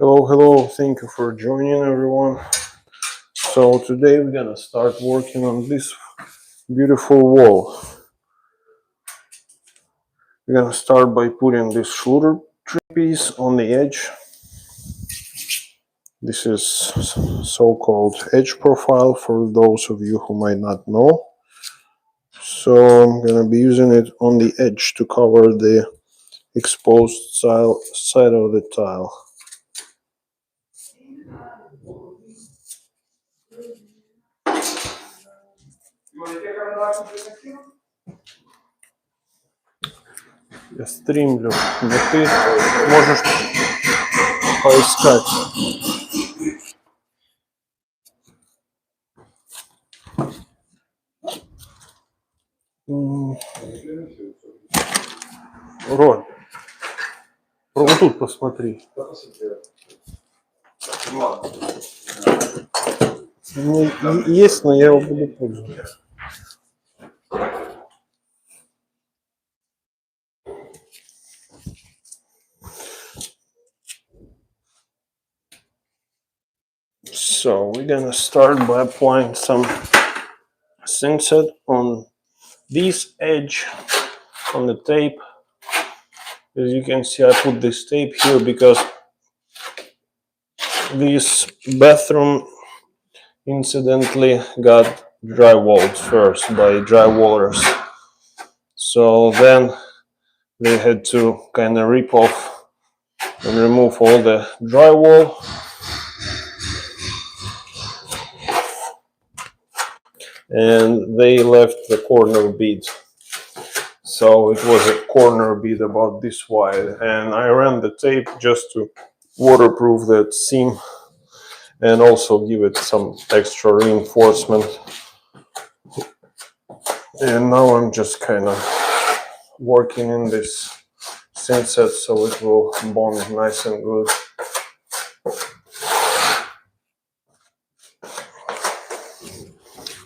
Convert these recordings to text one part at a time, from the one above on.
Hello, thank you for joining everyone. So today we're gonna start working on this beautiful wall. We're gonna start by putting this Schluter trim piece on the edge. This is so-called edge profile for those of you who might not know. So I'm gonna be using it on the edge to cover the exposed side of the tile. Я стримлю, но ты можешь поискать. Рон, вот тут посмотри. Есть, но я его буду пользоваться. So we're gonna start by applying some Sinset on this edge on the tape. As you can see, I put this tape here because this bathroom incidentally got drywalled first by drywallers. So then they had to kind of rip off and remove all the drywall. And they left the corner bead. So it was a corner bead about this wide. And I ran the tape just to waterproof that seam and also give it some extra reinforcement. And now I'm just kind of working in this Sinset so it will bond nice and good.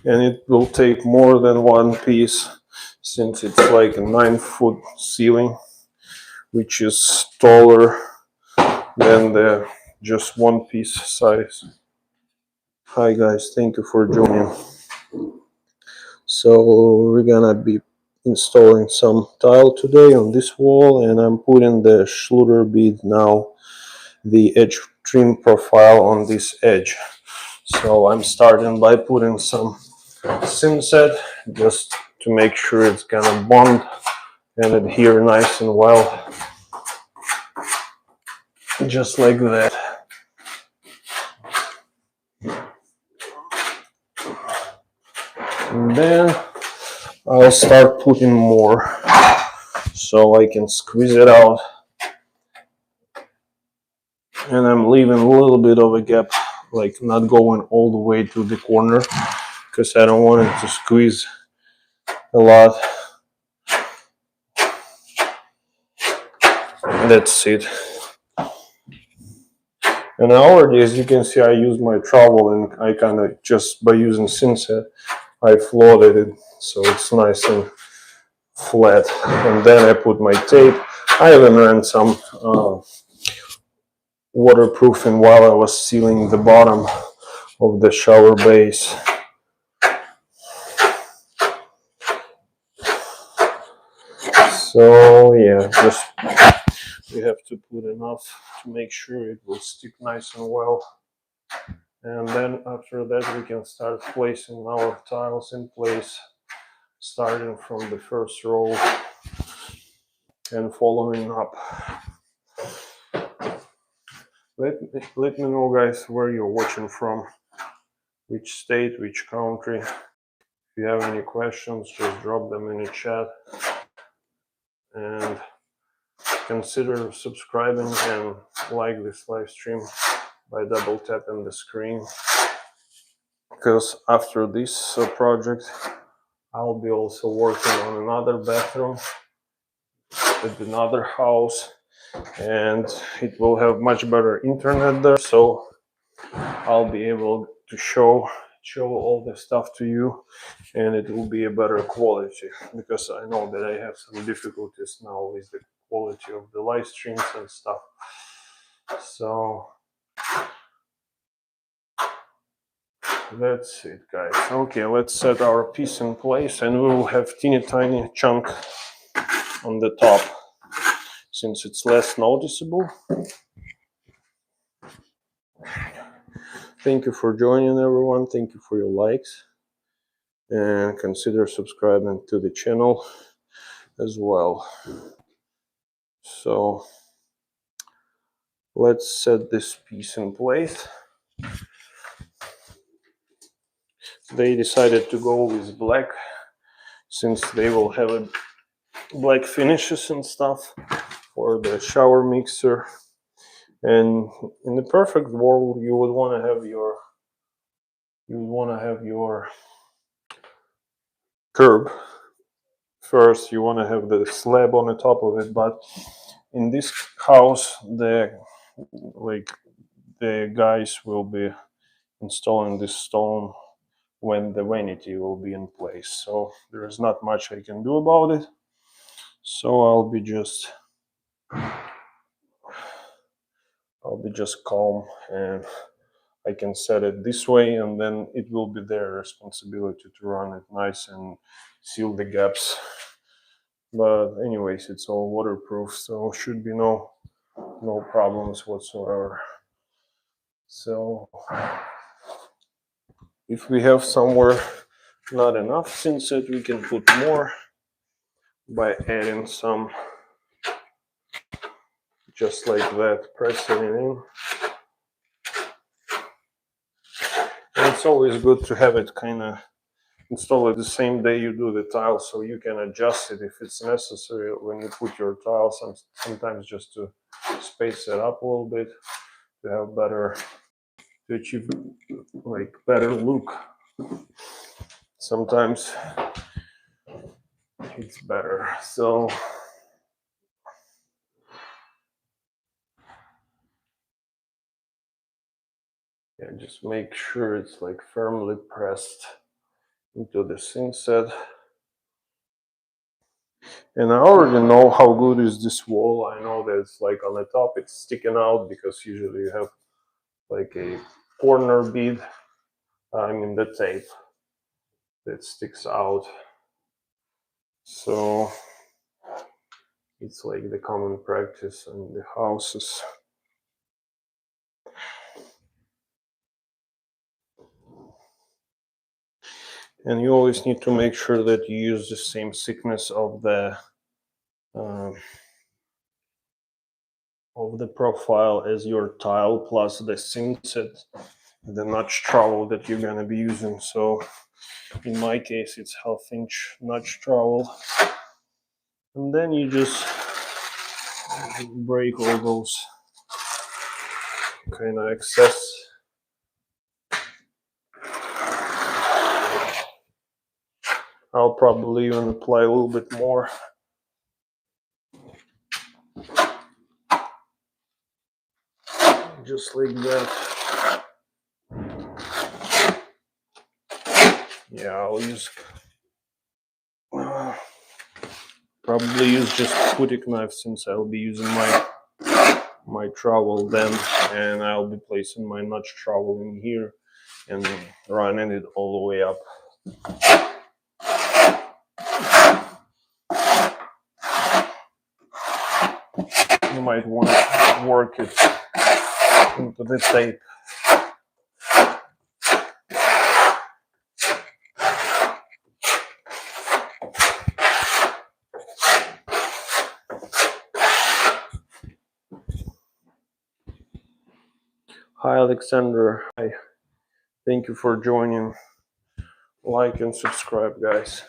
And it will take more than one piece since it's like a 9-foot ceiling, which is taller than the just one piece size. Hi guys, thank you for joining. So we're gonna be installing some tile today on this wall, and I'm putting the Schluter bead now, the edge trim profile on this edge. So I'm starting by putting some Sinset just to make sure it's gonna bond and adhere nice and well, just like that. And then I'll start putting more so I can squeeze it out, and I'm leaving a little bit of a gap, like not going all the way to the corner because I don't want it to squeeze a lot. That's it. And nowadays you can see I use my trowel, and I kind of just by using Sinset I floated it so it's nice and flat, and then I put my tape. I even ran some waterproofing while I was sealing the bottom of the shower base. So yeah, just we have to put enough to make sure it will stick nice and well. And then after that we can start placing our tiles in place, starting from the first row and following up. Let me know guys where you're watching from, which state, which country. If you have any questions, just drop them in the chat. And consider subscribing and like this live stream by double tapping the screen, because after this project I'll be also working on another bathroom at another house, and it will have much better internet there, so I'll be able to show all the stuff to you, and it will be a better quality, because I know that I have some difficulties now with the quality of the live streams and stuff. So That's it, guys. Okay, let's set our piece in place, and we will have teeny tiny chunk on the top since it's less noticeable. Thank you for joining, everyone. Thank you for your likes, and consider subscribing to the channel as well. So let's set this piece in place. They decided to go with black since they will have a black finishes and stuff for the shower mixer. And in the perfect world, you would want to have your curb. First, you want to have the slab on the top of it, but in this house, the guys will be installing this stone when the vanity will be in place. So there is not much I can do about it. So I'll be just calm, and I can set it this way, and then it will be their responsibility to run it nice and seal the gaps. But anyways, it's all waterproof, so should be no problems whatsoever. So if we have somewhere not enough thinset, we can put more by adding some, just like that, pressing it in. And it's always good to have it kind of install it the same day you do the tile, so you can adjust it if it's necessary when you put your tiles, and sometimes just to space it up a little bit to have to achieve like better look. Sometimes it's better. So yeah, just make sure it's like firmly pressed into the thinset. And I already know how good is this wall. I know that it's like on the top it's sticking out because usually you have like a corner bead, the tape that sticks out. So it's like the common practice in the houses. And you always need to make sure that you use the same thickness of the profile as your tile, plus the thinset, the notch trowel that you're gonna be using. So in my case, it's 1/2 inch notch trowel, and then you just break all those kind of excess. I'll probably even apply a little bit more. Just like that. Yeah, I'll use probably use just Putic knife since I'll be using my trowel then, and I'll be placing my notch trowel in here and running it all the way up. You might want to work it into the tape. Hi Alexander, hi. Thank you for joining. Like and subscribe, guys.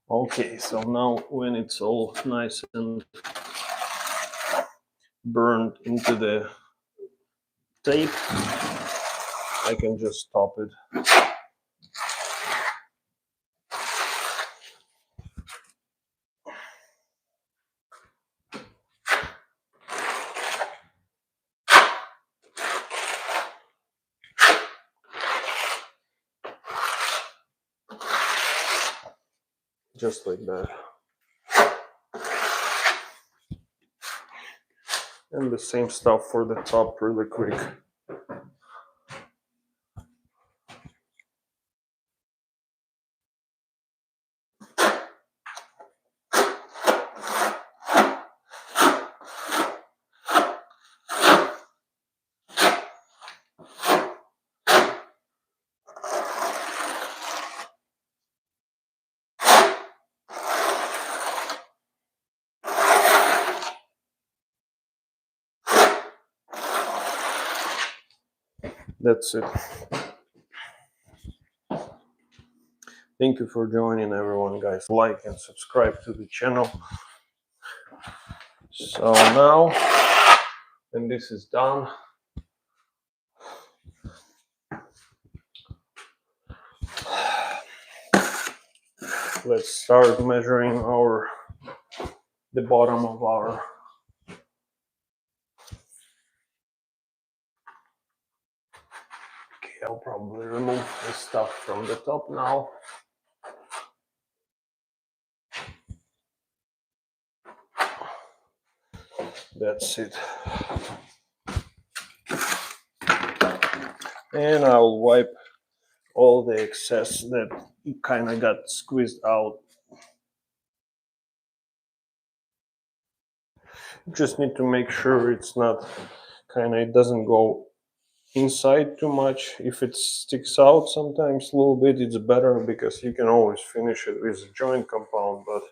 Okay, so now when it's all nice and burned into the tape, I can just stop it. just like that. And the same stuff for the top really quick. That's it. Thank you for joining, everyone, guys. Like and subscribe to the channel. So now, when this is done, let's start measuring the bottom of our I'll probably remove the stuff from the top now. That's it. And I'll wipe all the excess that kind of got squeezed out. Just need to make sure it's not it doesn't go inside too much. If it sticks out sometimes a little bit, it's better because you can always finish it with a joint compound, but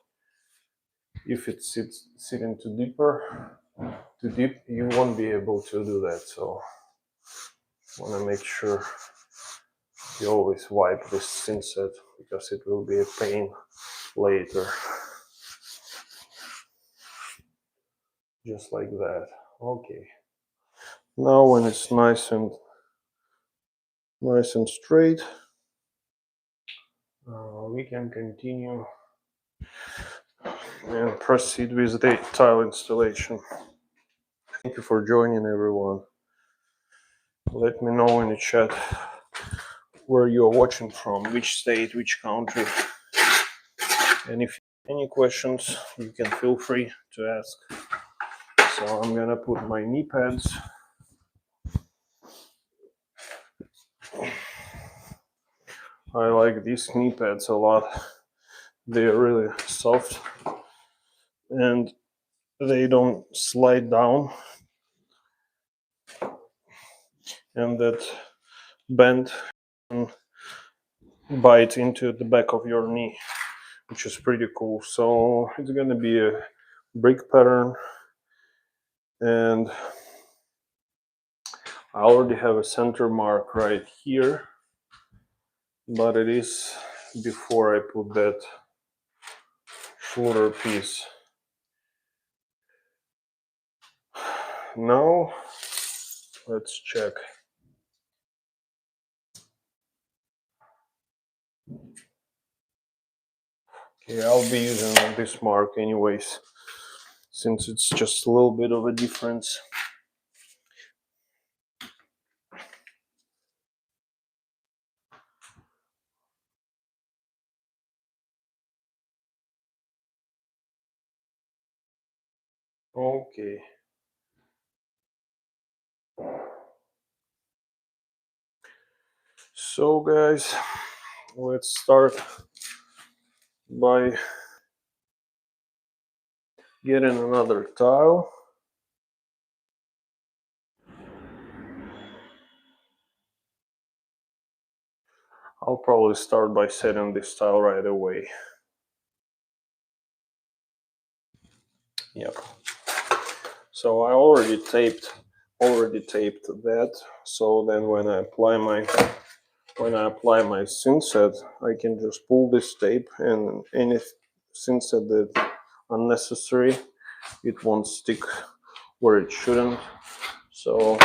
if it sitting too deep, you won't be able to do that. So want to make sure you always wipe this thinset because it will be a pain later. Just like that. Okay. Now when it's nice and straight, we can continue and proceed with the tile installation. Thank you for joining, everyone. Let me know in the chat where you're watching from, which state, which country. And if you have any questions, you can feel free to ask. So I'm gonna put my knee pads. I like these knee pads a lot. They're really soft and they don't slide down, and that bend and bite into the back of your knee, which is pretty cool. So it's gonna be a brick pattern, and I already have a center mark right here, but it is before I put that footer piece. Now let's check. Okay, I'll be using this mark anyways, since it's just a little bit of a difference. Okay. So guys, let's start by getting another tile. I'll probably start by setting this tile right away. Yep. So I already taped that. So then when I apply my thinset, I can just pull this tape, and any thinset that unnecessary, it won't stick where it shouldn't. So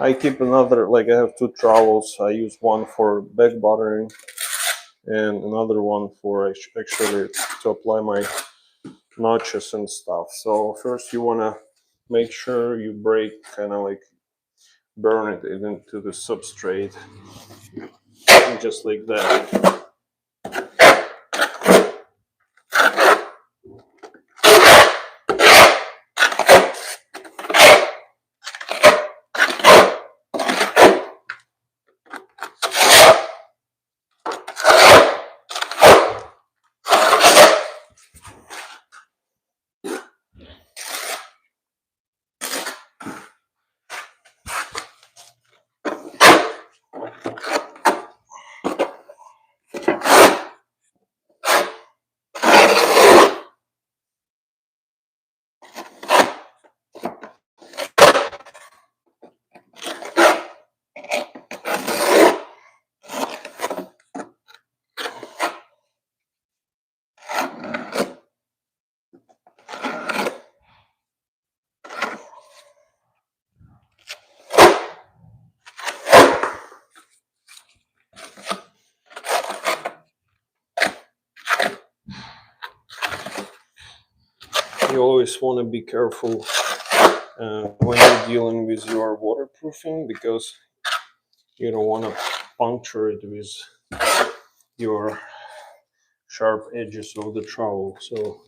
I keep another, I have two trowels. I use one for back buttering and another one for actually to apply my notches and stuff. So first you want to make sure you break, burn it into the substrate, just like that. you always want to be careful when you're dealing with your waterproofing, because you don't want to puncture it with your sharp edges of the trowel. So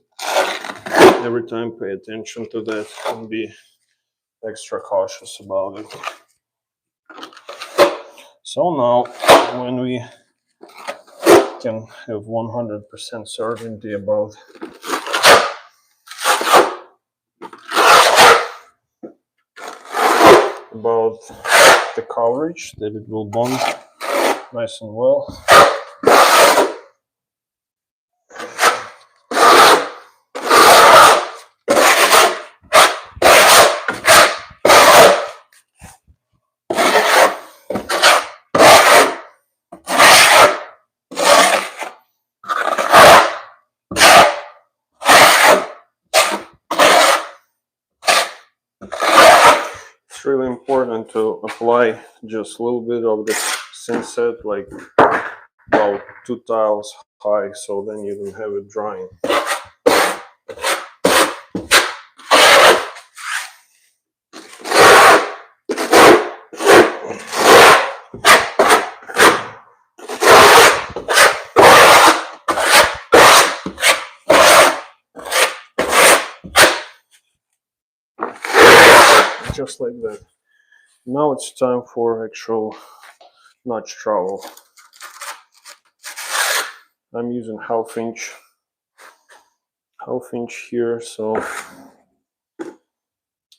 every time pay attention to that and be extra cautious about it. So now when we can have 100% certainty about the coverage, that it will bond nice and well, it's really important to apply just a little bit of the Synset, like about 2 tiles high, so then you don't have it drying. Just like that. Now it's time for actual notch trowel. I'm using half inch here, so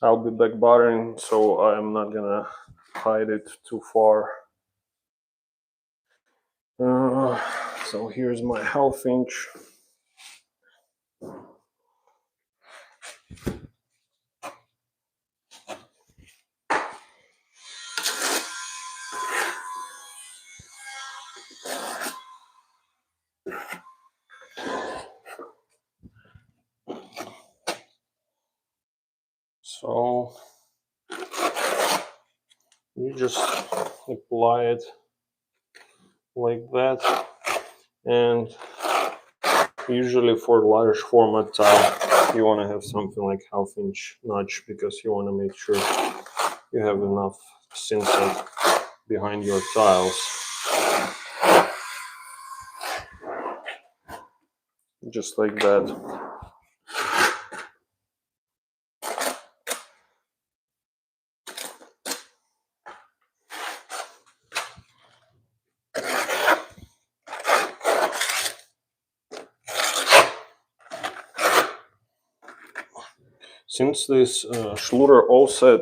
I'll be back buttering, so I'm not gonna hide it too far. So here's my half inch. So you just apply it like that, and usually for large format tile you want to have something like half inch notch, because you want to make sure you have enough Synset behind your tiles. Just like that. Since this Schluter offset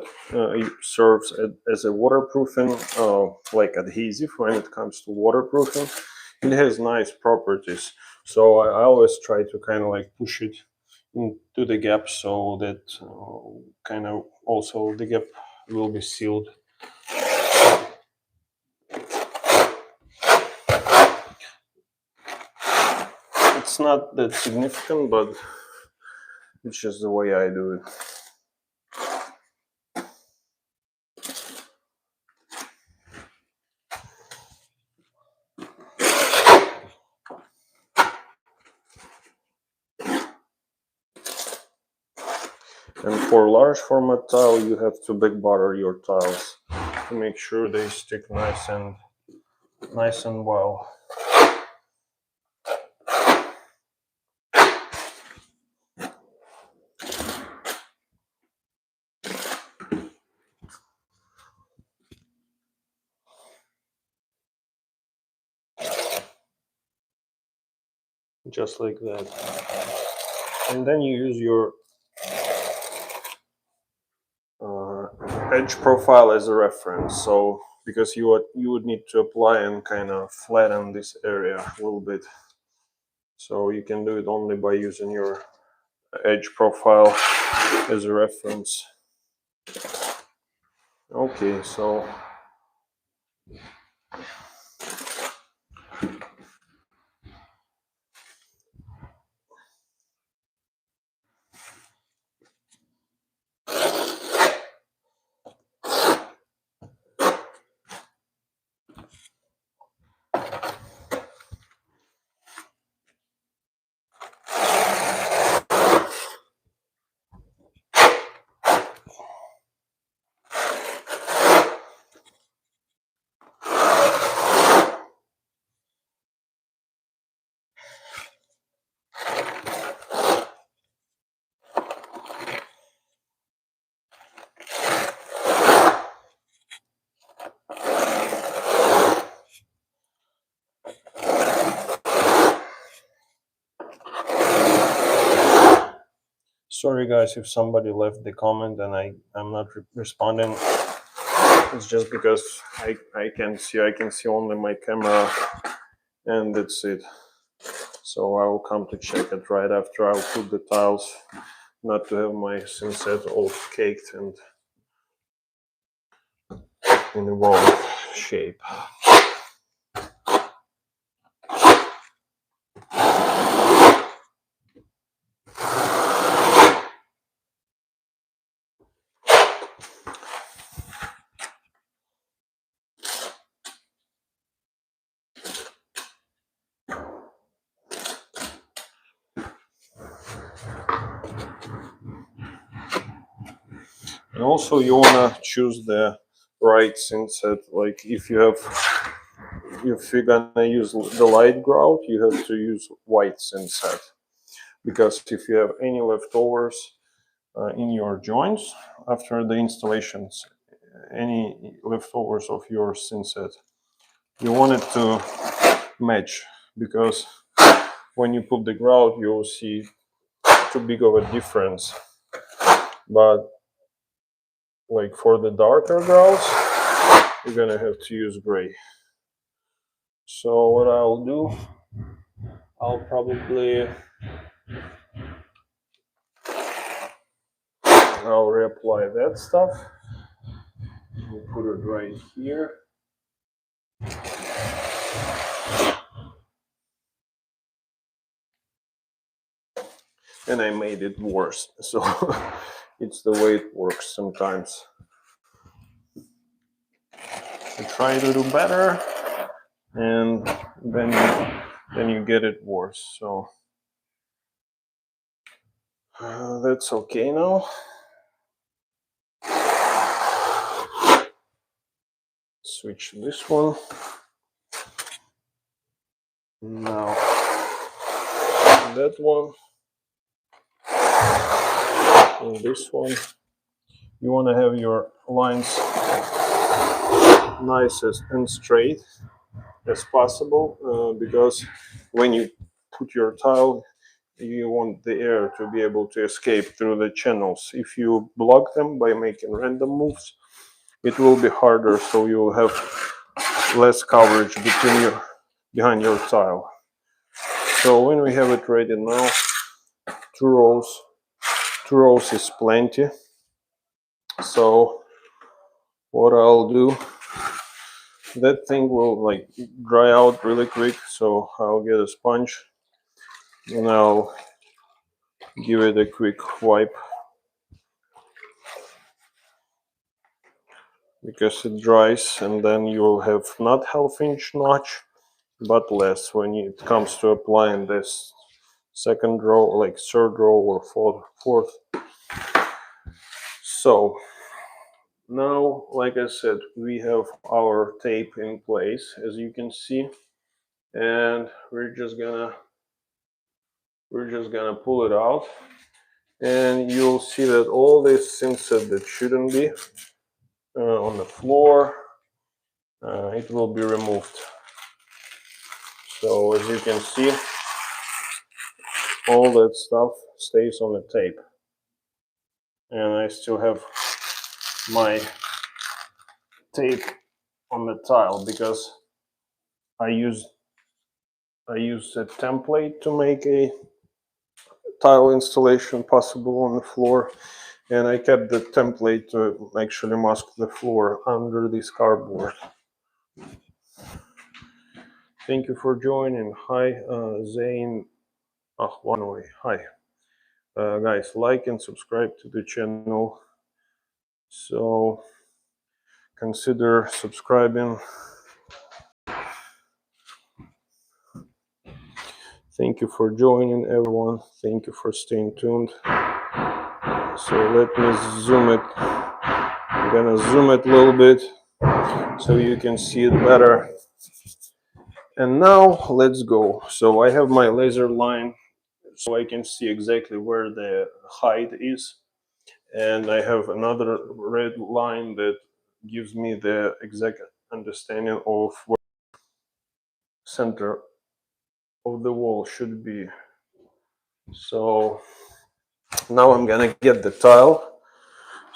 serves as a waterproofing, like adhesive when it comes to waterproofing, it has nice properties. So I always try to kind of like push it into the gap, so that kind of also the gap will be sealed. It's not that significant, but it's just the way I do it. And for large format tile, you have to back butter your tiles to make sure they stick nice and well. Just like that. And then you use your edge profile as a reference. So because you would need to apply and kind of flatten this area a little bit. So you can do it only by using your edge profile as a reference. Okay, so Sorry guys if somebody left the comment and I'm not responding. It's just because I can see only my camera and that's it. So I will come to check it right after I'll put the tiles, not to have my sunset all caked and in the wrong shape. And also you wanna choose the right sunset. Like if you're gonna use the light grout, you have to use white sunset, because if you have any leftovers in your joints after the installations, any leftovers of your sunset, you want it to match, because when you put the grout you'll see too big of a difference. But like for the darker grouts, you're gonna have to use gray. So what I'll do, I'll probably reapply that stuff. We'll put it right here. And I made it worse, so it's the way it works sometimes. You try to do better, and then you get it worse. So that's okay now. Switch this one. Now that one and this one. You want to have your lines nice and straight as possible, because when you put your tile, you want the air to be able to escape through the channels. If you block them by making random moves, it will be harder, so you will have less coverage behind your tile. So when we have it ready now, two rows is plenty. So what I'll do, that thing will like dry out really quick, so I'll get a sponge and I'll give it a quick wipe, because it dries, and then you'll have not half-inch notch but less when it comes to applying this second row, like third row or fourth. So now, like I said, we have our tape in place, as you can see, and we're just gonna pull it out, and you'll see that all this sunset that shouldn't be on the floor, it will be removed. So as you can see, all that stuff stays on the tape, and I still have my tape on the tile because I used a template to make a tile installation possible on the floor, and I kept the template to actually mask the floor under this cardboard. Thank you for joining. Hi, Zane Ahwanoy. Hi. Guys, like and subscribe to the channel. So consider subscribing. Thank you for joining, everyone. Thank you for staying tuned. So let me zoom it. I'm gonna zoom it a little bit so you can see it better. And now let's go. So I have my laser line so I can see exactly where the height is. And I have another red line that gives me the exact understanding of where the center of the wall should be. So Now I'm gonna get the tile.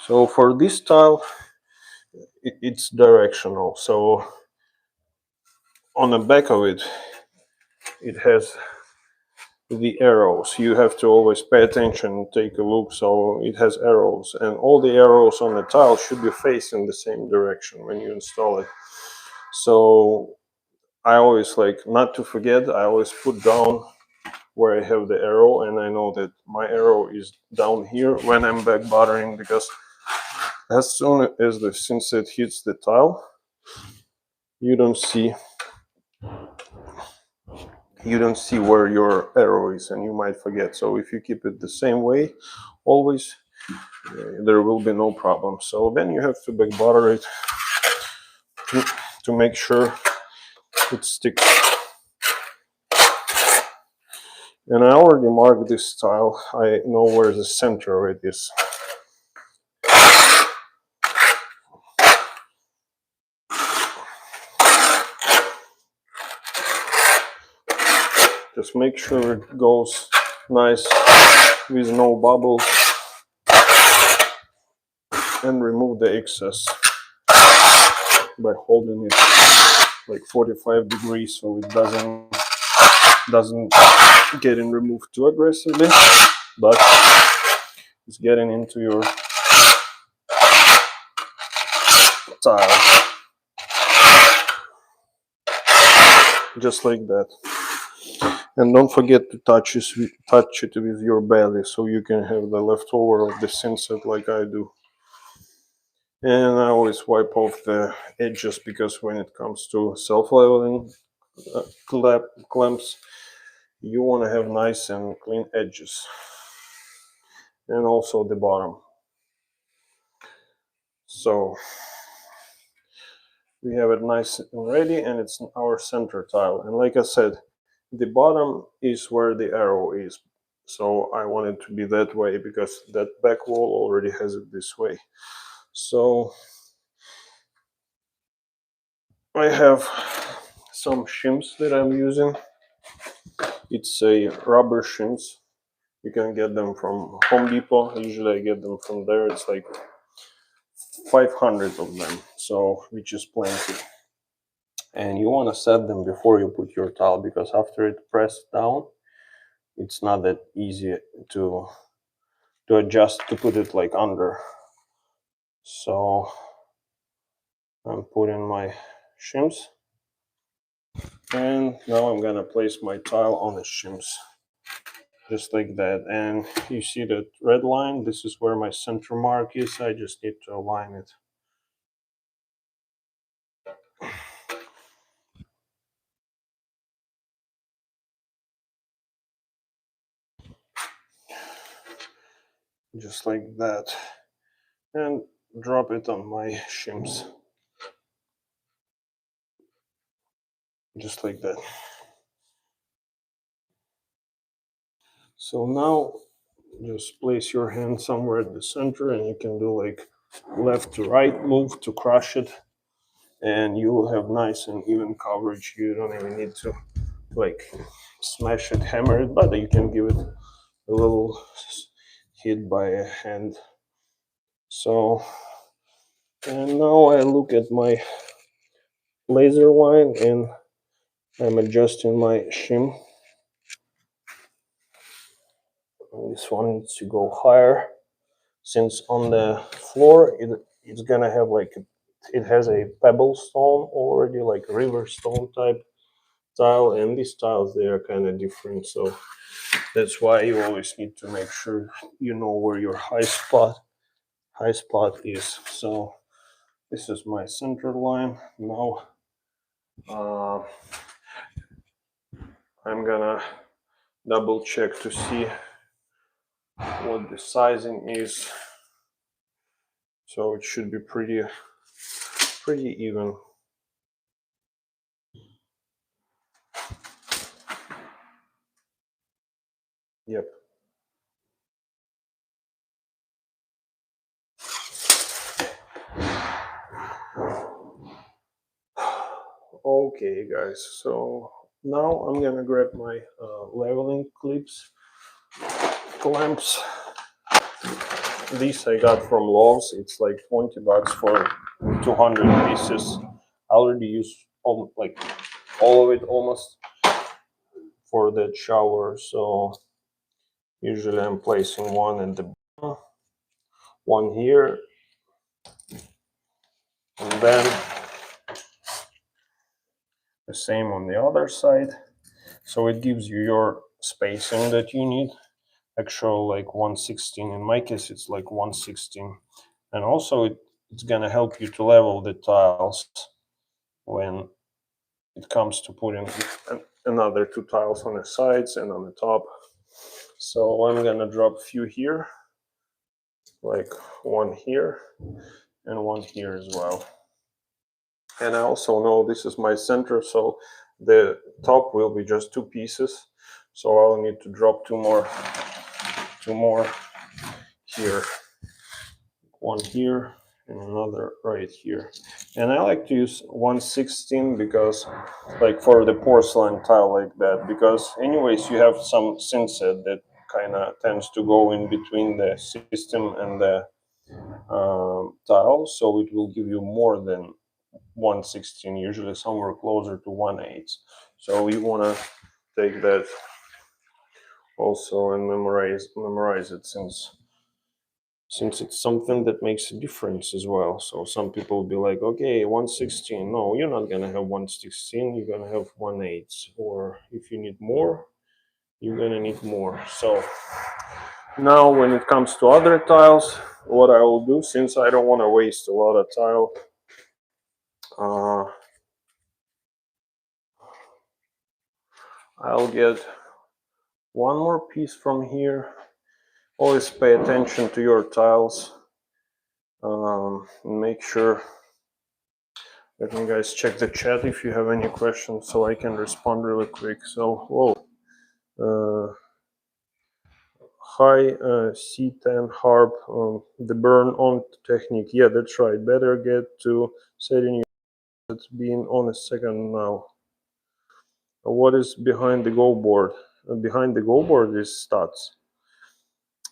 So for this tile, it's directional. So on the back of it, it has the arrows. You have to always pay attention and take a look. So it has arrows, and all the arrows on the tile should be facing the same direction when you install it. So I always like not to forget, I always put down where I have the arrow, and I know that my arrow is down here when I'm back buttering, because as soon as the thinset hits the tile, you don't see where your arrow is, and you might forget. So if you keep it the same way always, there will be no problem. So then you have to back butter it to make sure it sticks. And I already marked this tile. I know where the center of it is. Just make sure it goes nice with no bubbles, and remove the excess by holding it like 45 degrees so it doesn't getting removed too aggressively, but it's getting into your tile, just like that. And don't forget to touch it with your belly, so you can have the leftover of the thinset like I do. And I always wipe off the edges, because when it comes to self-leveling clamps, you want to have nice and clean edges, and also the bottom. So we have it nice and ready, and it's our center tile. And like I said, the bottom is where the arrow is. So I want it to be that way, because that back wall already has it this way. So I have some shims that I'm using. It's a rubber shims. You can get them from Home Depot. Usually I get them from there. It's like 500 of them, so which is plenty. And you want to set them before you put your tile, because after it pressed down, it's not that easy to adjust to put it like under. So I'm putting my shims, and now I'm gonna place my tile on the shims, just like that. And you see that red line? This is where my center mark is. I just need to align it. Just like that, and drop it on my shims, just like that. So now just place your hand somewhere at the center, and you can do like left to right move to crush it, and you will have nice and even coverage. You don't even need to like smash it, hammer it, but you can give it a little hit by a hand. So, and now I look at my laser line, and I'm adjusting my shim. This one needs to go higher, since on the floor it's gonna have like it has a pebble stone already, like river stone type tile, and these tiles, they are kind of different. So that's why you always need to make sure you know where your high spot is. So this is my center line. Now I'm gonna double check to see what the sizing is. So it should be pretty even. Yep. Okay, guys. So now I'm gonna grab my leveling clamps, These I got from Lowe's. It's like 20 bucks for 200 pieces. I already used like all of it almost for that shower. So usually I'm placing one at the bottom, one here, and then the same on the other side. So it gives you your spacing that you need. Actual like 116. In my case, it's like 116. And also it's gonna help you to level the tiles when it comes to putting another two tiles on the sides and on the top. So I'm gonna drop a few here, like one here and one here as well. And I also know this is my center, so the top will be just two pieces. So I'll need to drop two more here. One here and another right here. And I like to use 116 because, like for the porcelain tile like that, because anyways you have some thinset that kind of tends to go in between the system and the tile, so it will give you more than 116, usually somewhere closer to 1/8. So we want to take that also and memorize it, since it's something that makes a difference as well. So some people will be like, okay, 116. No, you're not gonna have 116, you're gonna have 1/8. Or if you need more, you're gonna need more. So now when it comes to other tiles, what I will do, since I don't want to waste a lot of tile, I'll get one more piece from here. Always pay attention to your tiles. Make sure. Let me guys check the chat if you have any questions so I can respond really quick. So, whoa. Hi, C10 Harp, the burn on technique. Yeah, that's right. Better get to setting it's been on a second now. What is behind the go board? Behind the go board is studs.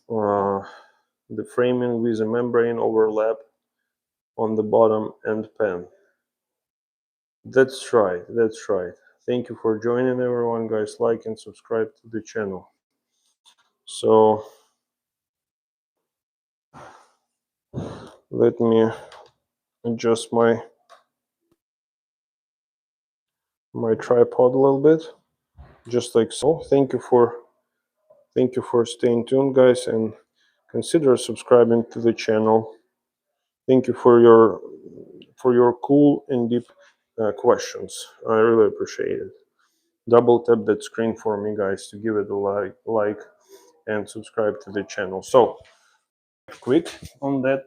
The framing with a membrane overlap on the bottom and pen. That's right, that's right. Thank you for joining everyone, guys. Like and subscribe to the channel. So let me adjust my tripod a little bit, just like so. Thank you for staying tuned, guys, and consider subscribing to the channel. Thank you for your cool and deep questions. I really appreciate it. Double tap that screen for me, guys, to give it a like and subscribe to the channel. So quick on that.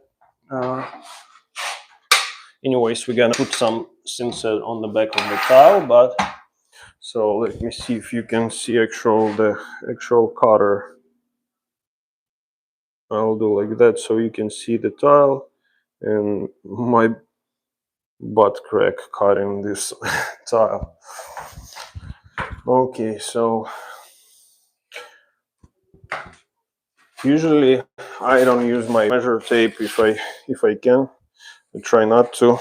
Anyways, we're gonna put some thinset on the back of the tile, but so let me see if you can see the actual cutter. I'll do like that so you can see the tile and my butt crack cutting this tile. Okay, so usually I don't use my measure tape if I can. I try not to.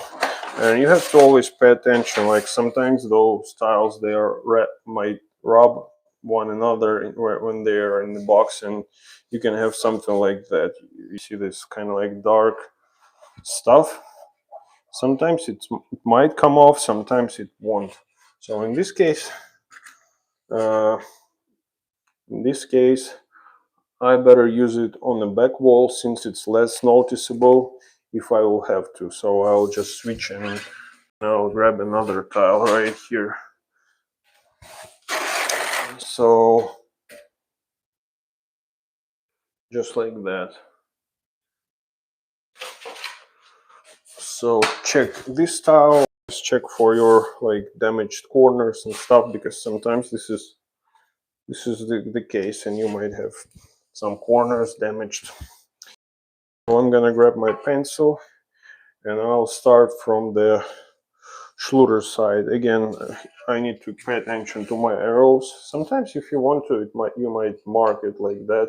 And you have to always pay attention. Like sometimes those tiles might rub one another when they are in the box, and you can have something like that. You see this kind of like dark stuff. Sometimes it might come off, sometimes it won't. So in this case, I better use it on the back wall since it's less noticeable if I will have to. So I'll just switch and I'll grab another tile right here. So just like that. So check this tile, check for your like damaged corners and stuff, because sometimes this is the case and you might have some corners damaged. So I'm gonna grab my pencil and I'll start from the Schluter side. Again, I need to pay attention to my arrows. Sometimes if you want to, you might mark it like that,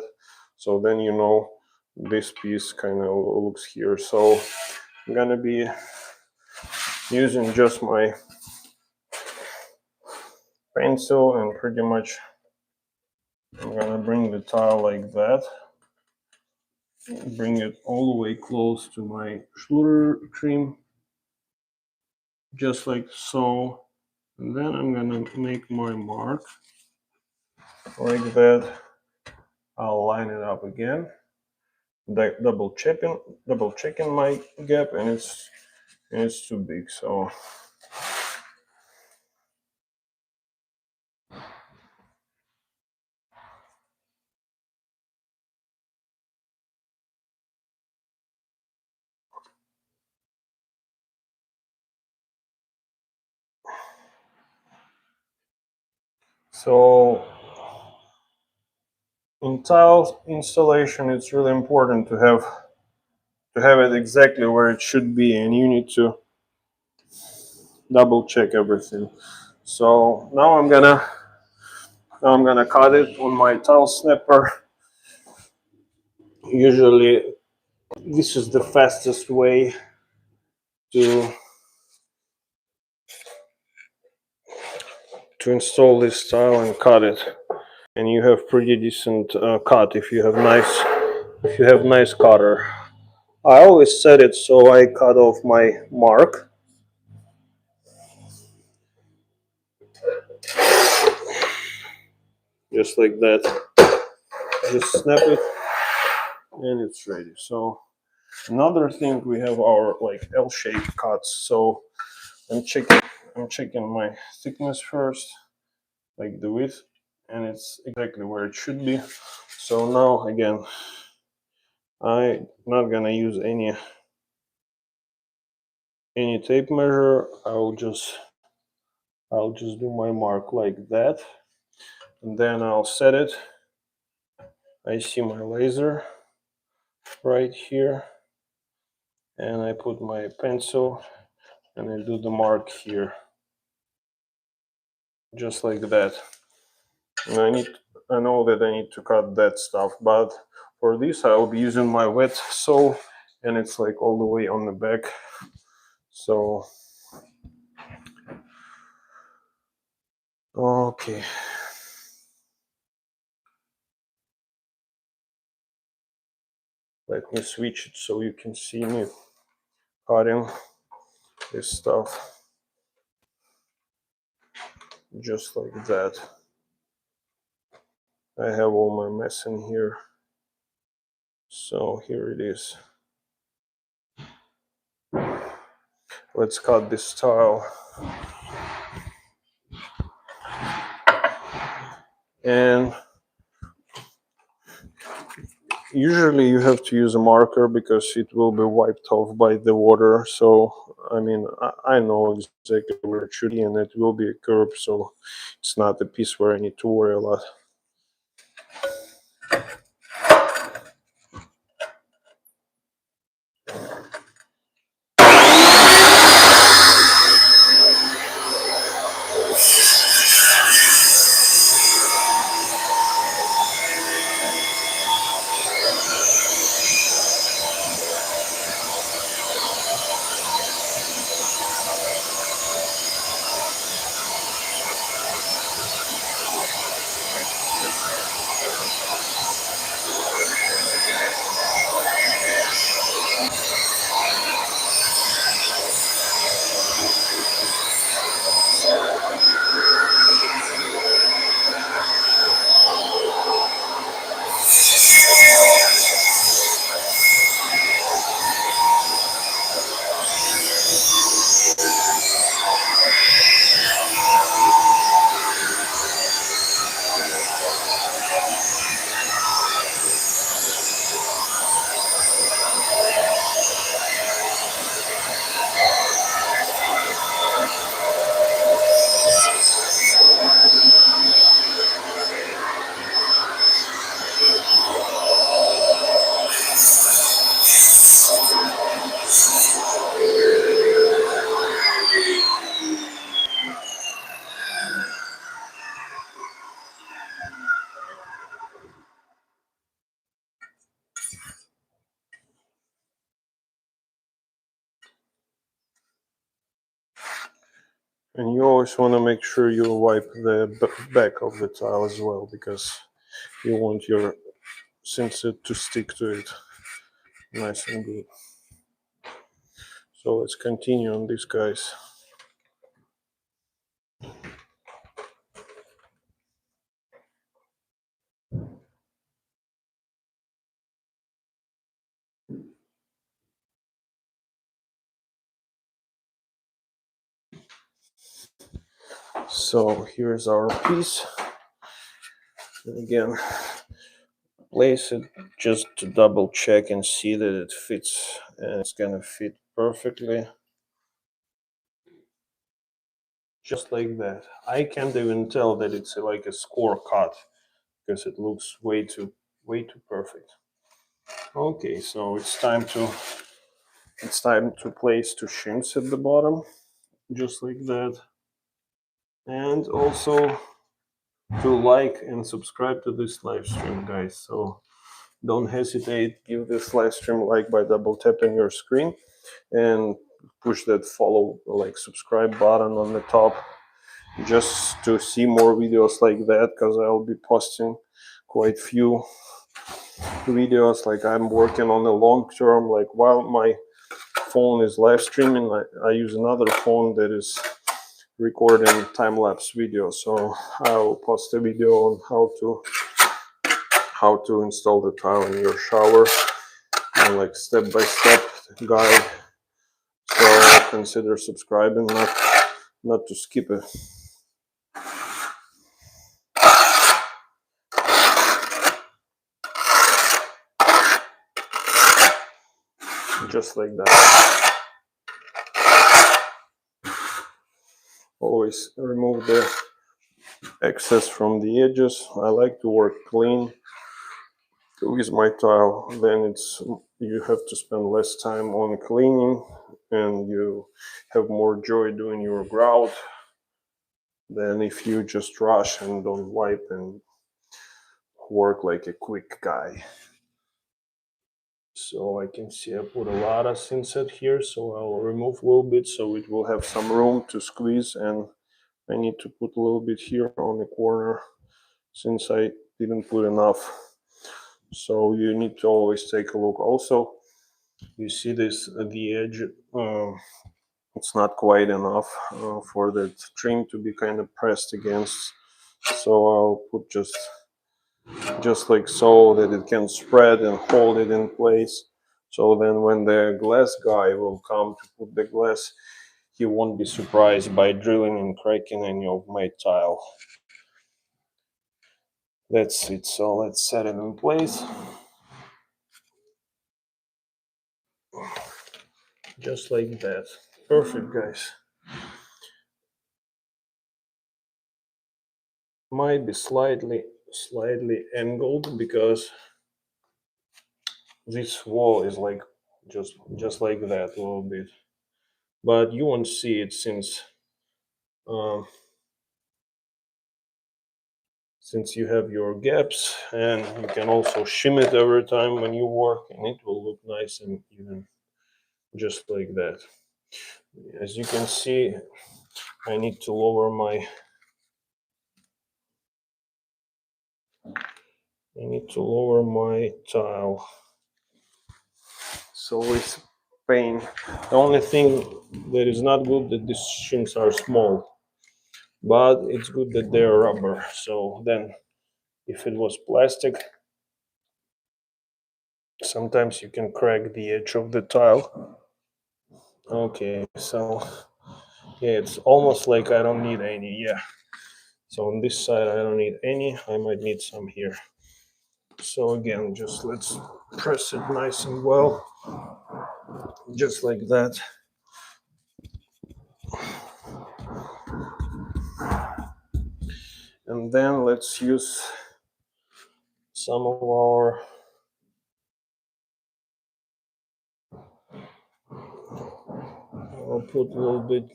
so then you know this piece kind of looks here. So I'm gonna be using just my pencil, and pretty much I'm gonna bring the tile like that, bring it all the way close to my Schluter trim, just like so, and then I'm gonna make my mark like that. I'll line it up again, double checking my gap, and it's too big, so in tile installation, it's really important to have it exactly where it should be, and you need to double check everything. So now I'm gonna cut it on my tile snapper. Usually this is the fastest way to install this tile and cut it, and you have pretty decent cut if you have nice cutter. I always set it so I cut off my mark, just like that. Just snap it and it's ready. So another thing, we have our like L-shaped cuts. So I'm checking my thickness first, like the width, and it's exactly where it should be. So now again, I'm not gonna use any tape measure. I'll just do my mark like that, and then I'll set it. I see my laser right here, and I put my pencil and I do the mark here, just like that. And I know that I need to cut that stuff, but for this I'll be using my wet saw, and it's like all the way on the back. So okay, let me switch it so you can see me cutting this stuff, just like that. I have all my mess in here, so here it is. Let's cut this tile. And usually you have to use a marker because it will be wiped off by the water. So I mean, I know exactly where it should be, and it will be a curve, so it's not a piece where I need to worry a lot. And you always want to make sure you wipe the back of the tile as well, because you want your Sinset to stick to it nice and good. So let's continue on this, guys. So here's our piece. And again, place it just to double check and see that it fits, and it's gonna fit perfectly. Just like that. I can't even tell that it's like a score cut because it looks way too perfect. Okay, so it's time to place two shims at the bottom, just like that. And also to like and subscribe to this live stream, guys. So don't hesitate, give this live stream like by double tapping your screen, and push that follow, like subscribe button on the top, just to see more videos like that, because I'll be posting quite few videos. Like I'm working on the long term, like while my phone is live streaming, I use another phone that is recording time-lapse video. So I'll post a video on how to install the tile in your shower, and like step-by-step guide. So consider subscribing, not to skip it. Just like that. Always remove the excess from the edges. I like to work clean with my tile. Then you have to spend less time on cleaning, and you have more joy doing your grout than if you just rush and don't wipe and work like a quick guy. So I can see I put a lot of Sinset here, so I'll remove a little bit so it will have some room to squeeze, and I need to put a little bit here on the corner since I didn't put enough. So you need to always take a look. Also, you see this at the edge, it's not quite enough for the trim to be kind of pressed against. So I'll put just like so, that it can spread and hold it in place. So then when the glass guy will come to put the glass, he won't be surprised by drilling and cracking any of my tile. That's it. So let's set it in place. Just like that. Perfect, guys. Might be slightly angled because this wall is like just like that a little bit, but you won't see it um, since you have your gaps, and you can also shim it every time when you work, and it will look nice and even, just like that. As you can see, I need to lower my tile, so it's pain. The only thing that is not good that these shims are small, but it's good that they're rubber. So then if it was plastic, sometimes you can crack the edge of the tile. Okay, so yeah, it's almost like I don't need any. Yeah, so on this side I don't need any. I might need some here. So again, just let's press it nice and well, just like that. And then let's use some of our I'll put a little bit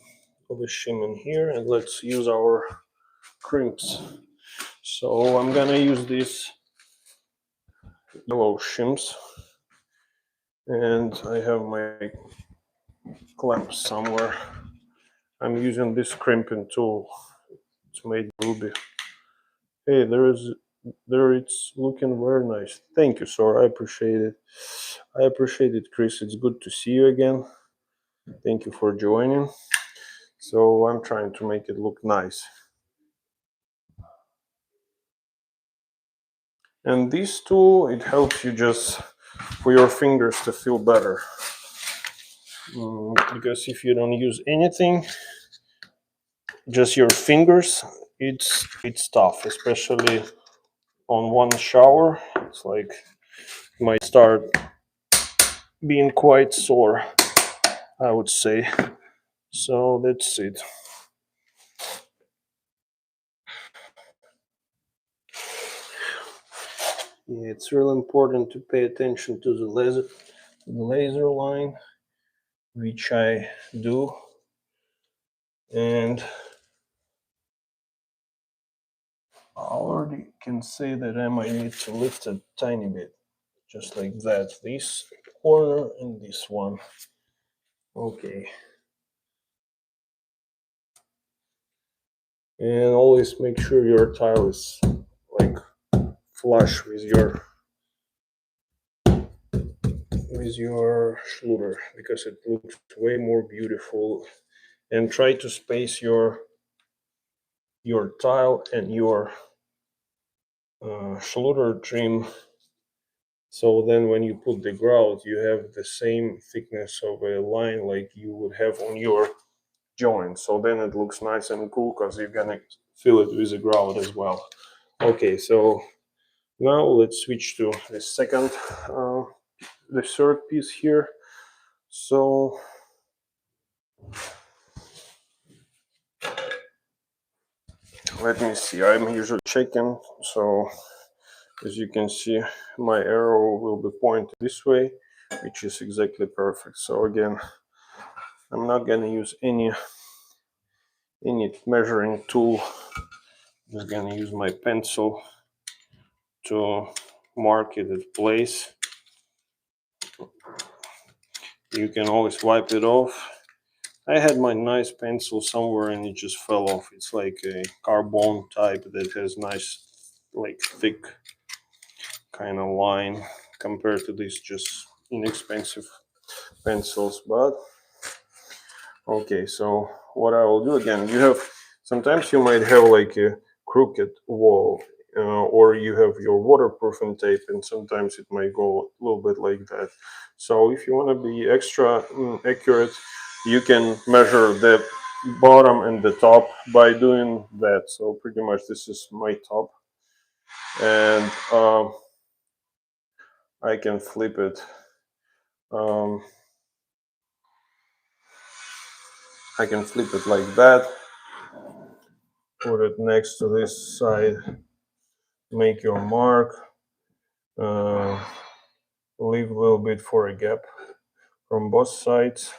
of a shim in here, and let's use our crimps. So I'm gonna use these yellow shims, and I have my clamps somewhere. I'm using this crimping tool. It's made ruby. Hey, there it's looking very nice. Thank you, sir. I appreciate it. I appreciate it, Chris. It's good to see you again. Thank you for joining. So I'm trying to make it look nice. And this tool, it helps you just for your fingers to feel better. Because if you don't use anything, just your fingers, it's tough, especially on one shower. It's like it might start being quite sore, I would say. So that's it. Yeah, it's really important to pay attention to the laser line, which I do. And I already can say that I might need to lift a tiny bit, just like that. This corner and this one. Okay. And always make sure your tile is like flush with your Schluter, because it looks way more beautiful. And try to space your tile and your Schluter trim, so then when you put the grout, you have the same thickness of a line like you would have on your joint. So then it looks nice and cool because you're gonna fill it with a grout as well. Okay, so now let's switch to the the third piece here. So let me see, I'm usually checking. So as you can see, my arrow will be pointed this way, which is exactly perfect. So again, I'm not gonna use any measuring tool. I'm just gonna use my pencil to mark it at place. You can always wipe it off. I had my nice pencil somewhere and it just fell off. It's like a carbon type that has nice, like thick kind of line compared to these just inexpensive pencils. But okay, so what I will do again, you have, sometimes you might have like a crooked wall, or you have your waterproofing tape, and sometimes it might go a little bit like that. So if you want to be extra accurate, you can measure the bottom and the top by doing that. So pretty much this is my top, and I can flip it. Um, I can flip it like that, put it next to this side, make your mark, uh, leave a little bit for a gap from both sides,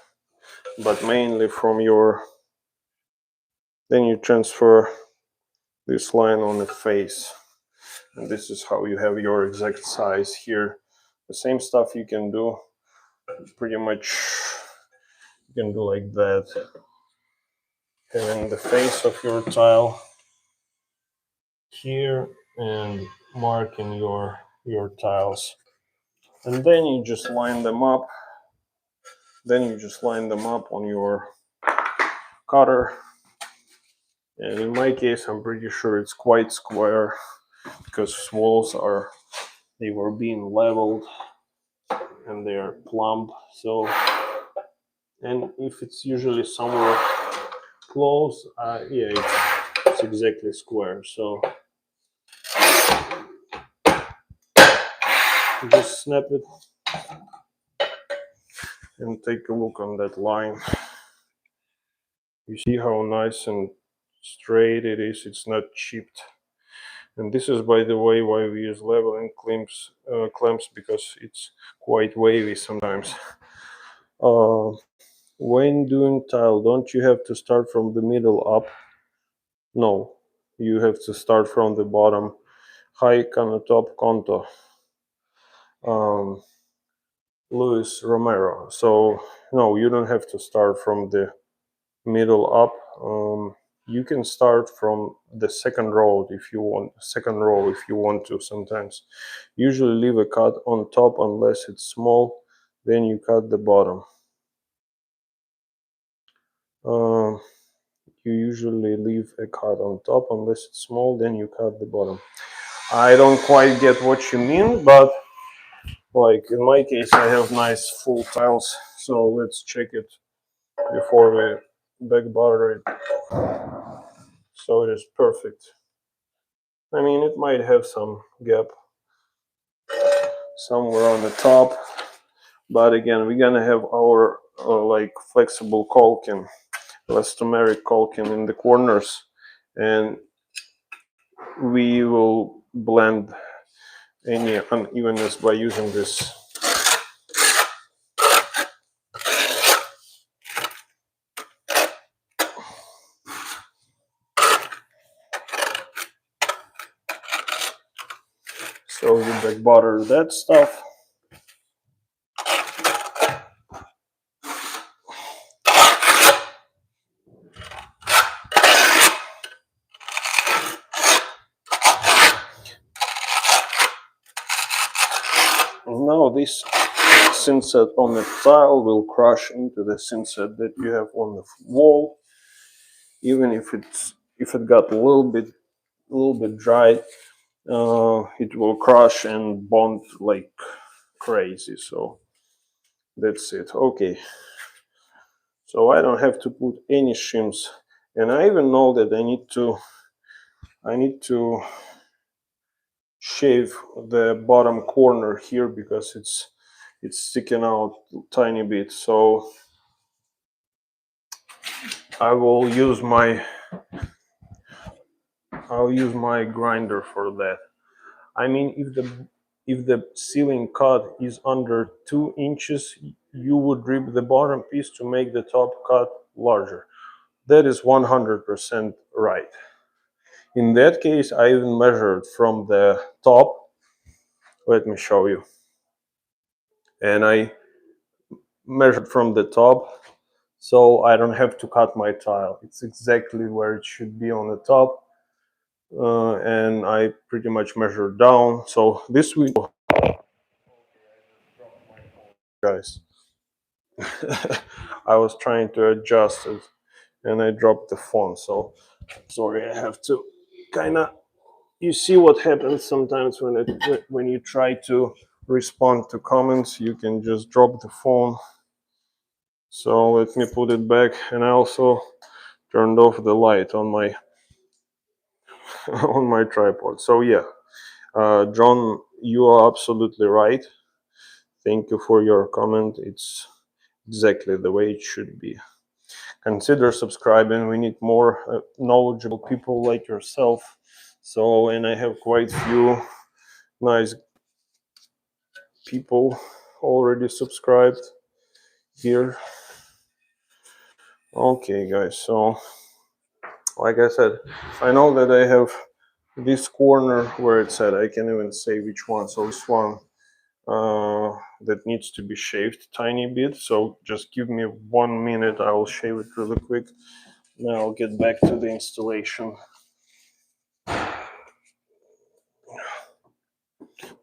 but mainly from your, then you transfer this line on the face, and this is how you have your exact size here. The same stuff you can do pretty much, you can do like that, having the face of your tile here and marking your tiles, and then you just line them up. Then you just line them up on your cutter, and in my case I'm pretty sure it's quite square because walls they were being leveled and they are plumb. So, and if it's usually somewhere close, yeah, it's exactly square. So just snap it and take a look on that line. You see how nice and straight it is. It's not chipped. And this is, by the way, why we use leveling clamps, because it's quite wavy sometimes. Uh, when doing tile, don't you have to start from the middle up? No, you have to start from the bottom. High top conto. Luis Romero. So no, you don't have to start from the middle up. You can start from the second row if you want to. Sometimes usually leave a cut on top unless it's small, then you cut the bottom. You usually leave a cut on top unless it's small, then you cut the bottom. I don't quite get what you mean, but like in my case I have nice full tiles, so let's check it before we back butter it. So it is perfect. I mean, it might have some gap somewhere on the top, but again, we're gonna have our like flexible caulking, elastomeric caulking in the corners, and we will blend any unevenness by using this. So you back butter that stuff. Now this synset on the tile will crush into the synset that you have on the wall. Even if it got a little bit dry, it will crush and bond like crazy. So that's it. Okay. So I don't have to put any shims, and I even know that I need to shave the bottom corner here because it's sticking out a tiny bit. So I'll use my grinder for that. I mean, if the ceiling cut is under 2 inches, you would rip the bottom piece to make the top cut larger. That is 100% right. In that case, I even measured from the top. Let me show you. And I measured from the top, so I don't have to cut my tile. It's exactly where it should be on the top. And I pretty much measured down. So this will, guys. I was trying to adjust it and I dropped the phone. So sorry, I have to kind of, you see what happens sometimes when you try to respond to comments, you can just drop the phone. So let me put it back, and I also turned off the light on my on my tripod. So yeah, John, you are absolutely right. Thank you for your comment. It's exactly the way it should be. Consider subscribing. We need more knowledgeable people like yourself. So, and I have quite few nice people already subscribed here. Okay, guys. So, like I said, I know that I have this corner where it said, I can even say which one. So this one that needs to be shaved tiny bit. So just give me 1 minute. I will shave it really quick. Now I'll get back to the installation.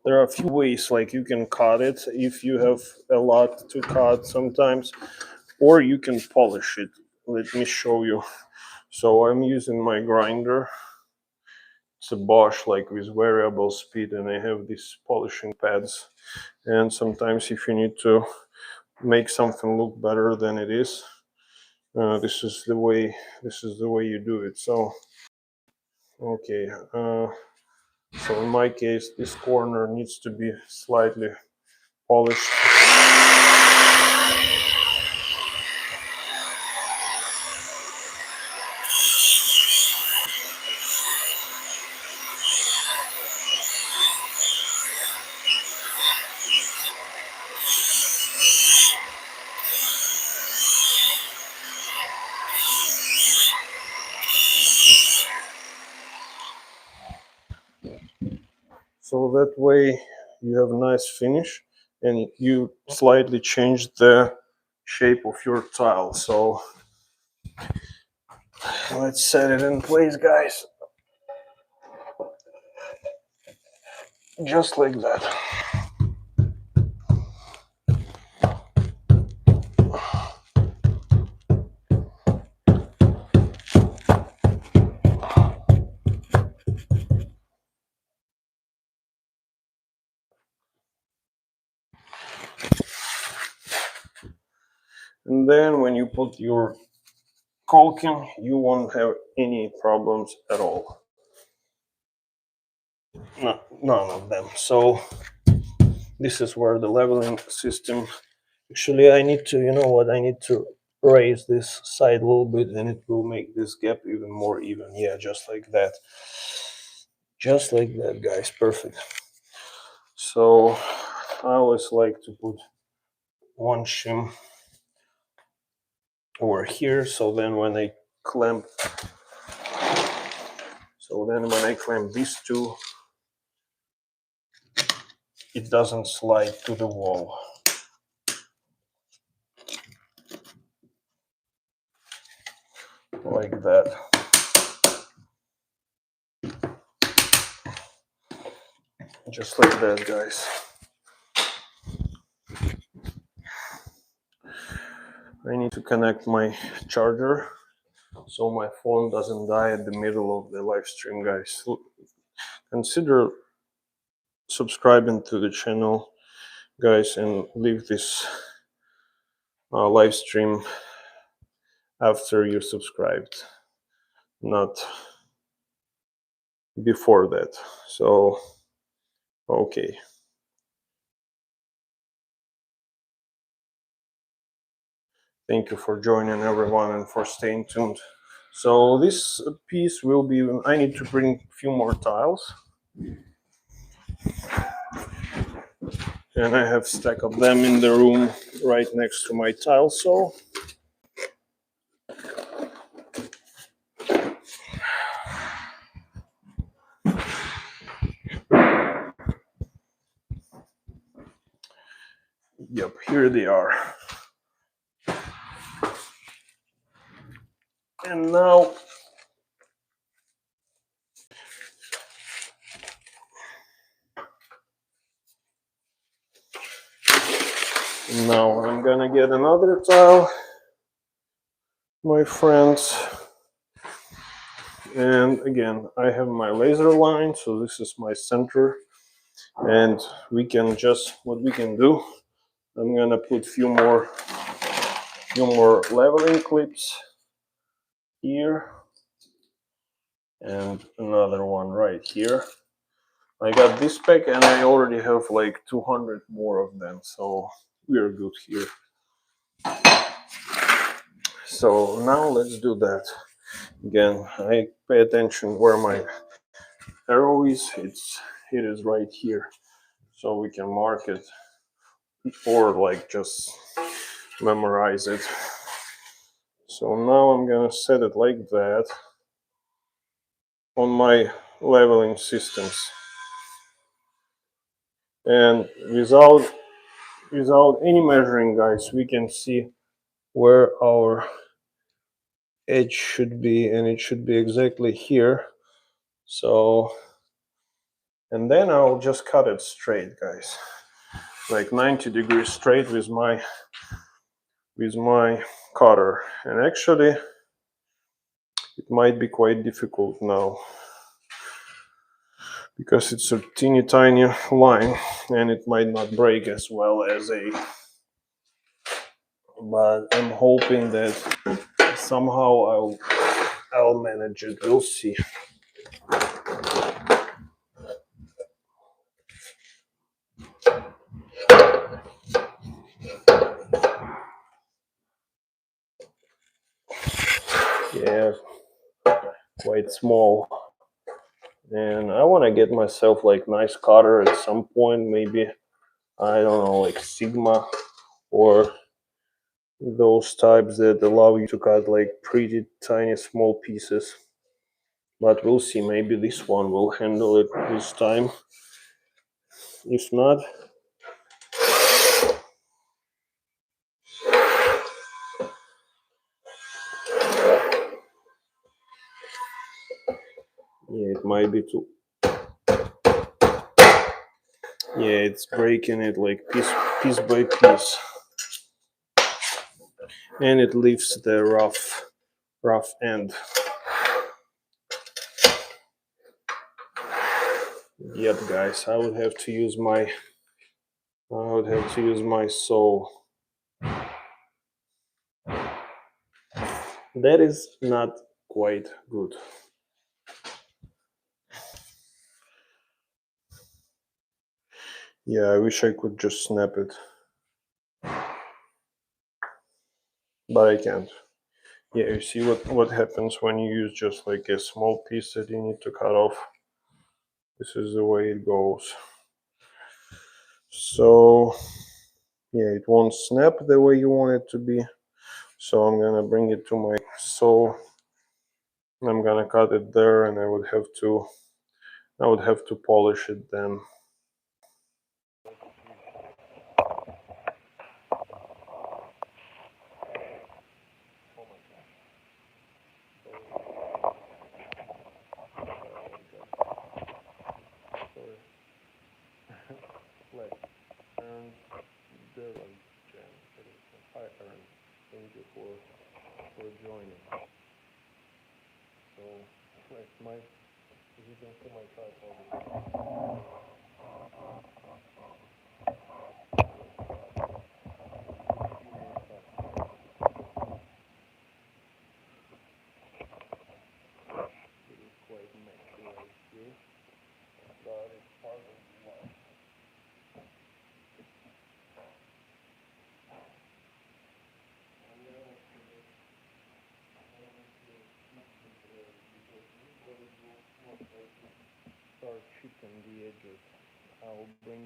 There are a few ways, like you can cut it if you have a lot to cut sometimes, or you can polish it. Let me show you. So I'm using my grinder. It's a Bosch, like with variable speed, and I have these polishing pads. And sometimes if you need to make something look better than it is, this is the way you do it. So okay, so in my case this corner needs to be slightly polished. So that way you have a nice finish, and you slightly change the shape of your tile. So Let's set it in place, guys. Just like that. And then when you put your caulking, you won't have any problems at all. No, none of them. So this is where the leveling system, actually I need to, you know what, I need to raise this side a little bit and it will make this gap even more even. Yeah, just like that. Just like that, guys. Perfect. So I always like to put one shim over here, so then when I clamp these two, it doesn't slide to the wall. Like that. Just like that, guys. I need to connect my charger so my phone doesn't die at the middle of the live stream, guys. Consider subscribing to the channel, guys, and leave this live stream after you're subscribed, not before that. So okay, thank you for joining, everyone, and for staying tuned. So this piece will be, I need to bring a few more tiles, and I have a stack of them in the room right next to my tile saw. Yep, here they are. And now I'm gonna get another tile, my friends. And again, I have my laser line, so this is my center. And we can just, what we can do, I'm gonna put few more leveling clips here and another one right here. I got this pack and I already have like 200 more of them, so we're good here. So now let's do that. Again, I pay attention where my arrow is. It is right here, so we can mark it or like just memorize it. So now I'm gonna set it like that on my leveling systems, and without any measuring, guys, we can see where our edge should be, and it should be exactly here. So, and then I'll just cut it straight, guys, like 90 degrees straight with my cutter. And actually it might be quite difficult now because it's a teeny tiny line and it might not break as well as but I'm hoping that somehow I'll manage it. We'll see. Yeah, quite small. And I want to get myself like nice cutter at some point, maybe, I don't know, like Sigma or those types that allow you to cut like pretty tiny small pieces. But we'll see, maybe this one will handle it this time. If not, Yeah, it might be too. Yeah, it's breaking it like piece by piece, and it leaves the rough end. Yep, guys, I would have to use my saw. That is not quite good. Yeah, I wish I could just snap it, but I can't. Yeah, you see what happens when you use just like a small piece that you need to cut off. This is the way it goes. So yeah, it won't snap the way you want it to be. So I'm gonna bring it to my saw. I'm gonna cut it there, and I would have to polish it then. And there was Jen. Hi, Aaron. Thank you for joining. So, like as you can see, my tripod is quite messy right here, but it's part of life. Start chipping the edges. I'll bring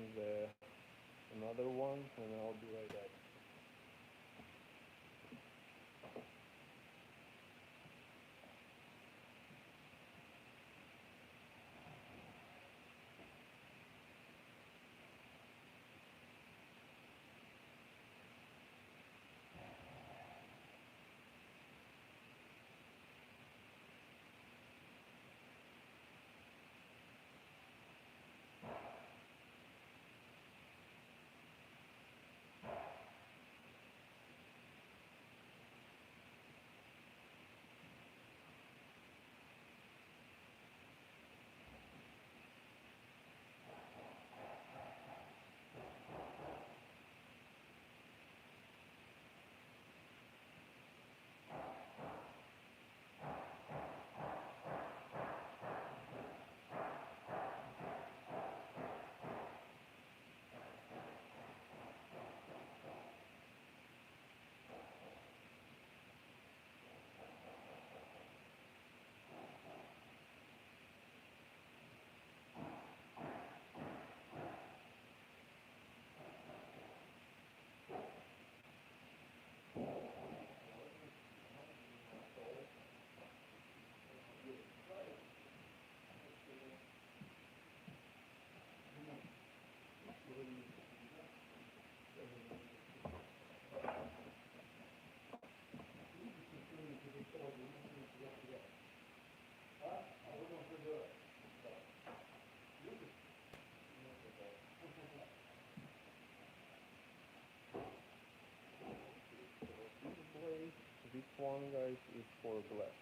another one, and I'll be right back. This one, guys, is for glass.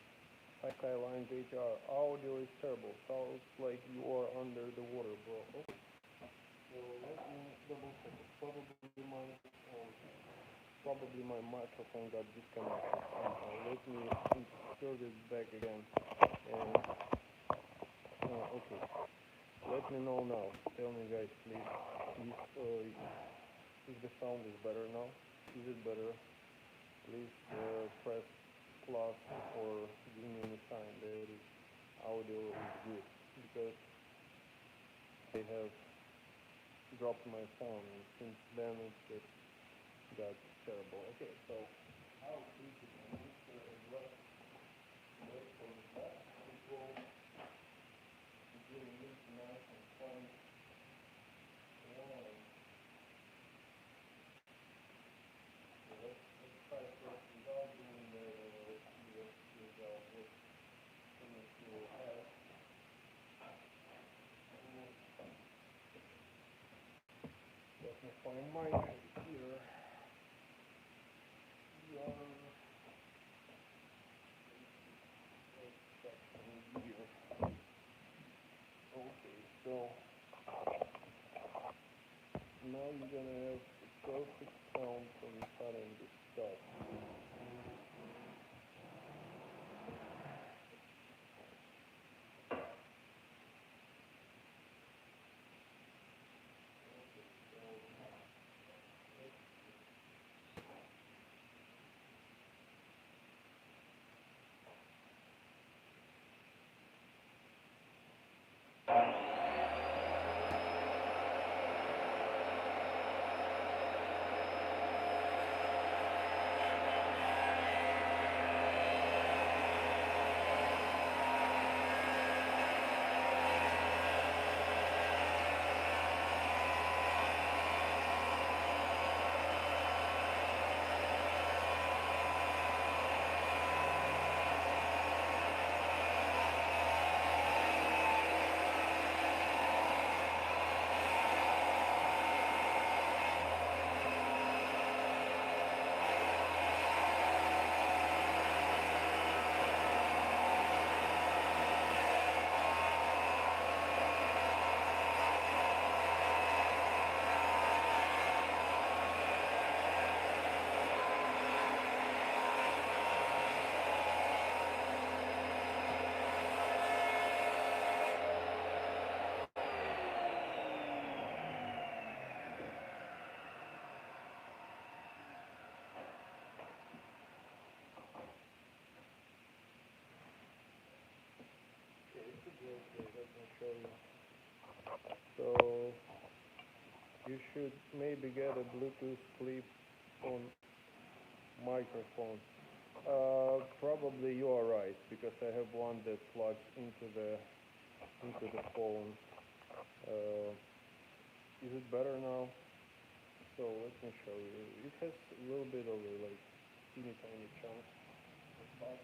Hi, Skyline JR. Audio is terrible. Sounds like you are under the water, bro. Oh. So let me double check it. Probably my microphone got disconnected somehow. Let me insert it back again. And okay. Let me know now. Tell me, guys, please, if the sound is better now. Is it better? Please press plus or give me any sign that audio is good, because I have dropped my phone and since then it just got terrible. Okay, so I'll treat it on this left from the back. It will be getting this nice and fine. Let's try first without doing the without what finish you will have. mic here. Okay, so now you're gonna have the perfect sound from cutting this stuff. Let me show you. So you should maybe get a Bluetooth clip on microphone. Probably you are right, because I have one that plugs into the phone. Is it better now? So let me show you. It has a little bit of a like teeny tiny chunk of fat.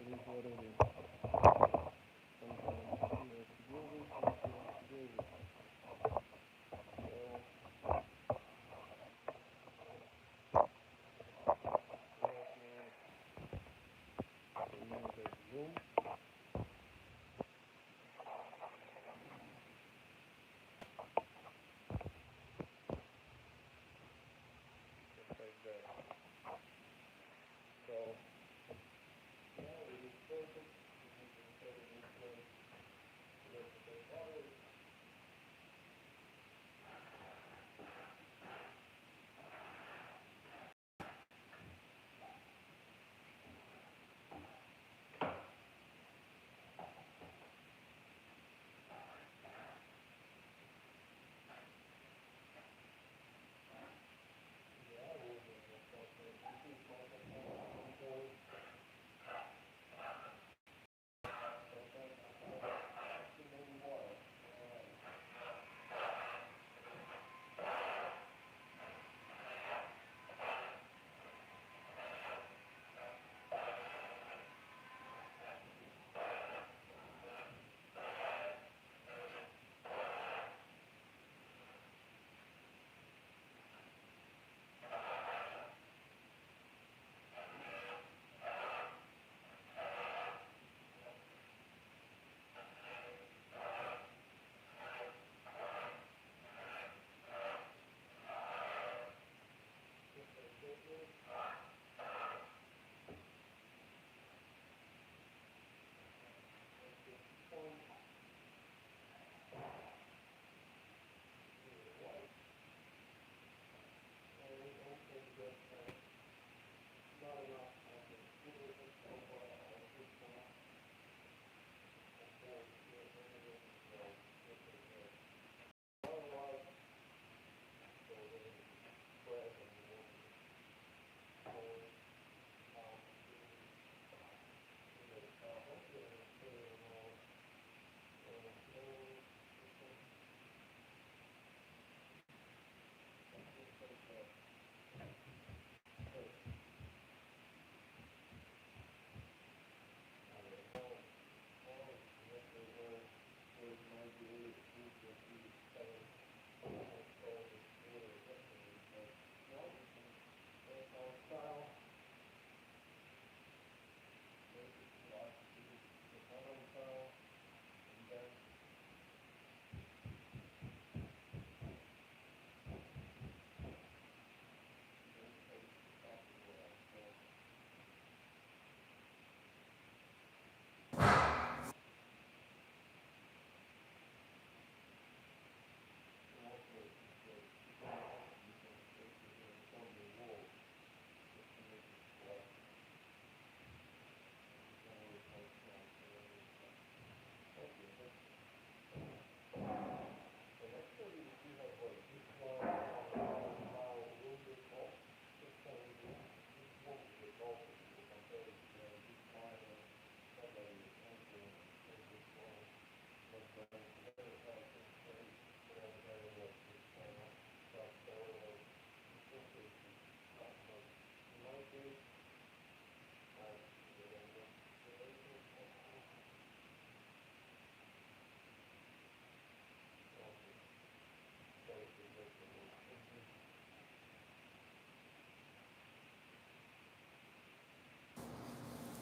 It is what it is. Sometimes you have to deal with what you have to deal with. So use a zoom. Just like that. So yeah, it is perfect.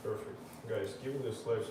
Perfect. Guys, give this live.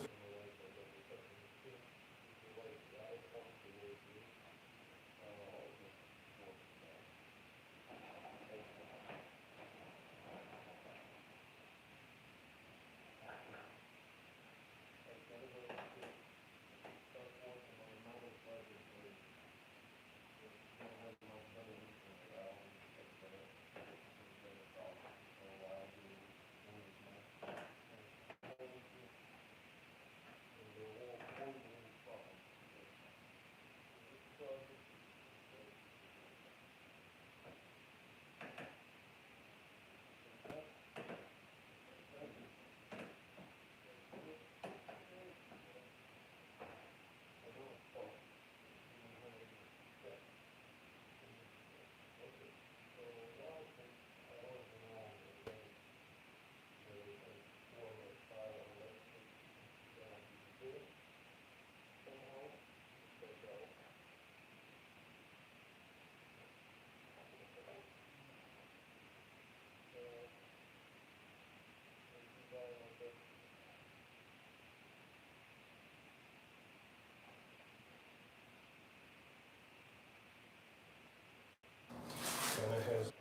And it has.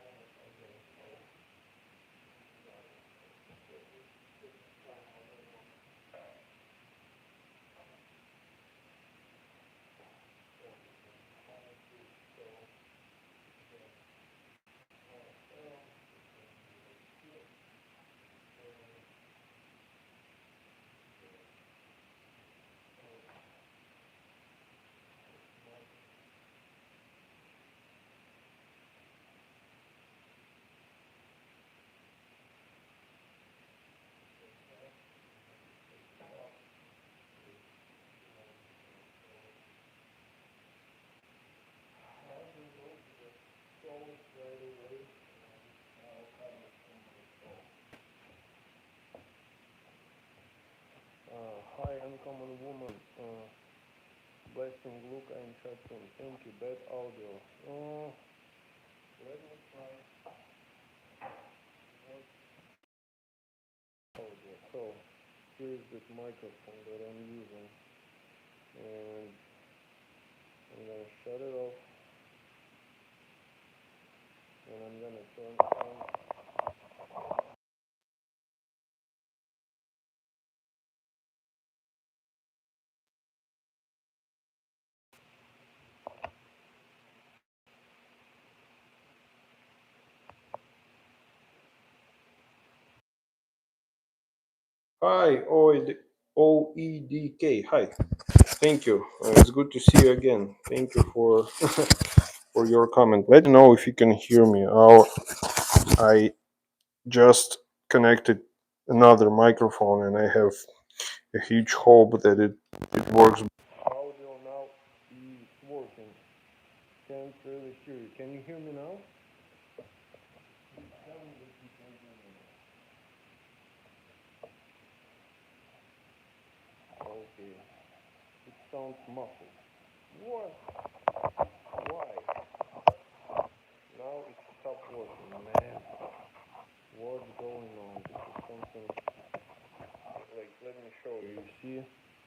Hi, uncommon woman. Blessing look and chatting. Thank you. Bad audio. Let me try audio. So here's this microphone that I'm using, and I'm gonna shut it off, and I'm gonna turn on. Hi, OEDK. Hi. Thank you. It's good to see you again. Thank you for for your comment. Let me know if you can hear me. I just connected another microphone, and I have a huge hope that it works. Audio now is working. Can't really hear you. Can you hear me now? Tell me if you can hear me now. Okay. It sounds muffled. What? Why? stop working, man. What's going on? This is something, like, let me show you. You see,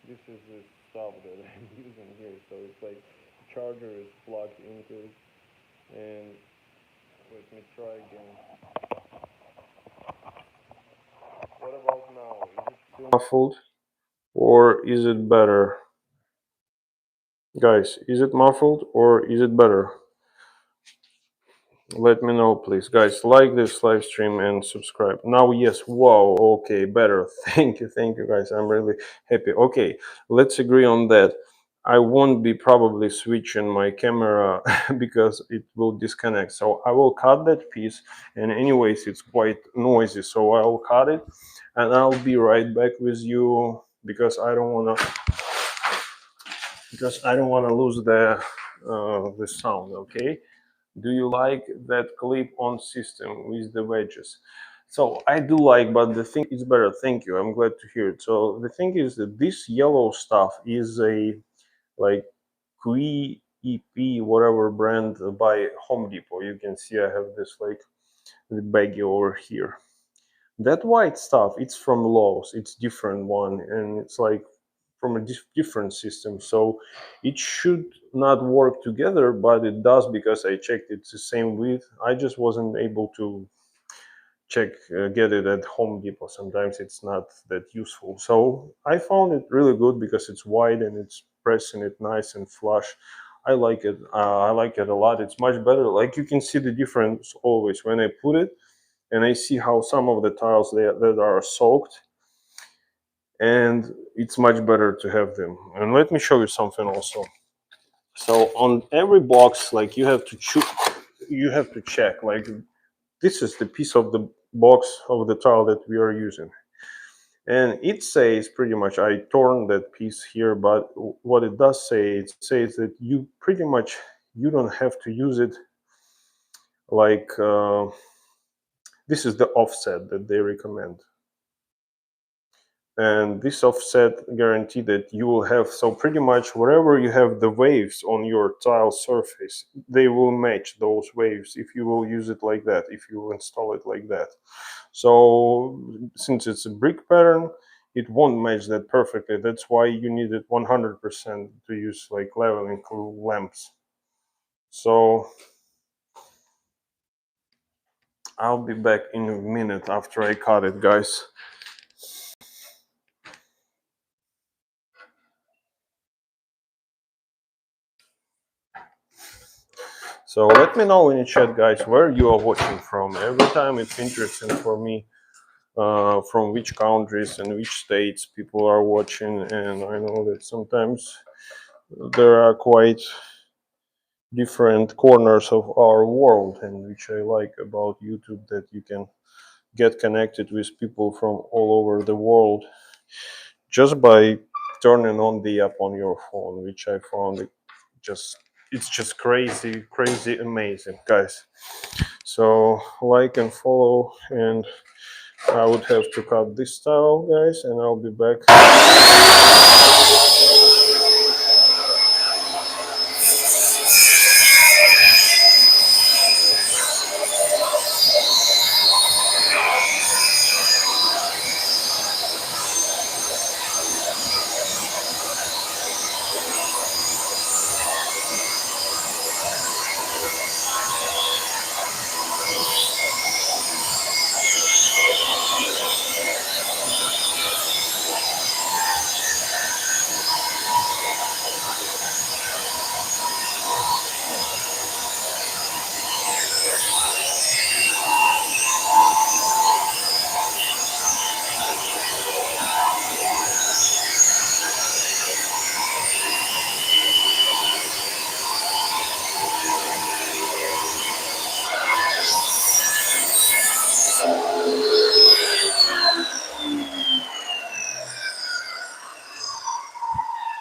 this is the stuff that I'm using here. So it's like the charger is plugged into it. And let me try again. What about now? Is it still muffled or is it better? Guys, is it muffled or is it better? Let me know, please. Guys, like this live stream and subscribe. Now, yes, wow, okay, better. Thank you, guys. I'm really happy. Okay, let's agree on that. I won't be probably switching my camera because it will disconnect. So I will cut that piece, and anyways, it's quite noisy. So I'll cut it, and I'll be right back with you because I don't wanna lose the sound. Okay. Do you like that clip-on system with the wedges? So I do like, but the thing is better. Thank you. I'm glad to hear it. So the thing is that this yellow stuff is a like QEP whatever brand by Home Depot. You can see I have this like the baggie over here. That white stuff, it's from Lowe's. It's different one, and it's like from a different system. So it should not work together, but it does because I checked it's the same width. I just wasn't able to get it at Home Depot. Sometimes it's not that useful. So I found it really good because it's wide and it's pressing it nice and flush. I like it. I like it a lot. It's much better. Like you can see the difference always when I put it and I see how some of the tiles that are soaked, and it's much better to have them. And let me show you something also. So on every box, like you have to check, like this is the piece of the box of the tile that we are using. And it says pretty much, I torn that piece here, but what it does say, it says that you pretty much, you don't have to use it like, this is the offset that they recommend. And this offset guarantee that you will have, so pretty much wherever you have the waves on your tile surface, they will match those waves if you will use it like that, if you install it like that. So since it's a brick pattern, it won't match that perfectly. That's why you need it 100% to use like leveling lamps. So I'll be back in a minute after I cut it, guys. So let me know in the chat, guys, where you are watching from. Every time it's interesting for me from which countries and which states people are watching. And I know that sometimes there are quite different corners of our world, and which I like about YouTube, that you can get connected with people from all over the world just by turning on the app on your phone, which I found it's just crazy amazing, guys. So like and follow, and I would have to cut this towel, guys, and I'll be back.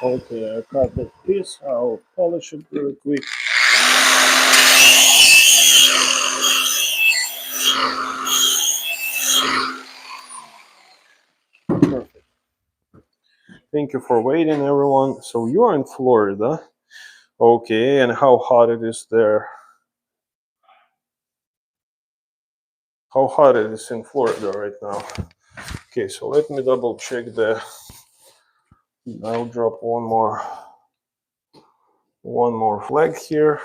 Okay, I cut that piece. I'll polish it really quick. Perfect. Thank you for waiting, everyone. So you are in Florida. Okay, and how hot it is there? how hot it is in Florida right now. Okay, so let me double check the. I'll drop one more flag here.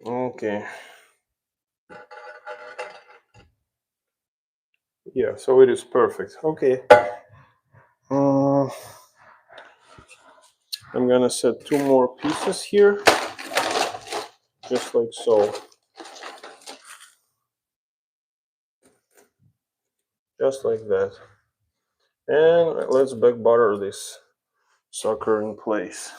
Okay. Yeah, so it is perfect. Okay. I'm gonna set 2 more pieces here, just like so. Just like that. And let's back butter this sucker in place.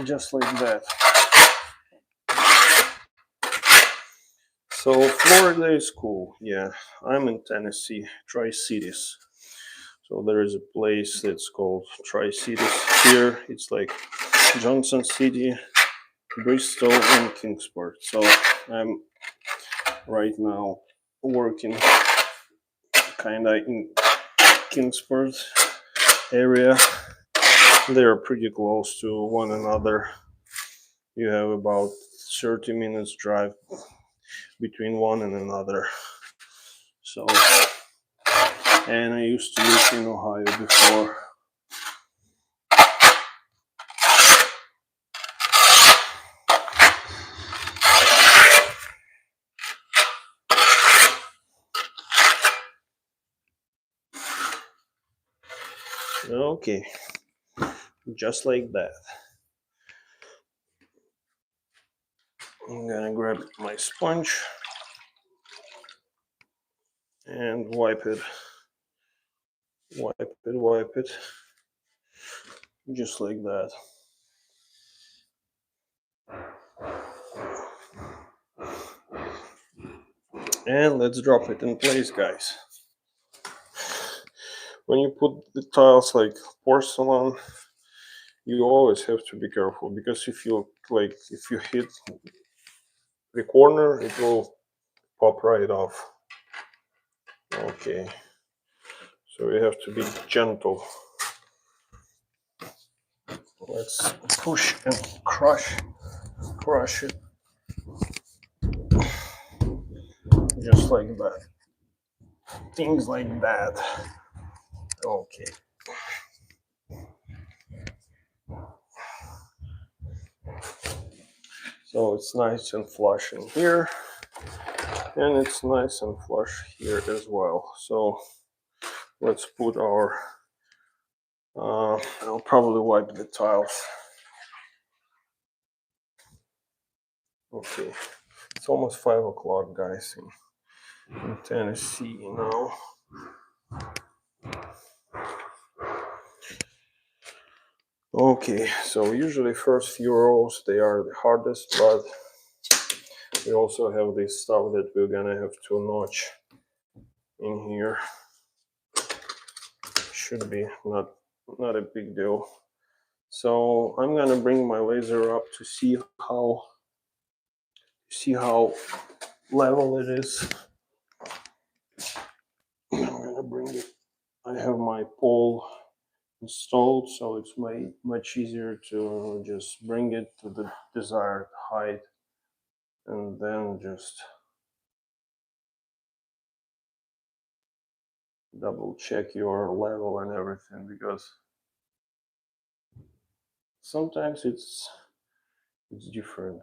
Just like that. So Florida is cool. Yeah, I'm in Tennessee, Tri-Cities. So there is a place that's called Tri-Cities here. It's like Johnson City, Bristol, and Kingsport. So I'm right now working kind of in Kingsport area. They're pretty close to one another. You have about 30 minutes drive between one and another. So, and I used to live in Ohio before. Okay, just like that. I'm gonna grab my sponge and wipe it, just like that. And let's drop it in place, guys. When you put the tiles like porcelain, you always have to be careful, because if you hit the corner, it will pop right off. Okay, so we have to be gentle. Let's push and crush it, just like that. Things like that. Okay. So it's nice and flush in here, and it's nice and flush here as well. So let's put our, I'll probably wipe the tiles. Okay, it's almost 5 o'clock, guys, in Tennessee now. Okay, so usually first few rows, they are the hardest, but we also have this stuff that we're gonna have to notch in here. Should be not a big deal. So I'm gonna bring my laser up to see how level it is. I'm gonna bring it. I have my pole installed, so it's much easier to just bring it to the desired height and then just double check your level and everything, because sometimes it's different.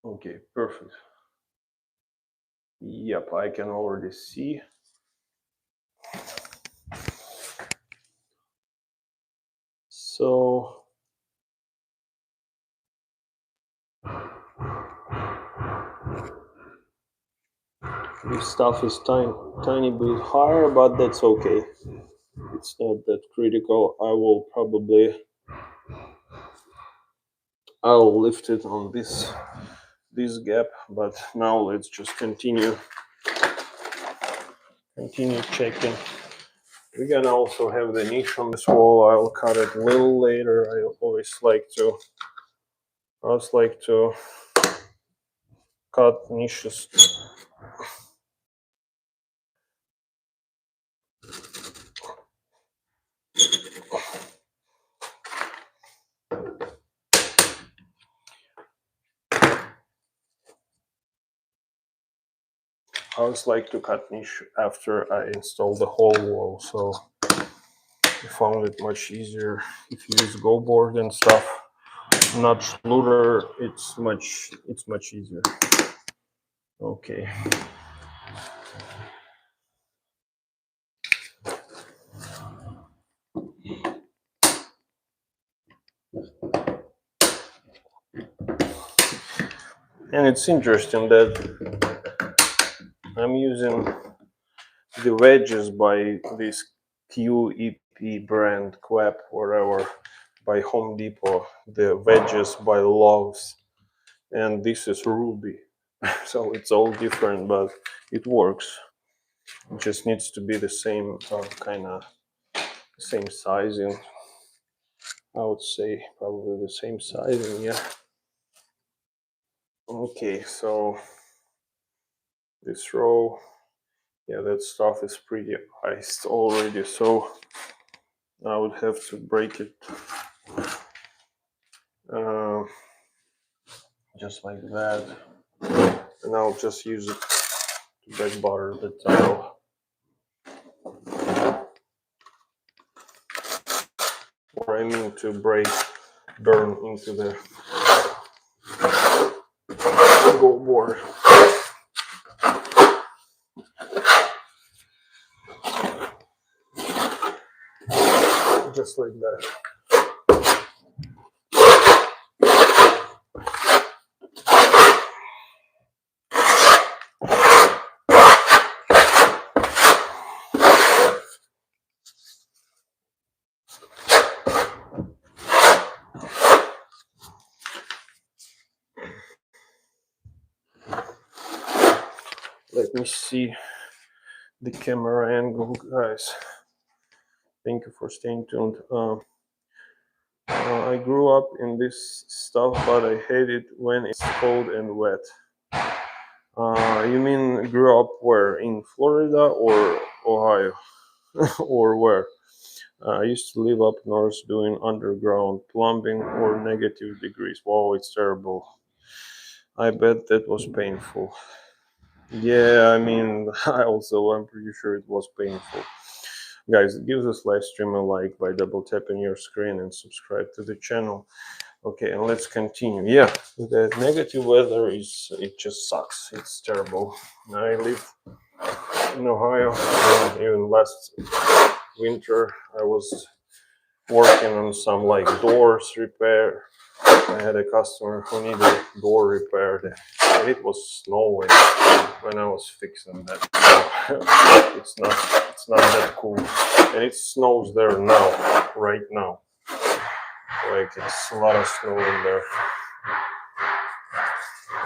Okay, perfect. Yep, I can already see. So this stuff is tiny bit higher, but that's okay. It's not that critical. I'll lift it on this gap, but now let's just continue checking We're gonna also have the niche on this wall. I'll cut it a little later. I always like to cut niches. I always like to cut niche after I install the whole wall, so I found it much easier if you use go board and stuff. Not Schluter, it's much easier. Okay. And it's interesting that I'm using the wedges by this QEP brand, QEP, whatever, by Home Depot, the wedges by Lowe's, and this is Ruby. So it's all different, but it works. It just needs to be the same kind of same sizing. I would say probably the same sizing, yeah. Okay, so this row, yeah, that stuff is pretty iced already, so I would have to break it just like that, and I'll just use it to back butter the tile. Or I mean to burn into the go board. Just like that. Let me see the camera angle, guys. Thank you for staying tuned. I grew up in this stuff, but I hate it when it's cold and wet. You mean grew up where? In Florida or Ohio? Or where? I used to live up north doing underground plumbing or negative degrees. Wow, it's terrible. I bet that was painful. Yeah, I mean, I'm pretty sure it was painful. Guys, give this live stream a like by double tapping your screen and subscribe to the channel. Okay, and let's continue. Yeah, the negative weather it just sucks. It's terrible. I live in Ohio, and even last winter I was working on some like doors repair. I had a customer who needed door repaired, and it was snowing when I was fixing that. So it's not that cool, and it snows there now, right now. Like it's a lot of snow in there.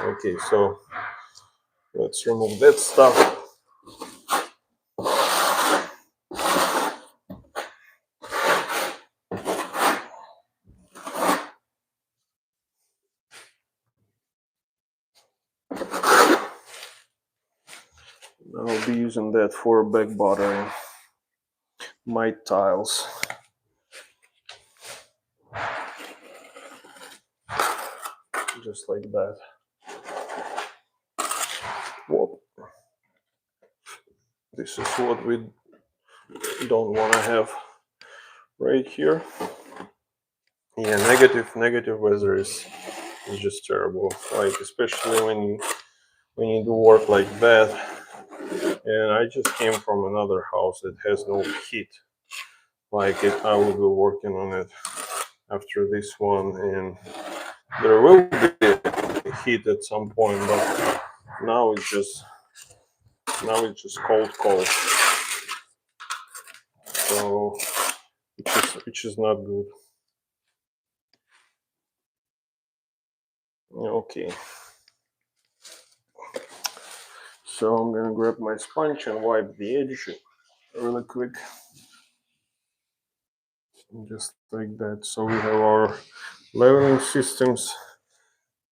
Okay, so let's remove that stuff. I'll be using that for back buttering my tiles. Just like that. Whoop. This is what we don't want to have right here. Yeah, negative weather is just terrible. Like especially when you do work like that. And I just came from another house that has no heat. Like I will be working on it after this one, and there will be heat at some point, but now it's just cold. So which is not good. Okay. So I'm gonna grab my sponge and wipe the edge really quick. just like that. So we have our leveling systems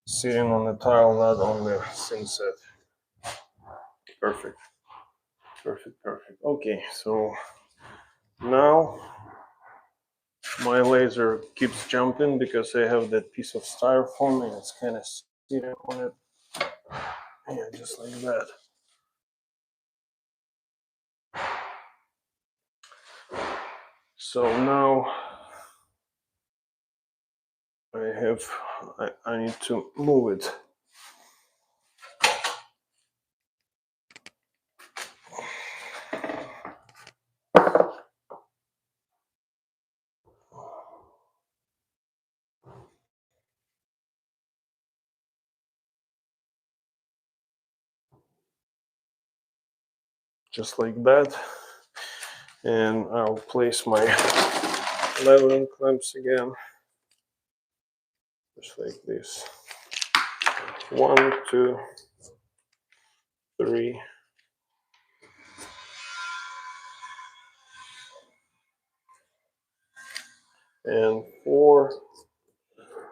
sitting on the tile, not on the thin set. Perfect, perfect, perfect. Okay, so now my laser keeps jumping because I have that piece of styrofoam and it's kind of sitting on it. Yeah, just like that. So now I need to move it. Just like that. And I'll place my leveling clamps again. Just like this. 1, 2, 3. And 4,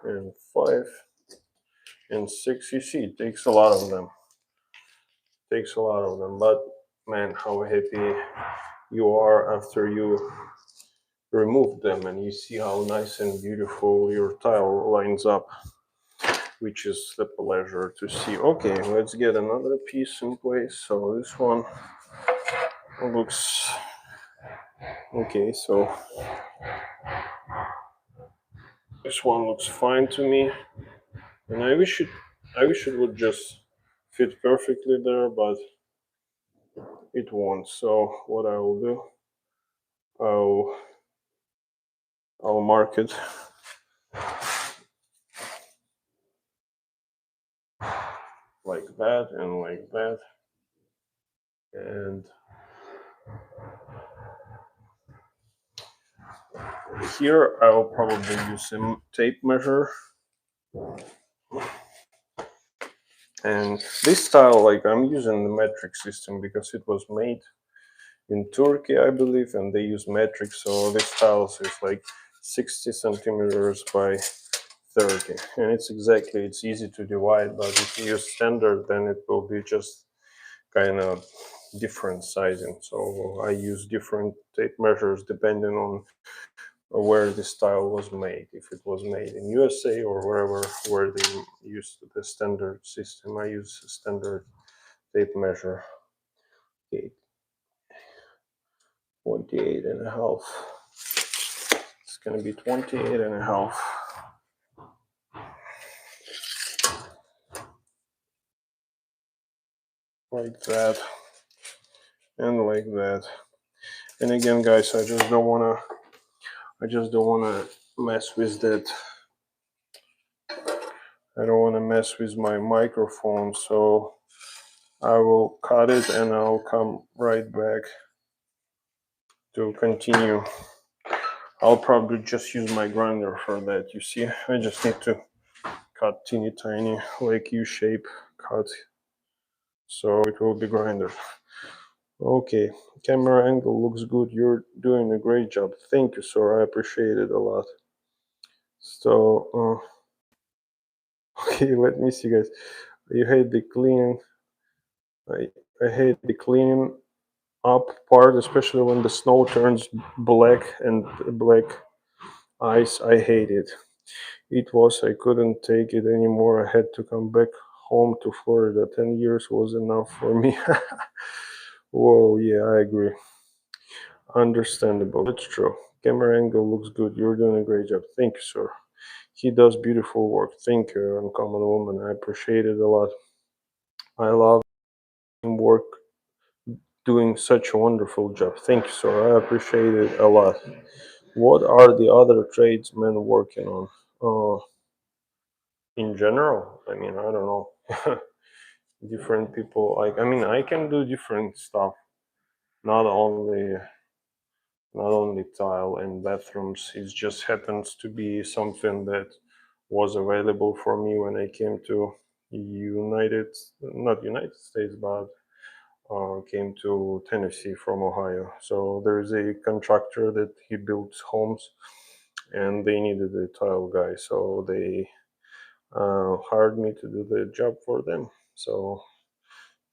and 5, and 6. You see, it takes a lot of them. Takes a lot of them, but man, how happy you are after you remove them and you see how nice and beautiful your tile lines up, which is the pleasure to see. Okay, let's get another piece in place. So this one looks okay. So this one looks fine to me, and I wish it would just fit perfectly there, but it won't. So what I will do, I'll mark it like that and like that, and here I'll probably use some tape measure. And this style, like I'm using the metric system because it was made in Turkey, I believe, and they use metric. So this style is like 60 centimeters by 30, and it's easy to divide. But if you use standard, then it will be just kind of different sizing. So I use different tape measures depending on where this style was made. If it was made in USA or wherever where they used the standard system, I use a standard tape measure. Okay, 28 and a half. It's gonna be 28 and a half. Like that and like that. And again, guys, I just don't wanna mess with that. I don't wanna mess with my microphone, so I will cut it and I'll come right back to continue. I'll probably just use my grinder for that. You see, I just need to cut teeny tiny, like U-shape cut, so it will be grinded. Okay, camera angle looks good. You're doing a great job. Thank you, sir. I appreciate it a lot. So, okay, let me see, guys. You hate the cleaning. I hate the cleaning up part, especially when the snow turns black and black ice. I hate it. I couldn't take it anymore. I had to come back home to Florida. 10 years was enough for me. Whoa, yeah, I agree. Understandable. That's true. Camera angle looks good. You're doing a great job. Thank you, sir. He does beautiful work. Thank you, Uncommon Woman. I appreciate it a lot. I love him work doing such a wonderful job. Thank you, sir. I appreciate it a lot. What are the other tradesmen working on? In general, I mean, I don't know. Different people, like, I mean, I can do different stuff, not only tile and bathrooms. It just happens to be something that was available for me when I came to not United States, but came to Tennessee from Ohio. So there's a contractor that he builds homes and they needed a tile guy, so they hired me to do the job for them. So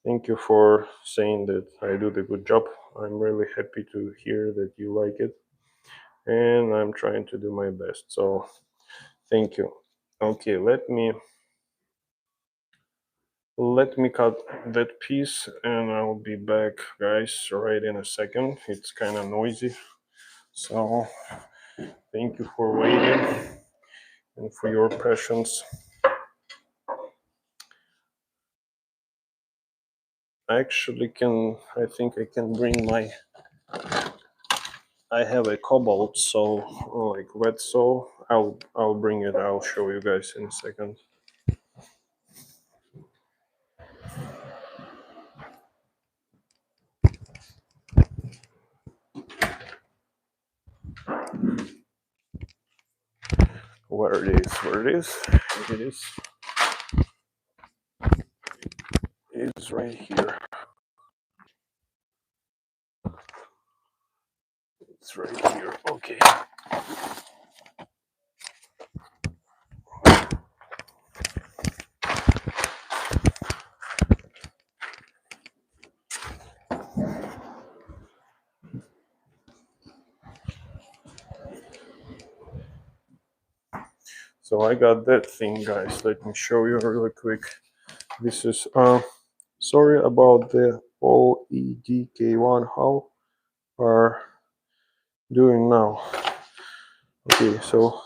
thank you for saying that I do the good job. I'm really happy to hear that you like it, and I'm trying to do my best. So thank you. Okay, let me cut that piece, and I'll be back, guys, right in a second. It's kind of noisy, so thank you for waiting and for your patience. I think I can bring I have a cobalt saw, like wet saw. I'll bring it. I'll show you guys in a second. Where it is? Where it is? It is. It's right here. It's right here. Okay. So I got that thing, guys. Let me show you really quick. This is sorry about the OEDK1. How are doing now? Okay, so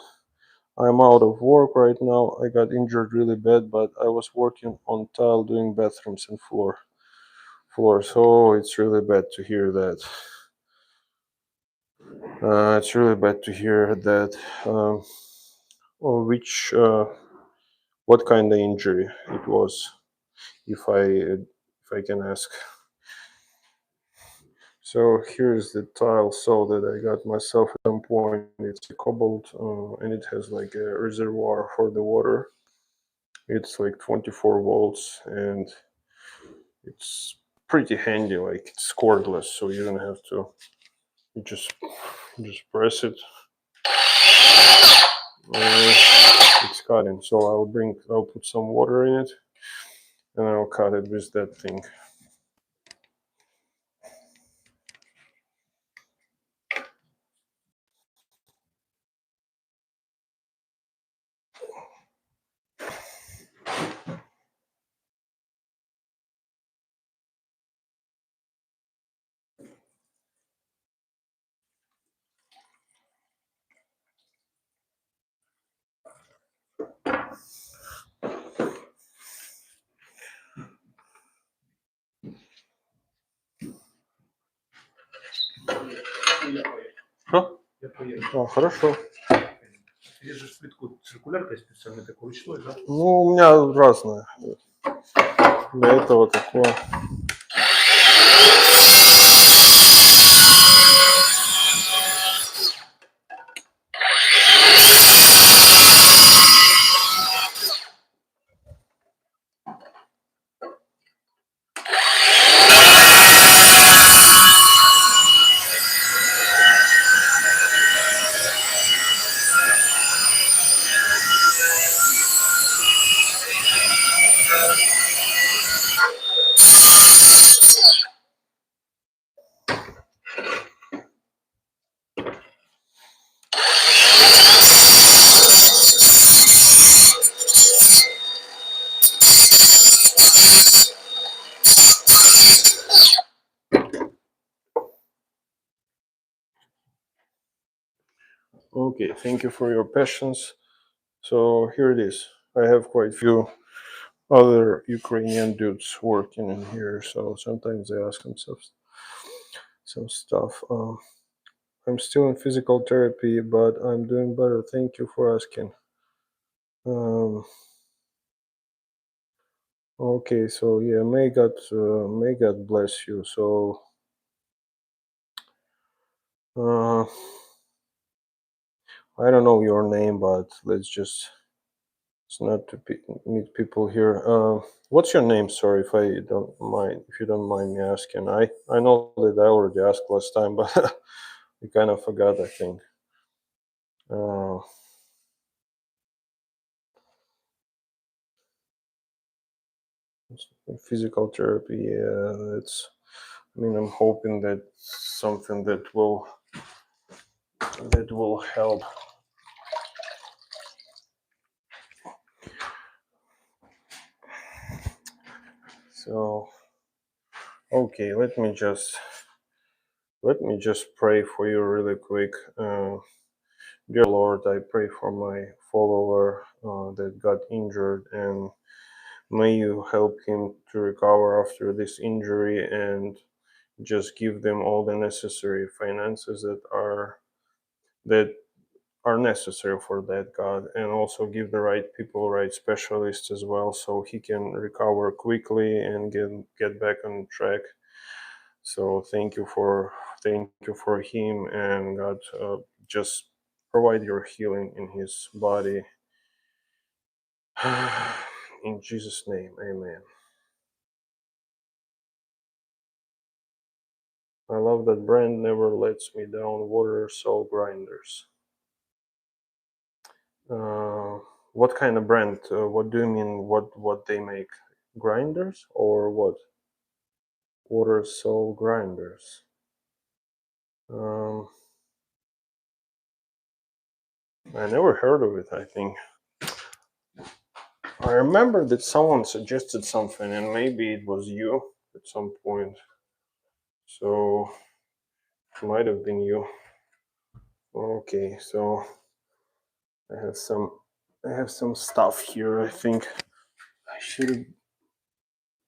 I'm out of work right now. I got injured really bad, but I was working on tile doing bathrooms and floors. So it's really bad to hear that. It's really bad to hear that. Or what kind of injury it was, if I can ask. So here's the tile saw that I got myself at some point. It's a cobalt, and it has like a reservoir for the water. It's like 24 volts, and it's pretty handy. Like it's cordless, so you don't have to. You just press it. It's cutting. So I'll put some water in it, and I'll cut it with that thing. Что? Я поехал. О, хорошо. Режешь плитку циркуляркой специально, такой ручной, да? Ну, у меня разное. Для этого такое. Okay, thank you for your patience. So here it is. I have quite a few other Ukrainian dudes working in here, so sometimes they ask themselves some stuff. I'm still in physical therapy, but I'm doing better. Thank you for asking. Okay, so yeah, may God bless you. So, I don't know your name, but let's just it's not to meet people here. What's your name? Sorry if I don't mind, if you don't mind me asking. I know that I already asked last time, but we kind of forgot, I think. Uh, Physical therapy, yeah, it's. I mean, I'm hoping that something that will help. So, okay, let me just pray for you really quick. Dear Lord, I pray for my follower that got injured, and may you help him to recover after this injury, and just give them all the necessary finances that are necessary for that, God, and also give the right people, right specialists as well, so he can recover quickly and get back on track. So thank you for him, and God, just provide your healing in his body. In Jesus' name, amen. I love that brand never lets me down. Water Soul Grinders. Uh, what kind of brand? What do you mean? What they make? Grinders or what? Water Soul Grinders. Um, I never heard of it. I think I remember that someone suggested something, and maybe it was you at some point. So it might have been you. Okay, so I have some I have some stuff here. I think I should have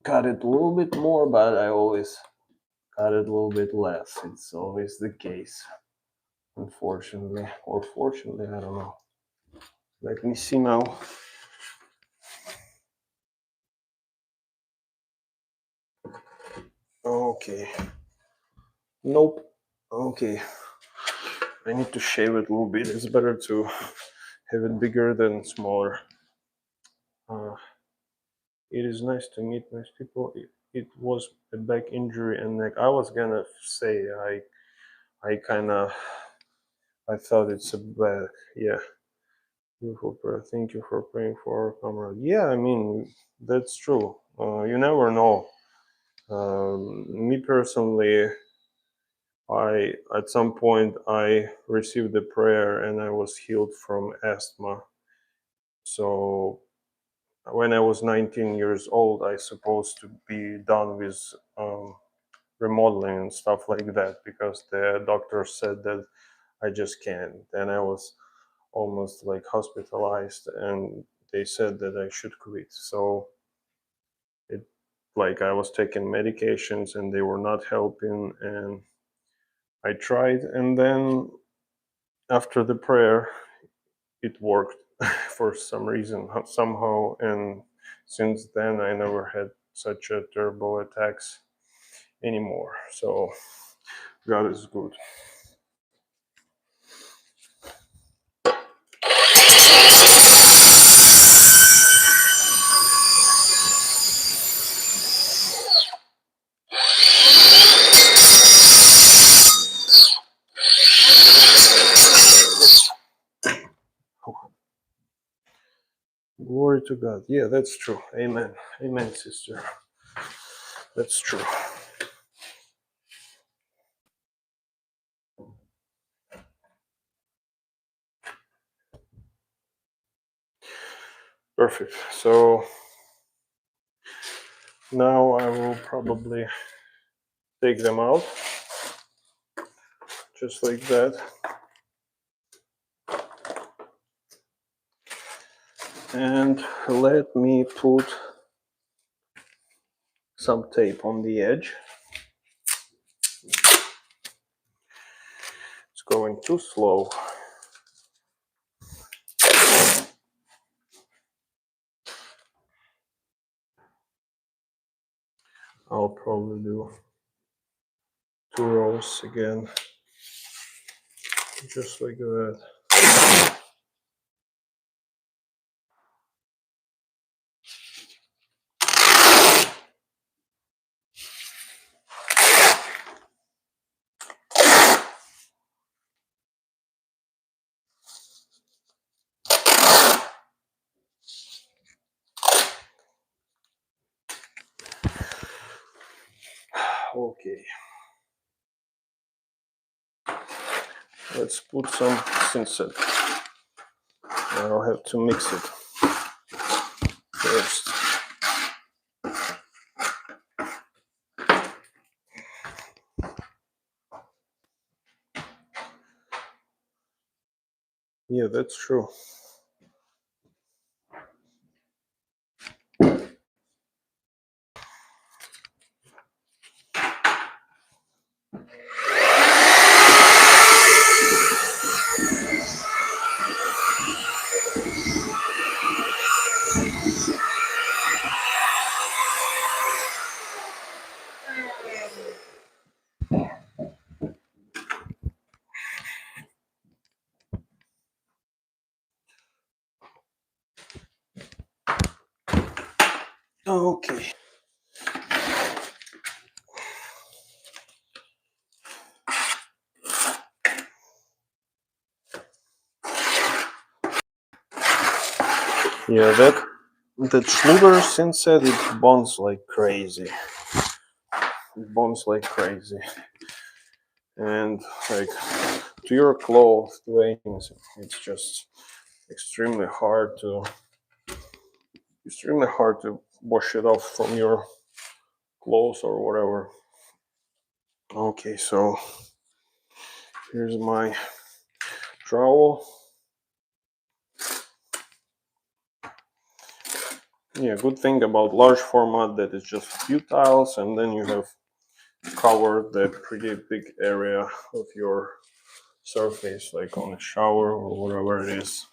got it a little bit more, but I always got it a little bit less. It's always the case, unfortunately, or fortunately, I don't know. Let me see now. Okay. Nope. Okay. I need to shave it a little bit. It's better to have it bigger than smaller. Uh, it is nice to meet nice people. It was a back injury and neck. I was gonna say I kind of I thought it's a back. Yeah. Beautiful prayer. Thank you for praying for our comrade. Yeah, I mean that's true. You never know. Me personally, I at some point I received a prayer and I was healed from asthma. So when I was 19 years old, I supposed to be done with remodeling and stuff like that because the doctor said that I just can't. And I was almost like hospitalized, and they said that I should quit. So it like I was taking medications and they were not helping, and I tried, and then after the prayer, it worked for some reason somehow, and since then I never had such a terrible attacks anymore. So God is good. Glory to God. Yeah, that's true. Amen. Amen, sister. That's true. Perfect. So now I will probably take them out just like that. And let me put some tape on the edge. It's going too slow. I'll probably do 2 rows again, just like that. Okay, let's put some synset. I'll have to mix it first. Yeah, that's true. Okay. Yeah, that Schluter synset, it bonds like crazy. It bonds like crazy. And like to your clothes, to anything, it's just extremely hard to wash it off from your clothes or whatever. Okay, so here's my trowel. Yeah, good thing about large format that it's just a few tiles and then you have covered the pretty big area of your surface, like on a shower or whatever it is.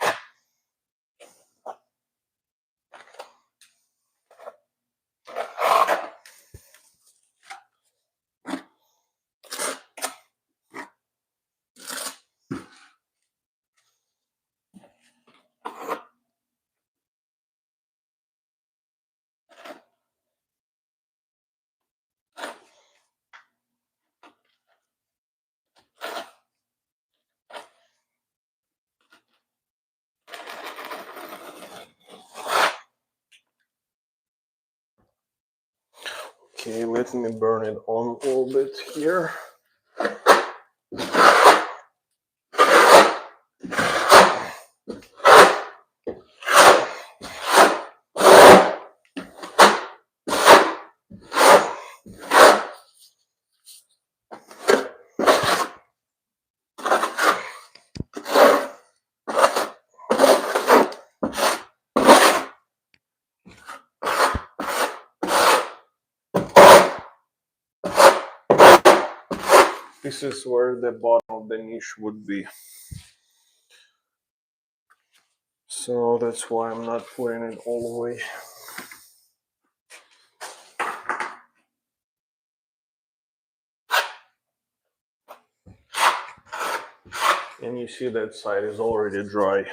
Okay, let me burn it on a little bit here. This is where the bottom of the niche would be. So that's why I'm not putting it all the way. And you see that side is already dry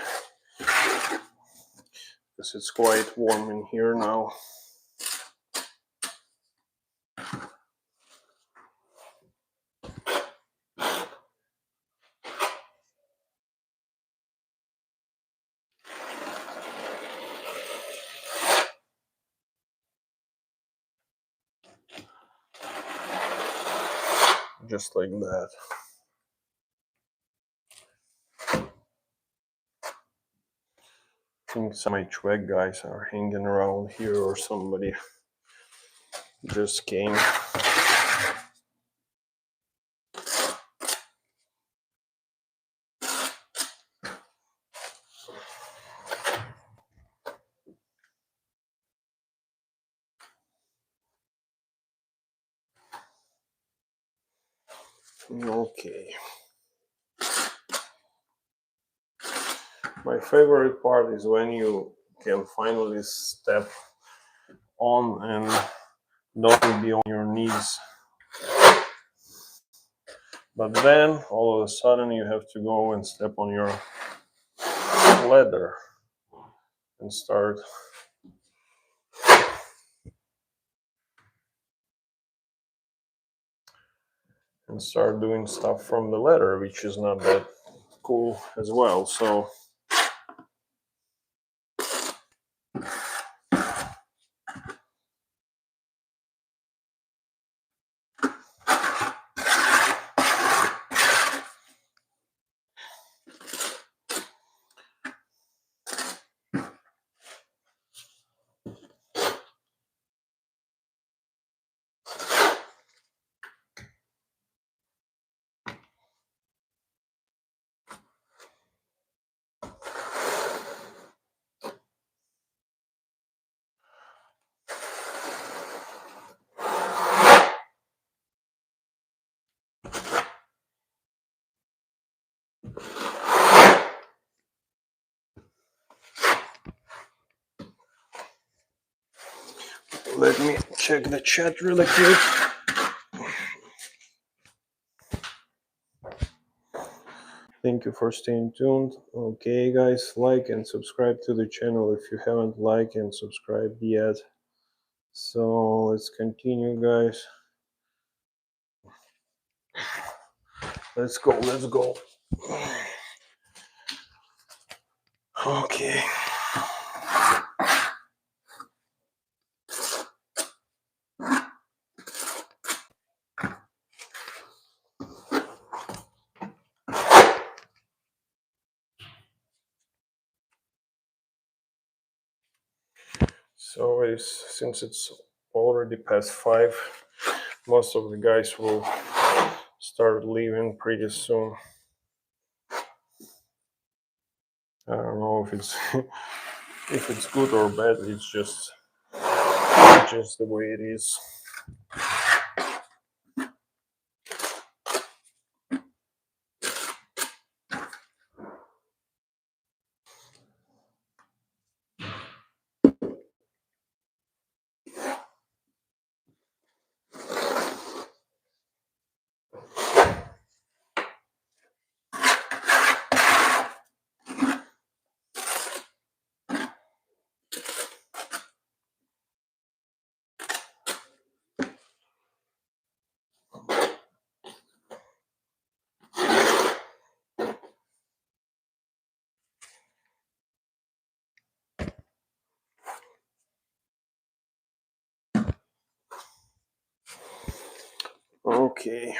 because it's quite warm in here now. Just like that. I think some HVAC guys are hanging around here or somebody just came. Okay. My favorite part is when you can finally step on and not be on your knees. But then all of a sudden you have to go and step on your leather and start doing stuff from the leather, which is not that cool as well. So Let me check the chat really quick. Thank you for staying tuned. Okay, guys, like and subscribe to the channel if you haven't liked and subscribed yet. So let's continue, guys. Let's go, let's go. Okay. So since it's already past 5, most of the guys will start leaving pretty soon. I don't know if it's if it's good or bad. It's just the way it is. Okay.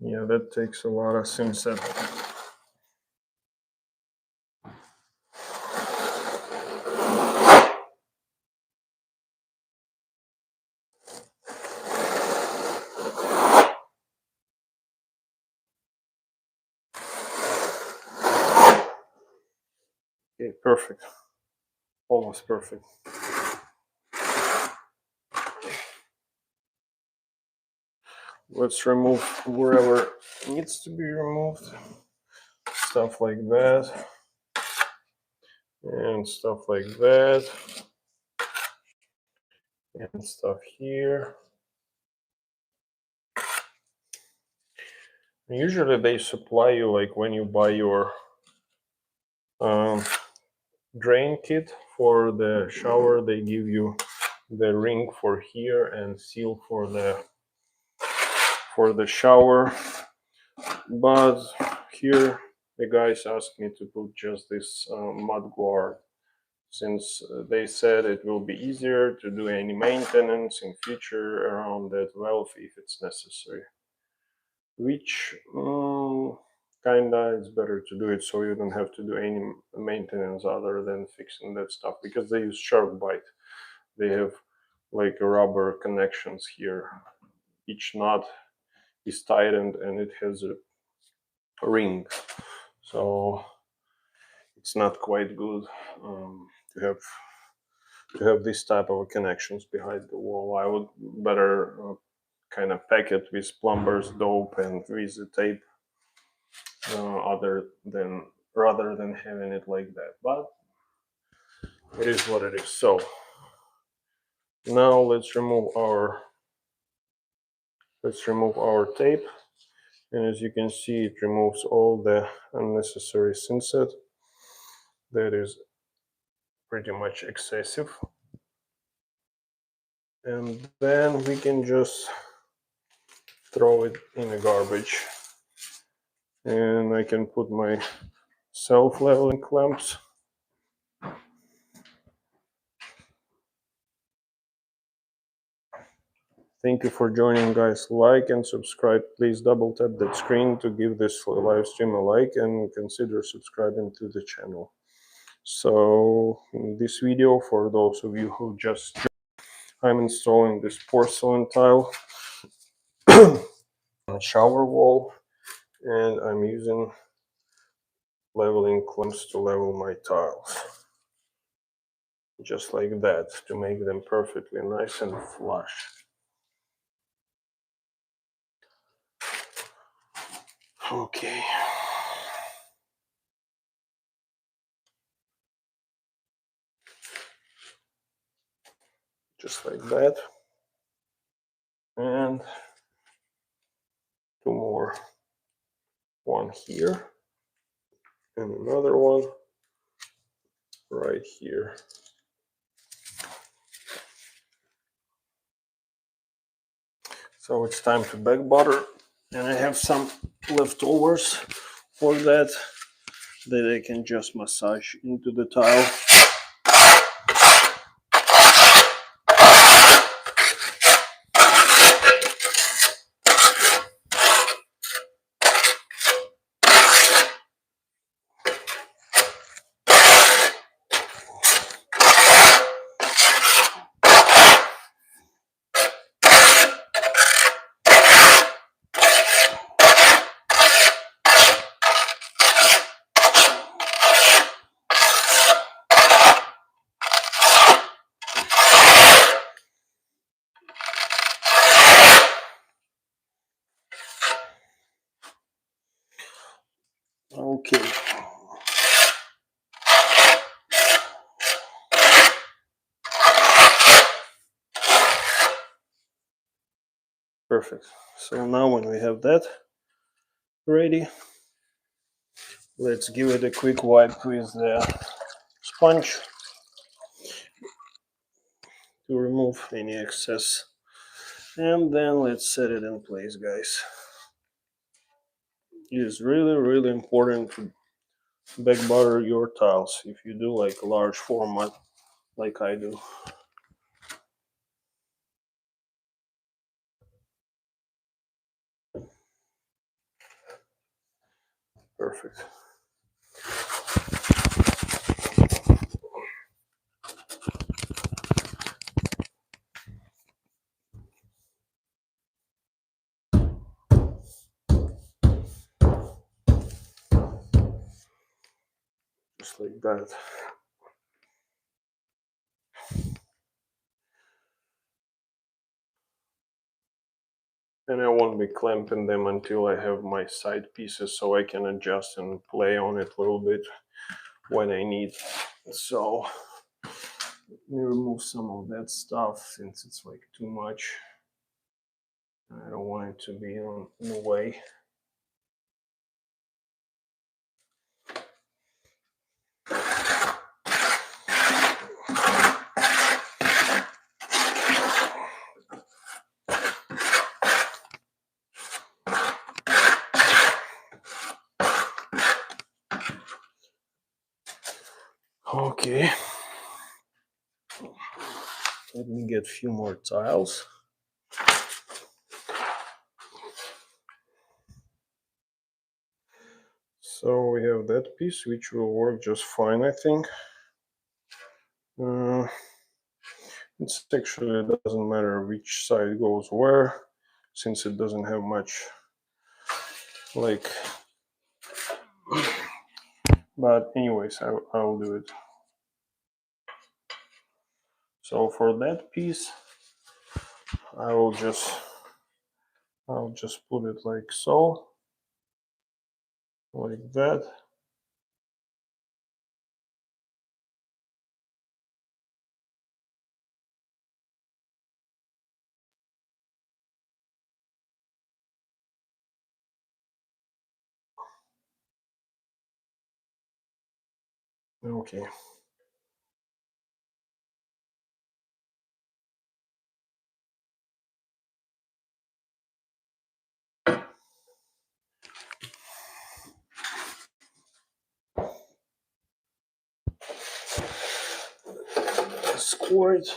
Yeah, that takes a lot of sunset. Okay, perfect. Almost perfect. Let's remove wherever needs to be removed. Stuff like that. And stuff like that. And stuff here. Usually they supply you, like when you buy your drain kit for the shower, they give you the ring for here and seal for the shower. But here the guys asked me to put just this mud guard, since they said it will be easier to do any maintenance in future around that valve if it's necessary. Which kinda it's better to do it so you don't have to do any maintenance other than fixing that stuff, because they use shark bite. They have like rubber connections here. Each knot is tightened and it has a ring, so it's not quite good to have this type of connections behind the wall. I would better kind of pack it with plumber's dope and with the tape, rather than having it like that. But it is what it is. So now let's remove our tape, and as you can see, it removes all the unnecessary synset that is pretty much excessive. And then we can just throw it in the garbage, and I can put my self-leveling clamps. Thank you for joining, guys. Like and subscribe. Please double tap that screen to give this live stream a like and consider subscribing to the channel. So in this video, for those of you who just joined, I'm installing this porcelain tile on the shower wall, and I'm using leveling clamps to level my tiles. Just like that, to make them perfectly nice and flush. Okay. Just like that. And two more. One here and another one right here. So it's time to back butter, and I have some leftovers for that I can just massage into the tile. Okay. Perfect. So now when we have that ready, let's give it a quick wipe with the sponge to remove any excess. And then let's set it in place, guys. It is really important to back butter your tiles if you do like a large format like I do. Perfect. Just like that. And I won't be clamping them until I have my side pieces, so I can adjust and play on it a little bit when I need. So let me remove some of that stuff since it's like too much. I don't want it to be in the way. Okay. Let me get a few more tiles. So we have that piece, which will work just fine, I think. It actually doesn't matter which side goes where, since it doesn't have much like. But anyways, I'll do it. So for that piece, I'll just put it like so, like that. Okay. Squirt.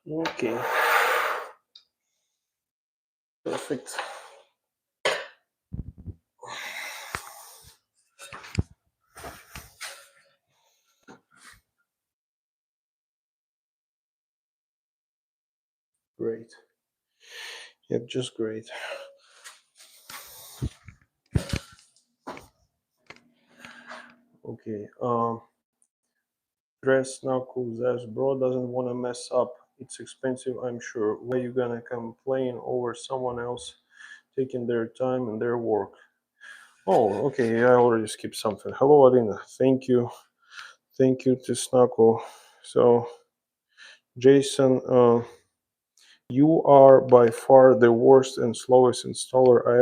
Okay, perfect. Great. Yep, just great. Okay. Dress knuckles as bro doesn't want to mess up. It's expensive, I'm sure. Why you gonna complain over someone else taking their time and their work? Oh, okay. I already skipped something. Hello, Alina. Thank you. Thank you to Snuckle. So, Jason, you are by far the worst and slowest installer I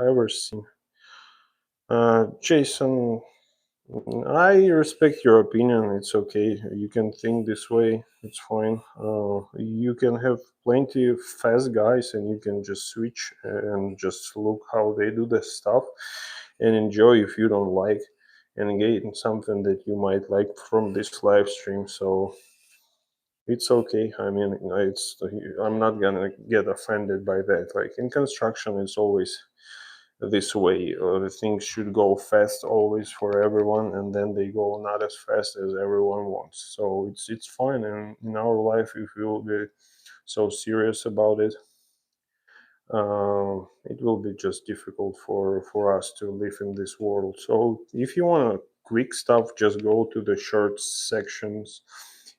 ever seen. Jason, I respect your opinion. It's okay. You can think this way. It's fine. You can have plenty of fast guys, and you can just switch and just look how they do the stuff, and enjoy if you don't like, and gain something that you might like from this live stream. So it's okay. I mean, I'm not gonna get offended by that. Like in construction, it's always this way. The things should go fast always for everyone, and then they go not as fast as everyone wants. So it's fine. And in our life, if we will be so serious about it, it will be just difficult for us to live in this world. So if you want quick stuff, just go to the short sections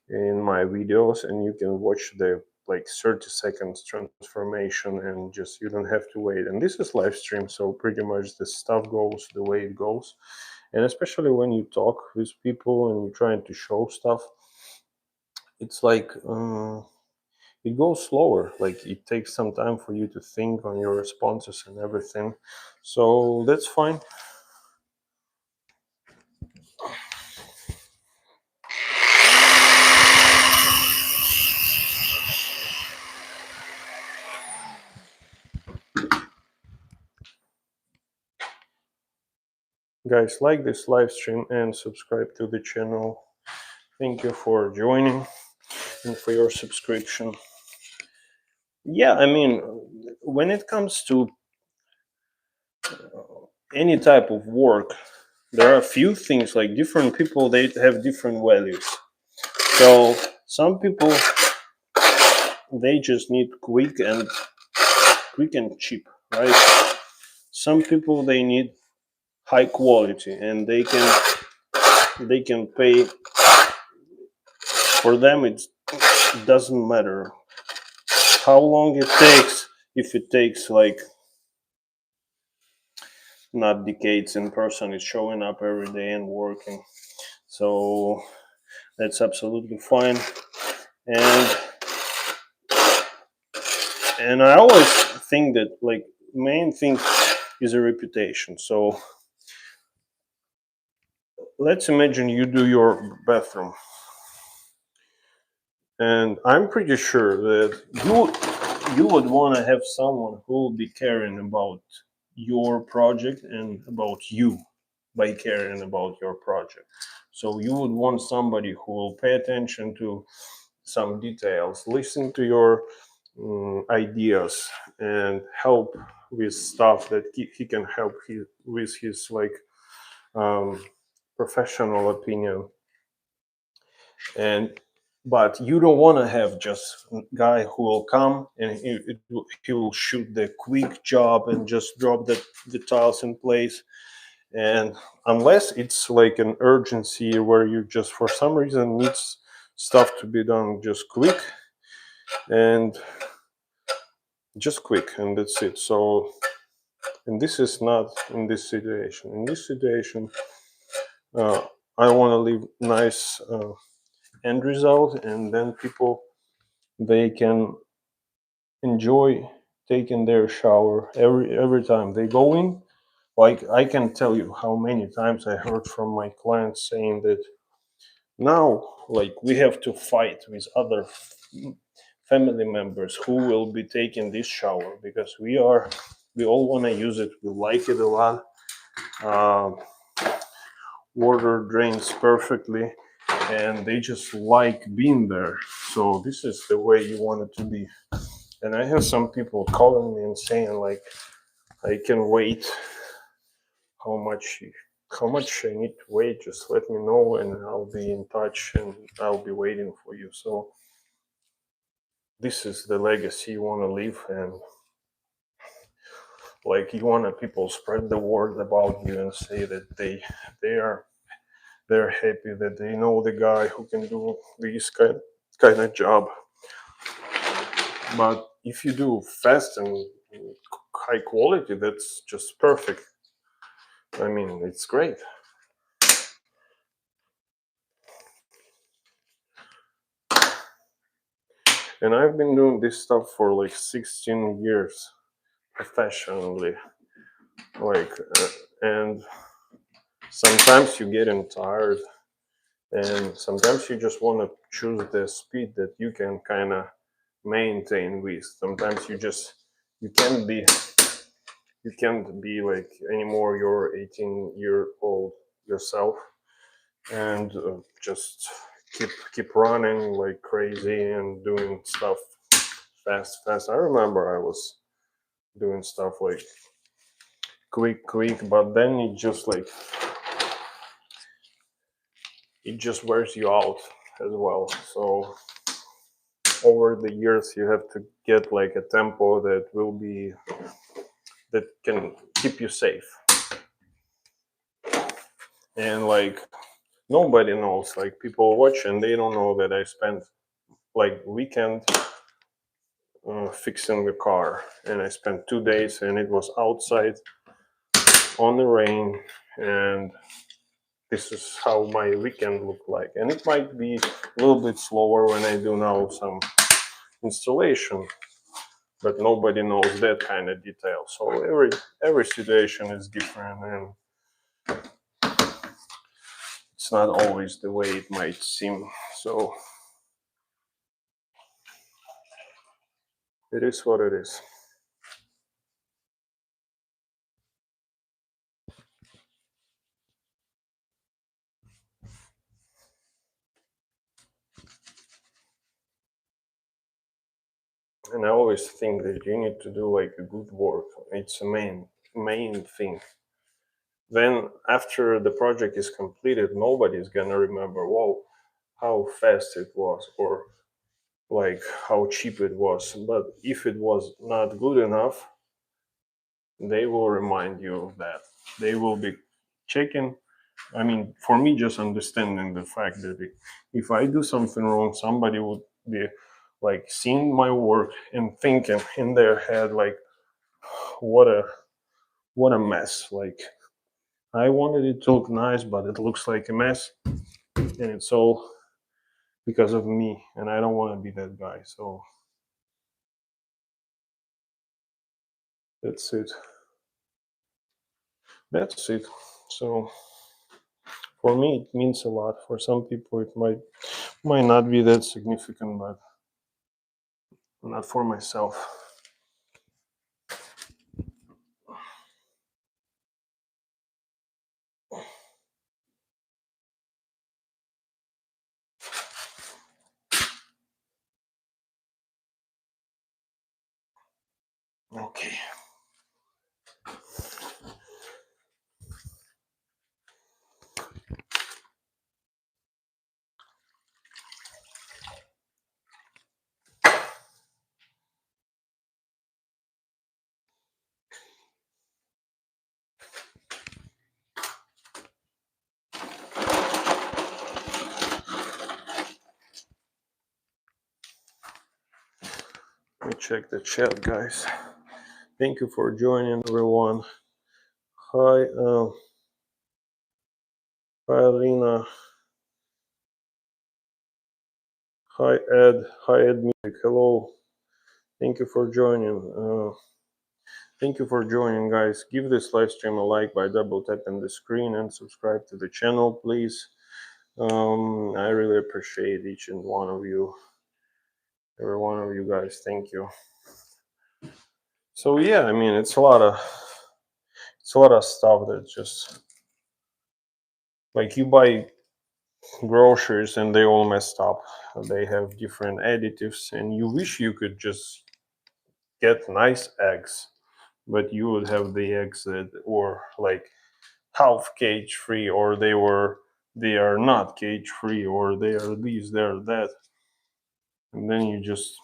in my videos, and you can watch the like 30 seconds transformation, and just you don't have to wait. And this is live stream, so pretty much the stuff goes the way it goes. And especially when you talk with people and you're trying to show stuff, it's like it goes slower. Like it takes some time for you to think on your responses and everything. So that's fine. Guys, like this live stream and subscribe to the channel. Thank you for joining and for your subscription. Yeah, I mean, when it comes to any type of work, there are a few things. Like different people, they have different values. So some people, they just need quick and cheap, right? Some people, they need high quality, and they can pay. For them, it doesn't matter how long it takes. If it takes like not decades in person, is showing up every day and working. So that's absolutely fine. And I always think that like main thing is a reputation. So let's imagine you do your bathroom, and I'm pretty sure that you would want to have someone who will be caring about your project and about you by caring about your project. So you would want somebody who will pay attention to some details, listen to your ideas, and help with stuff that he can help with his like um, professional opinion. And but you don't want to have just a guy who will come and he will shoot the quick job and just drop the tiles in place. And unless it's like an urgency where you just for some reason needs stuff to be done just quick and just quick, and that's it. So and this is not in this situation. In this situation, uh, I want to leave nice end result, and then people, they can enjoy taking their shower every time they go in. Like I can tell you how many times I heard from my clients saying that now like we have to fight with other family members who will be taking this shower because we all want to use it, we like it a lot. uh, Water drains perfectly, and they just like being there. So this is the way you want it to be. And I have some people calling me and saying like, I can wait. How much I need to wait, just let me know and I'll be in touch and I'll be waiting for you. So this is the legacy you want to leave, and like you want to people spread the word about you and say that they're happy that they know the guy who can do this kind of job. But if you do fast and high quality, that's just perfect. I mean, it's great. And I've been doing this stuff for like 16 years professionally. Like, and sometimes you getting tired, and sometimes you just want to choose the speed that you can kind of maintain with. Sometimes you can't be you can't be like anymore your 18-year-old yourself and just keep running like crazy and doing stuff fast. I remember I was doing stuff like quick, but then it just wears you out as well. So over the years you have to get like a tempo that can keep you safe. And like nobody knows, like people watch and they don't know that I spent like weekend fixing the car, and I spent 2 days and it was outside on the rain, and this is how my weekend looked like. And it might be a little bit slower when I do now some installation, but nobody knows that kind of detail. So every situation is different, and it's not always the way it might seem. So it is what it is. And I always think that you need to do like a good work. It's a main thing. Then after the project is completed, nobody's gonna remember, whoa, how fast it was, or like how cheap it was. But if it was not good enough, they will remind you of that. They will be checking. I mean, for me, just understanding the fact that if I do something wrong, somebody would be like seeing my work and thinking in their head like, what a mess. Like I wanted it to look nice, but it looks like a mess, and it's all because of me, and I don't want to be that guy. So that's it. That's it. So for me, it means a lot. For some people, it might not be that significant, but not for myself. Okay. Let me check the chat, guys. Thank you for joining, everyone. Hi, hi, Alina. Hi, Ed. Hi, Ed Music. Hello. Thank you for joining. Thank you for joining, guys. Give this live stream a like by double tapping the screen and subscribe to the channel, please. I really appreciate each and one of you, every one of you guys. Thank you. So yeah, I mean, it's a lot of stuff that just like you buy groceries and they all messed up. They have different additives, and you wish you could just get nice eggs, but you would have the eggs that were like half cage free, or they are not cage free, or they are these, they're that, and then you just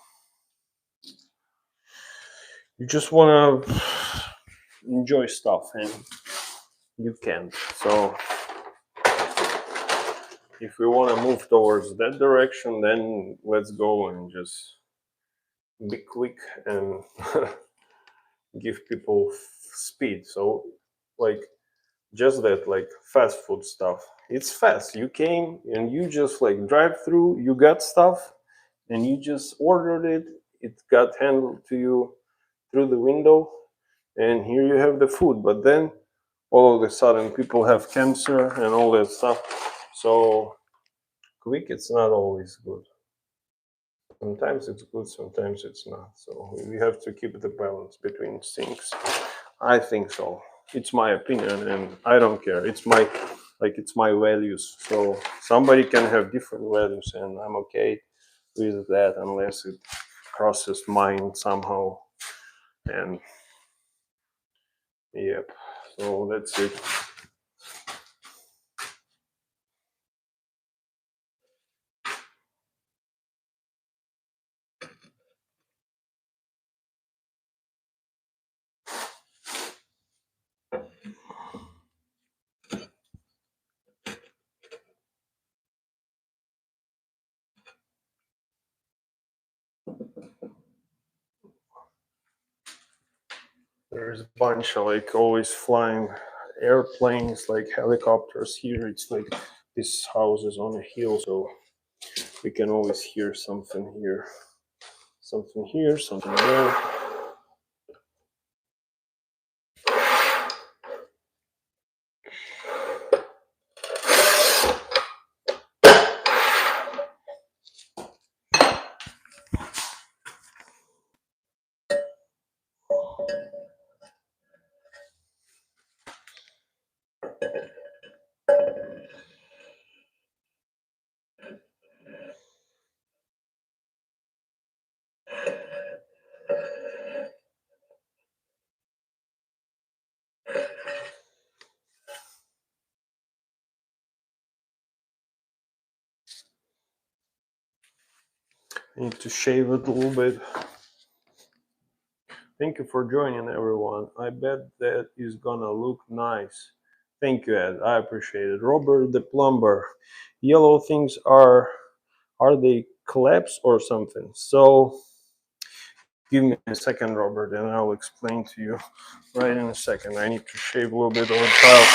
want to enjoy stuff and you can't. So if we want to move towards that direction, then let's go and just be quick and give people speed. So like just that, like fast food stuff, it's fast. You came and you just like drive through, you got stuff and you just ordered it, it got handed to you through the window, and here you have the food. But then all of a sudden people have cancer and all that stuff. So quick, it's not always good. Sometimes it's good, sometimes it's not. So we have to keep the balance between things. I think so. It's my opinion, and I don't care. It's my values. So somebody can have different values, and I'm okay with that unless it crosses mine somehow. And yep. So that's it. There's a bunch of like always flying airplanes, like helicopters here. It's like this house is on a hill, so we can always hear something here, something there. I need to shave it a little bit. Thank you for joining, everyone. I bet that is gonna look nice. Thank you, Ed. I appreciate it. Robert the plumber. Yellow things are they collapse or something? So give me a second, Robert, and I'll explain to you right in a second. I need to shave a little bit of the tile.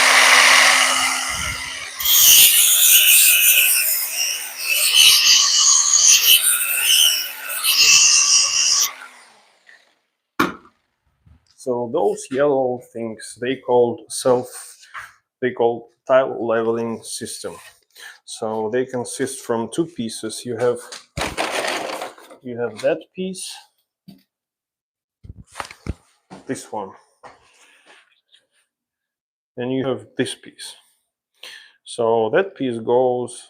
So those yellow things they call tile leveling system. So they consist from two pieces. You have that piece, this one, and you have this piece. So that piece goes,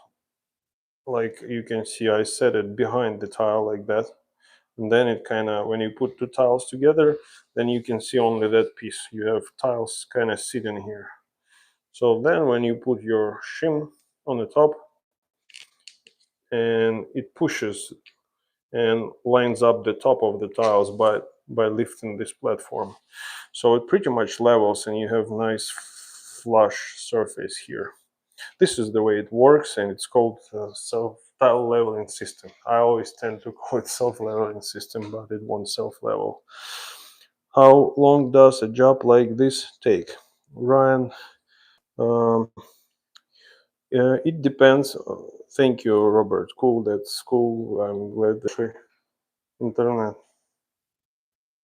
like you can see, I set it behind the tile like that, and then it kind of, when you put two tiles together, then you can see only that piece. You have tiles kind of sitting here. So then when you put your shim on the top, and it pushes and lines up the top of the tiles by lifting this platform. So it pretty much levels and you have nice flush surface here. This is the way it works, and it's called self-tile leveling system. I always tend to call it self-leveling system, but it won't self-level. How long does a job like this take? Ryan, um, it depends. Thank you, Robert. Cool, that's cool. I'm glad that internet.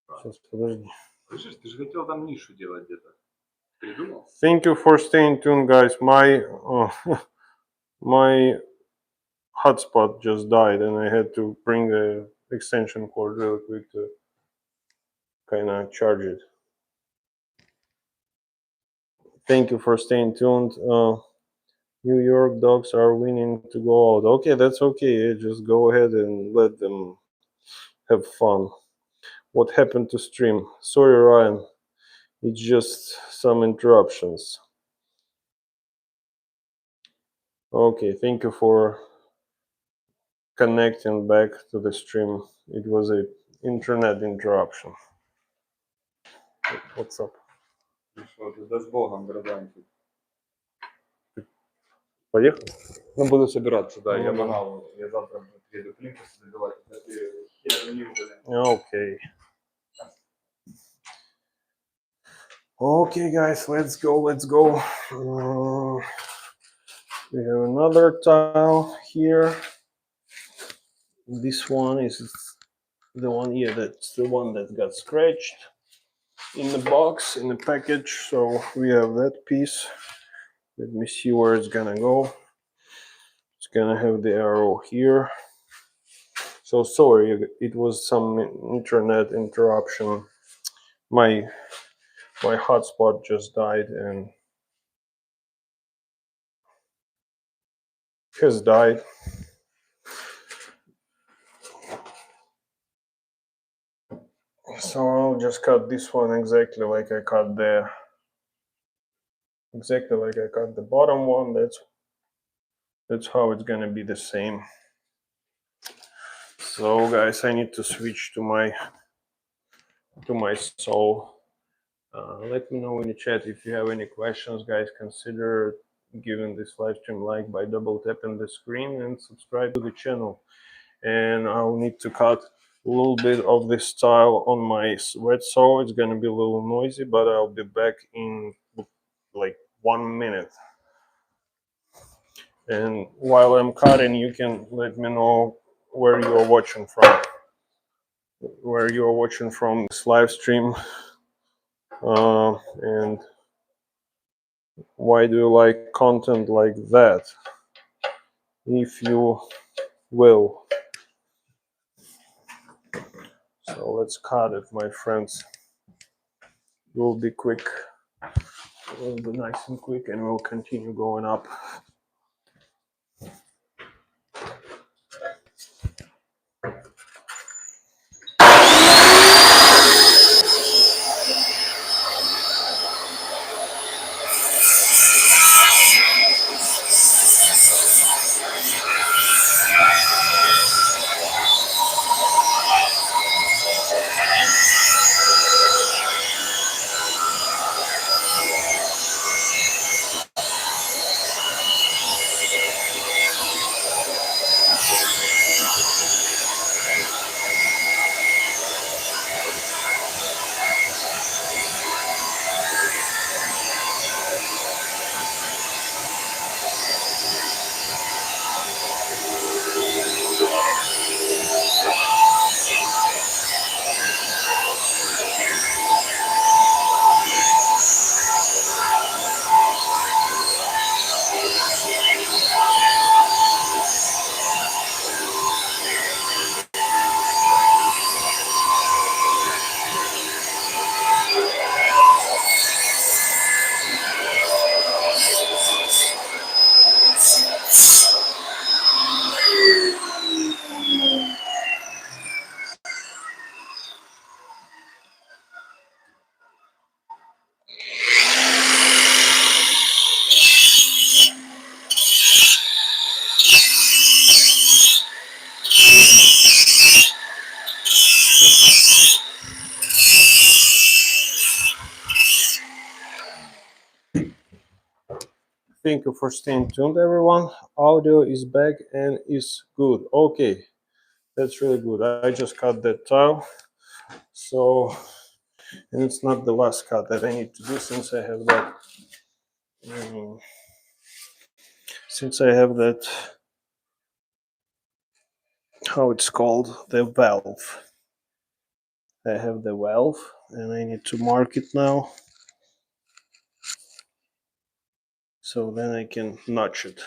Сейчас, подожди. Слышишь, ты же хотел там нишу делать где-то. Придумал? Thank you for staying tuned, guys. My hotspot just died, and I had to bring the extension cord really quick to kind of charge it. Thank you for staying tuned. New York dogs are winning to go out. Okay, that's okay. Just go ahead and let them have fun. What happened to stream? Sorry, Ryan. It's just some interruptions. Okay, thank you for connecting back to the stream. It was a internet interruption. What's up? Ну что, да с Богом, братанчик. Поехали? Ну, буду собираться, да. Ну, Я да. банал. Я завтра приеду плинтус забивать. Хер не блин. Okay. Okay, guys, let's go. Let's go. We have another tile here. This one is the one here. That's the one that got scratched in the box, in the package. So we have that piece. Let me see where it's gonna go. It's gonna have the arrow here. So sorry, it was some internet interruption. My hotspot just died and has died. So I'll just cut this one exactly like I cut the bottom one. That's how it's gonna be the same. So guys, I need to switch to my saw. Let me know in the chat if you have any questions, guys. Consider giving this live stream like by double tapping the screen and subscribe to the channel. And I'll need to cut a little bit of this tile on my wet saw. It's gonna be a little noisy, but I'll be back in like 1 minute. And while I'm cutting, you can let me know where you're watching from. Where you're watching from this live stream, and why do you like content like that? If you will. So let's cut it, my friends. We'll be quick. We'll be nice and quick, and we'll continue going up. Thank you for staying tuned, everyone. Audio is back and is good. Okay, that's really good. I just cut that tile. So, and it's not the last cut that I need to do since I have that. Since I have that, how it's called, the valve. I have the valve, and I need to mark it now. So then I can notch it.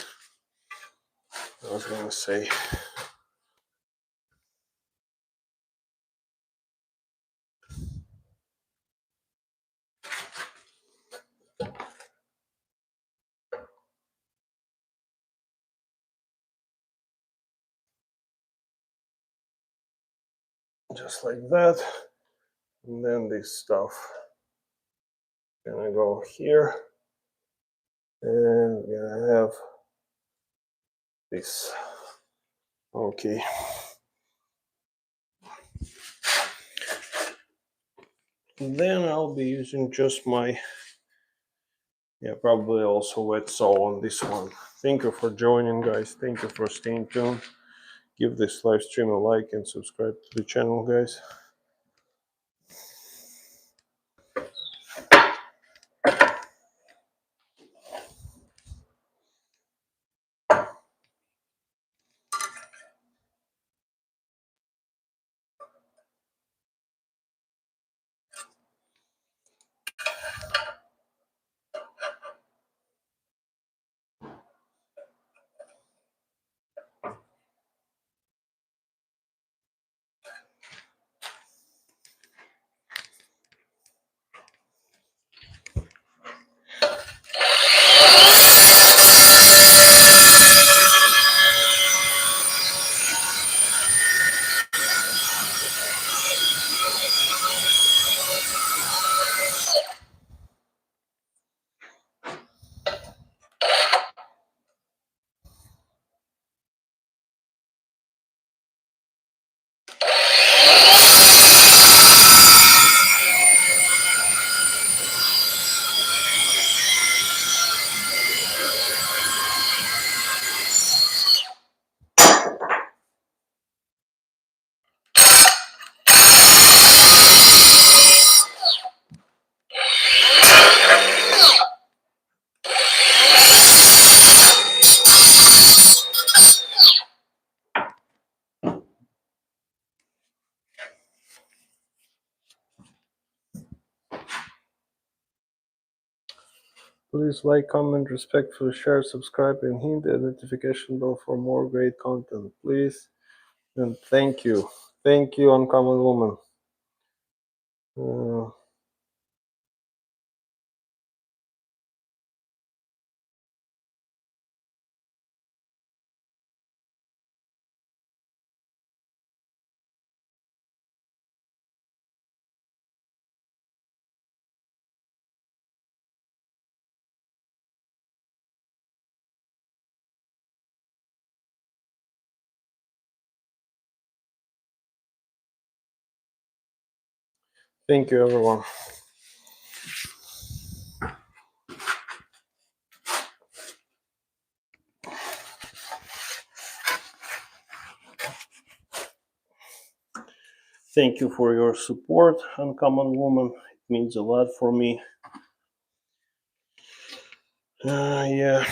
I was gonna say. just like that. And then this stuff gonna go here, and we're gonna have this. Okay. And then I'll be using just my, probably also wet saw on this one. Thank you for joining, guys. Thank you for staying tuned. Give this live stream a like and subscribe to the channel, guys. Please like, comment, respectfully share, subscribe, and hit the notification bell for more great content, please. And thank you. Thank you, Uncommon Woman. Thank you, everyone. Thank you for your support, Uncommon Woman. It means a lot for me. Yeah,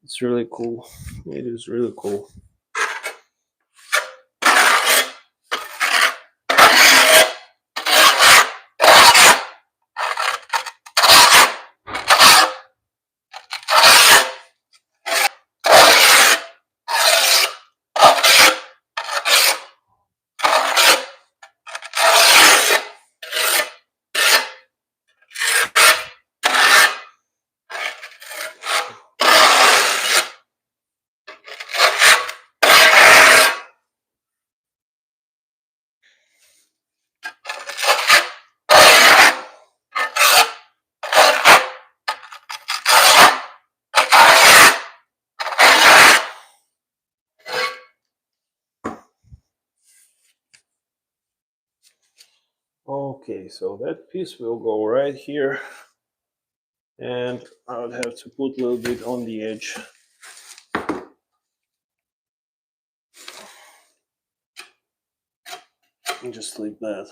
it's really cool. It is really cool. Okay, so that piece will go right here, and I would have to put a little bit on the edge. And just like that.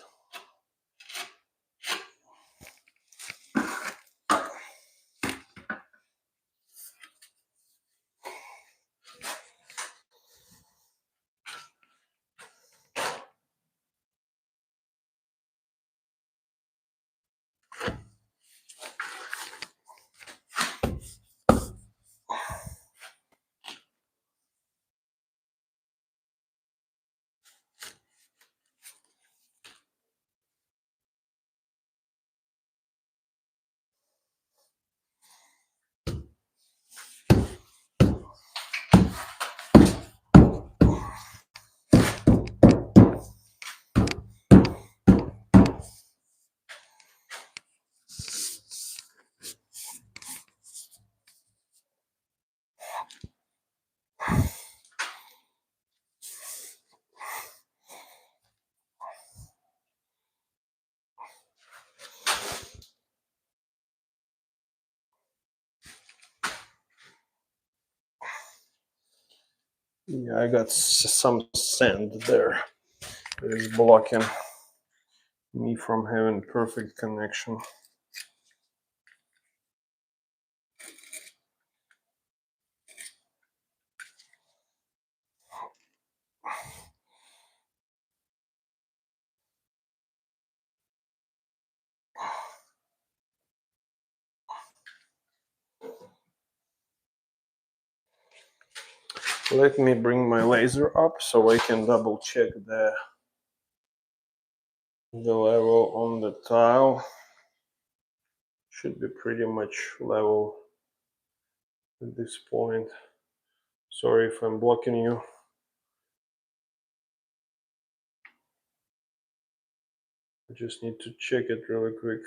Yeah, I got some sand there that is blocking me from having perfect connection. Let me bring my laser up so I can double check the level on the tile. Should be pretty much level at this point. Sorry if I'm blocking you. I just need to check it really quick.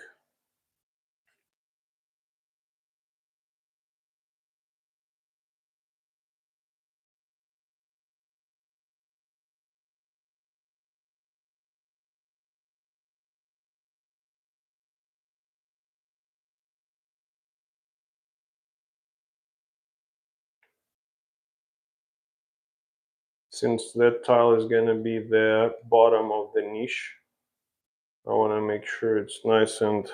Since that tile is gonna be the bottom of the niche, I want to make sure it's nice and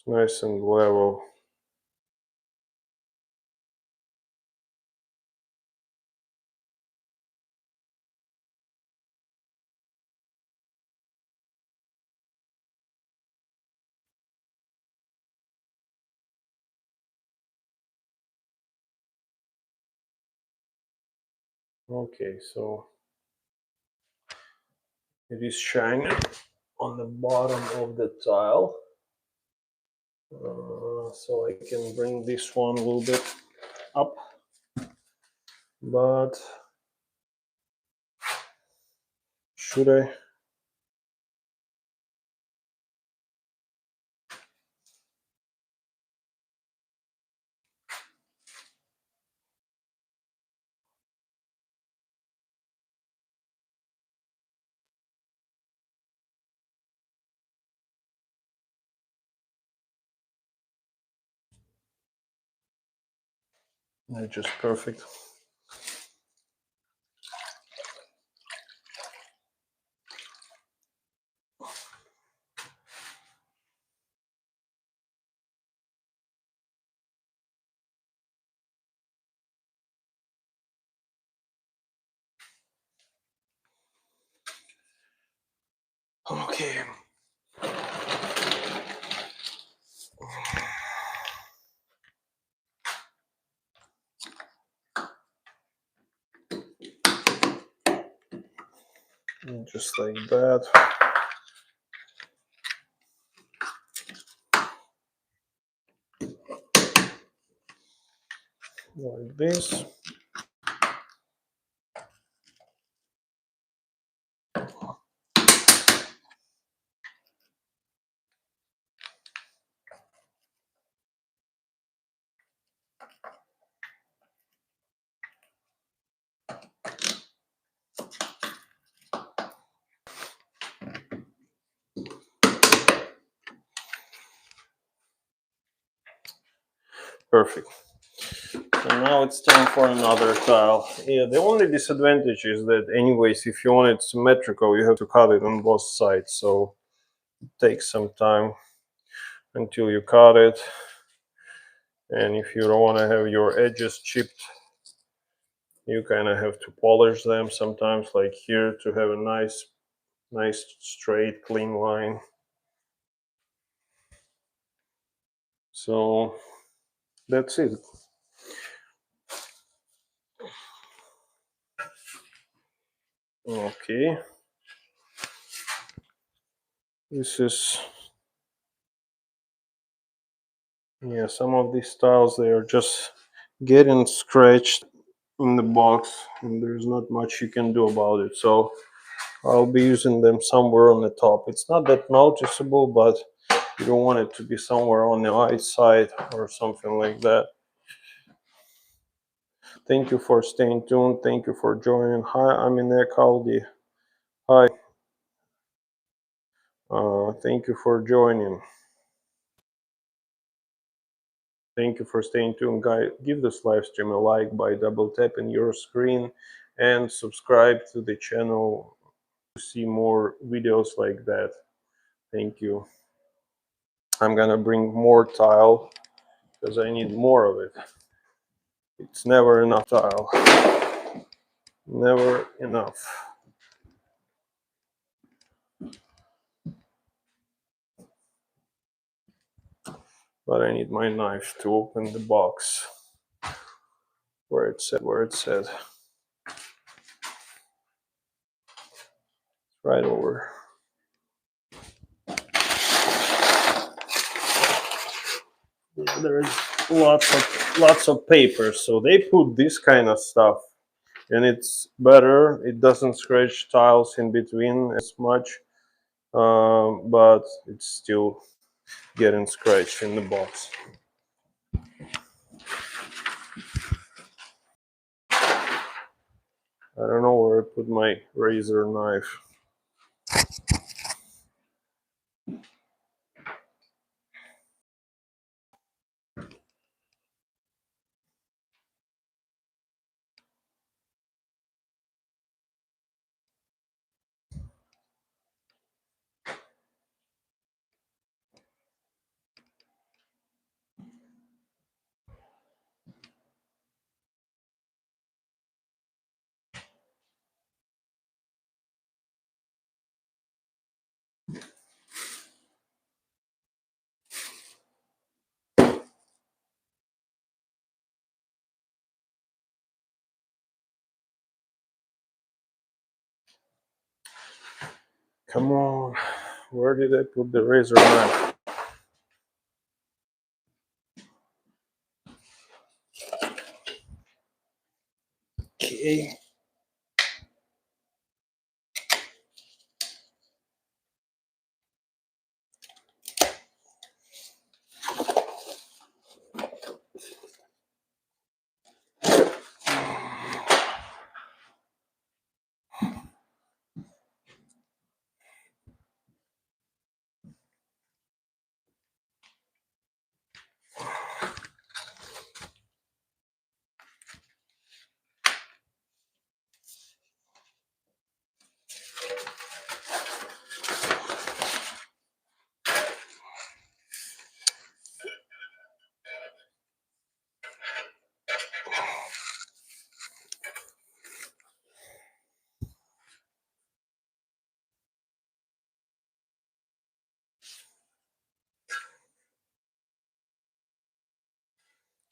level. Okay, so it is shining on the bottom of the tile. So I can bring this one a little bit up, but should I? That's just perfect. Okay. And just like that. Like this. Perfect. And now it's time for another tile. Yeah, the only disadvantage is that anyways, if you want it symmetrical, you have to cut it on both sides. So it takes some time until you cut it. And if you don't want to have your edges chipped, you kind of have to polish them sometimes, like here, to have a nice straight clean line. So that's it. Okay, this is, yeah, some of these tiles, they are just getting scratched in the box and there's not much you can do about it. So I'll be using them somewhere on the top. It's not that noticeable, but you don't want it to be somewhere on the outside or something like that. Thank you for staying tuned. Thank you for joining. Hi, I'm Inek Aldi. Hi. Thank you for joining. Thank you for staying tuned, guys. Give this live stream a like by double tapping your screen and subscribe to the channel to see more videos like that. Thank you. I'm gonna bring more tile because I need more of it. It's never enough tile. Never enough. But I need my knife to open the box where it said. Right over. There's lots of paper, so they put this kind of stuff, and it's better. It doesn't scratch tiles in between as much, but it's still getting scratched in the box. I don't know where I put my razor knife. Come on, where did I put the razor knife? Okay.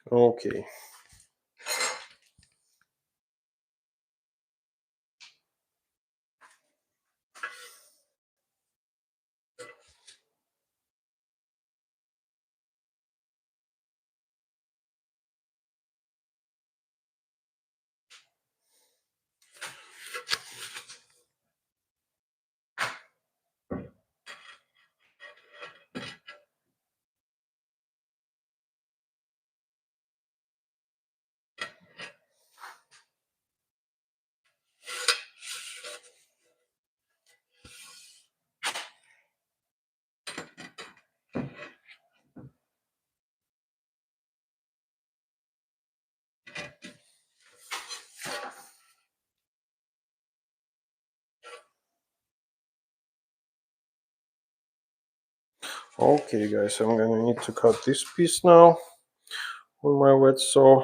Okay. Okay, guys, I'm gonna need to cut this piece now with my wet saw.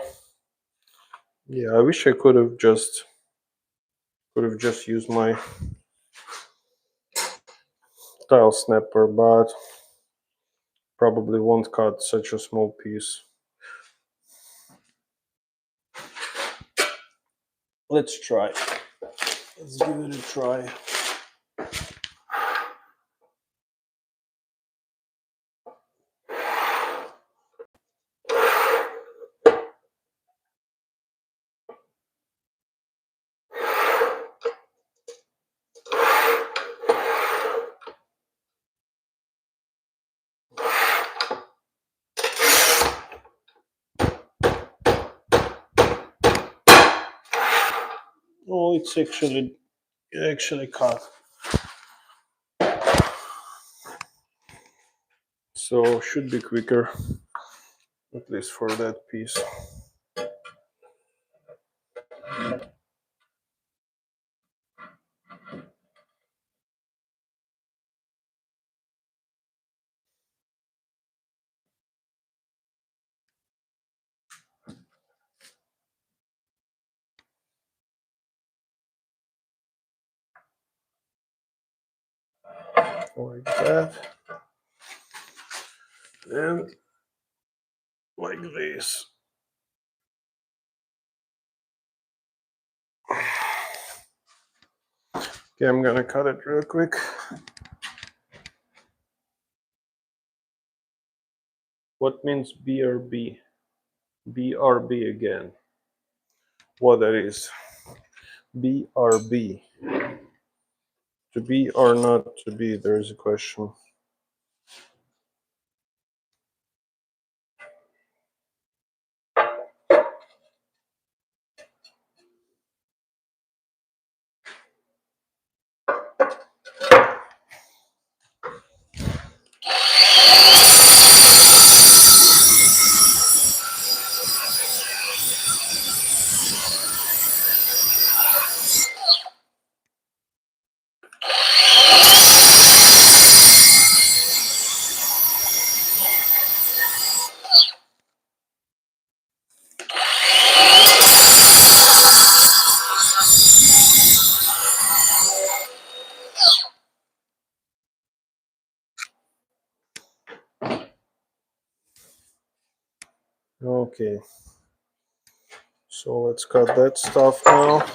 Yeah, I wish I could have just used my tile snapper, but probably won't cut such a small piece. Let's try. Let's give it a try. Oh, it's actually cut. So should be quicker. at least for that piece. Like that. And like this. Okay, I'm gonna cut it real quick. What means BRB? BRB again. What that is? BRB. To be or not to be, there is a question. Okay, so let's cut that stuff now.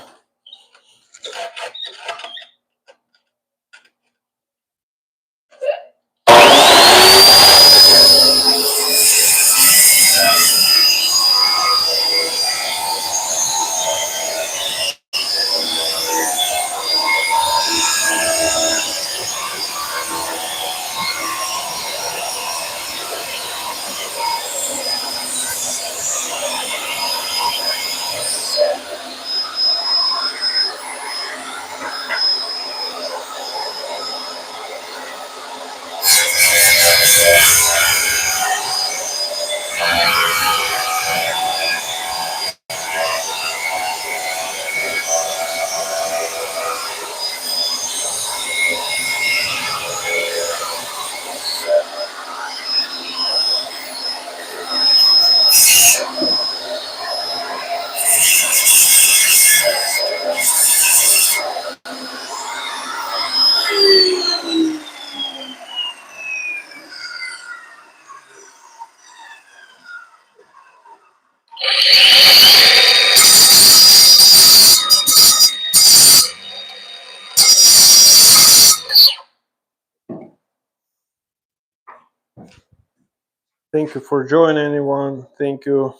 Thank you for joining, anyone. Thank you.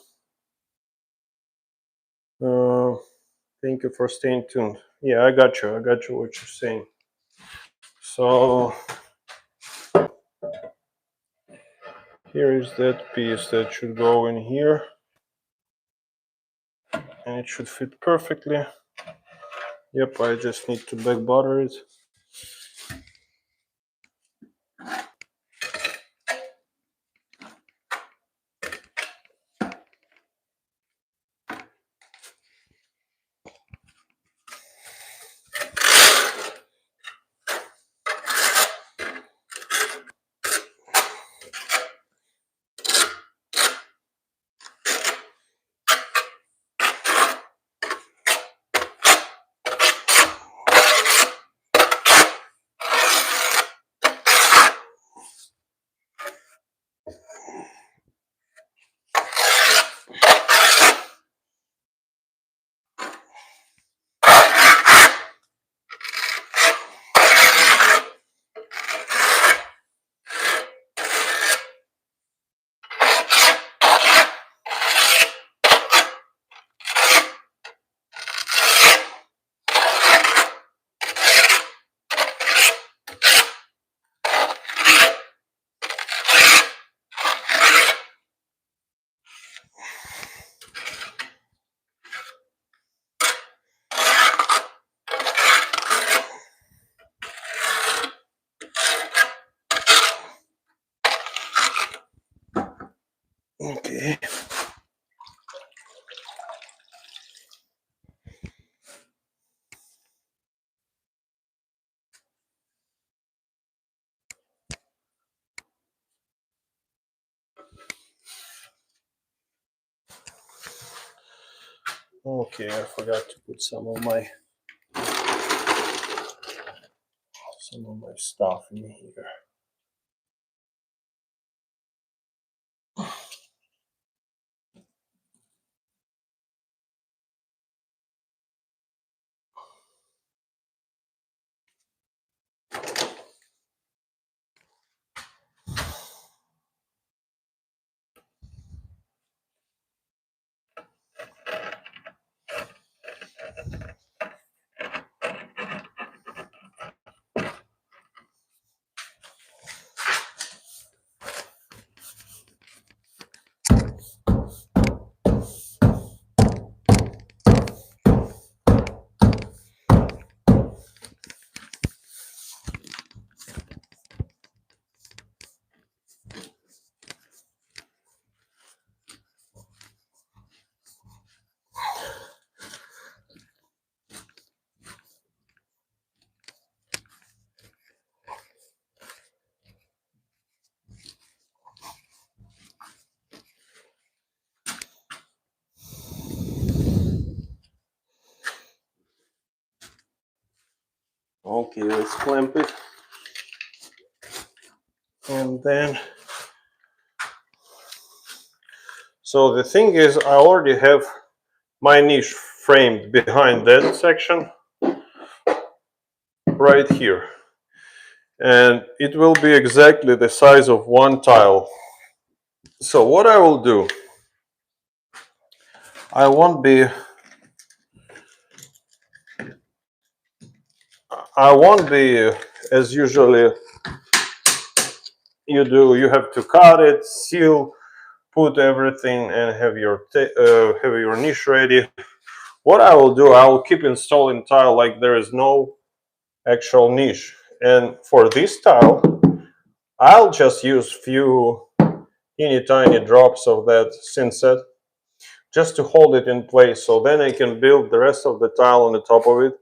Thank you for staying tuned. Yeah, I got you. I got you what you're saying. So here is that piece that should go in here, and it should fit perfectly. Yep, I just need to back butter it. Okay. Okay, I forgot to put some of my stuff in here. Okay, let's clamp it. And then, so the thing is, I already have my niche framed behind that section right here. And it will be exactly the size of one tile. So what I will do, I won't be as usually you do. You have to cut it, seal, put everything, and have your niche ready. What I will do, I will keep installing tile like there is no actual niche. And for this tile, I'll just use few teeny tiny drops of that synset just to hold it in place. So then I can build the rest of the tile on the top of it.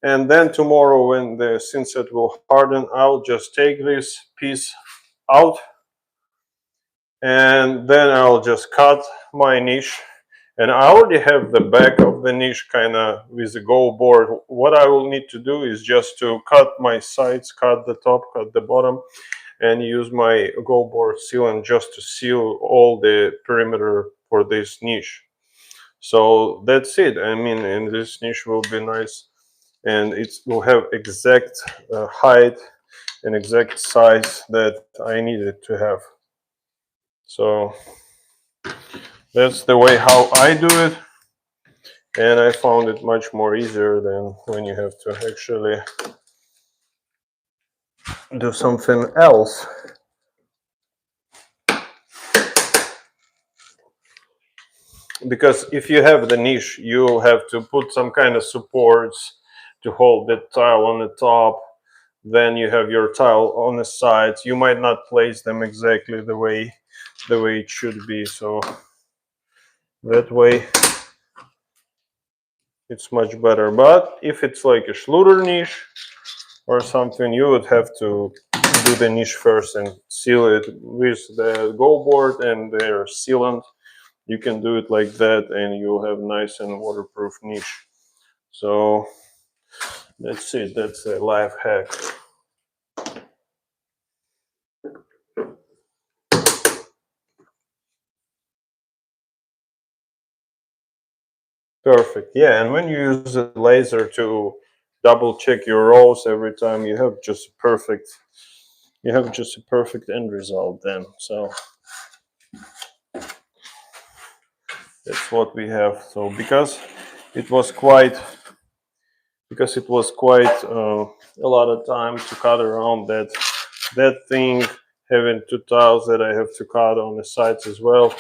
And then tomorrow when the synset will harden, I'll just take this piece out and then I'll just cut my niche. And I already have the back of the niche kind of with the go board. What I will need to do is just to cut my sides, cut the top, cut the bottom, and use my go board sealant just to seal all the perimeter for this niche. So that's it. I mean, and this niche will be nice and it will have exact height and exact size that I need it to have. So that's the way how I do it, and I found it much more easier than when you have to actually do something else. Because if you have the niche, you have to put some kind of supports to hold the tile on the top. Then you have your tile on the sides. You might not place them exactly the way it should be. So that way it's much better. But if it's like a Schluter niche or something, you would have to do the niche first and seal it with the go board and their sealant. You can do it like that and you'll have nice and waterproof niche. So that's it. That's a life hack. Perfect. Yeah, and when you use a laser to double check your rows every time, you have just a perfect end result then. So that's what we have. So because it was quite a lot of time to cut around that thing, having two tiles that I have to cut on the sides as well,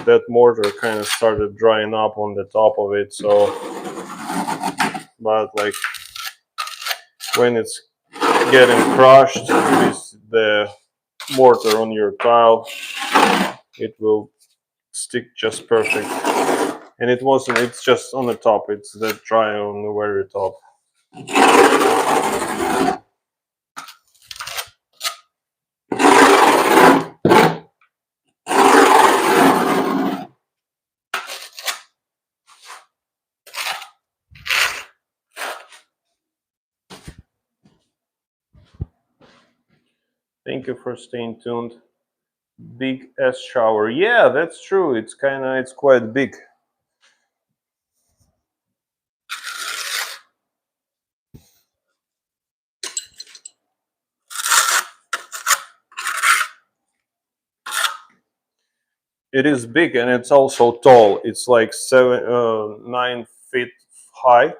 that mortar kind of started drying up on the top of it. So but like when it's getting crushed with the mortar on your tile, it will stick just perfect. And it wasn't, it's just on the top, it's the dry on the very top. Thank you for staying tuned. Big S shower. Yeah, that's true. It's quite big. It is big and it's also tall. It's like 9 feet high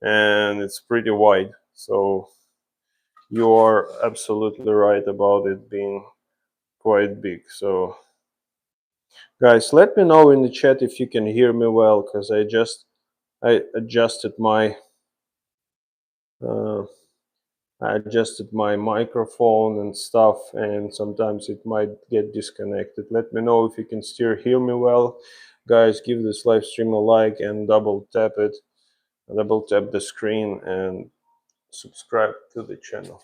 and it's pretty wide. So you are absolutely right about it being quite big. So guys, let me know in the chat if you can hear me well, because I adjusted my uh, I adjusted my microphone and stuff, and sometimes it might get disconnected. Let me know if you can still hear me well. Guys, give this live stream a like and double tap the screen and subscribe to the channel.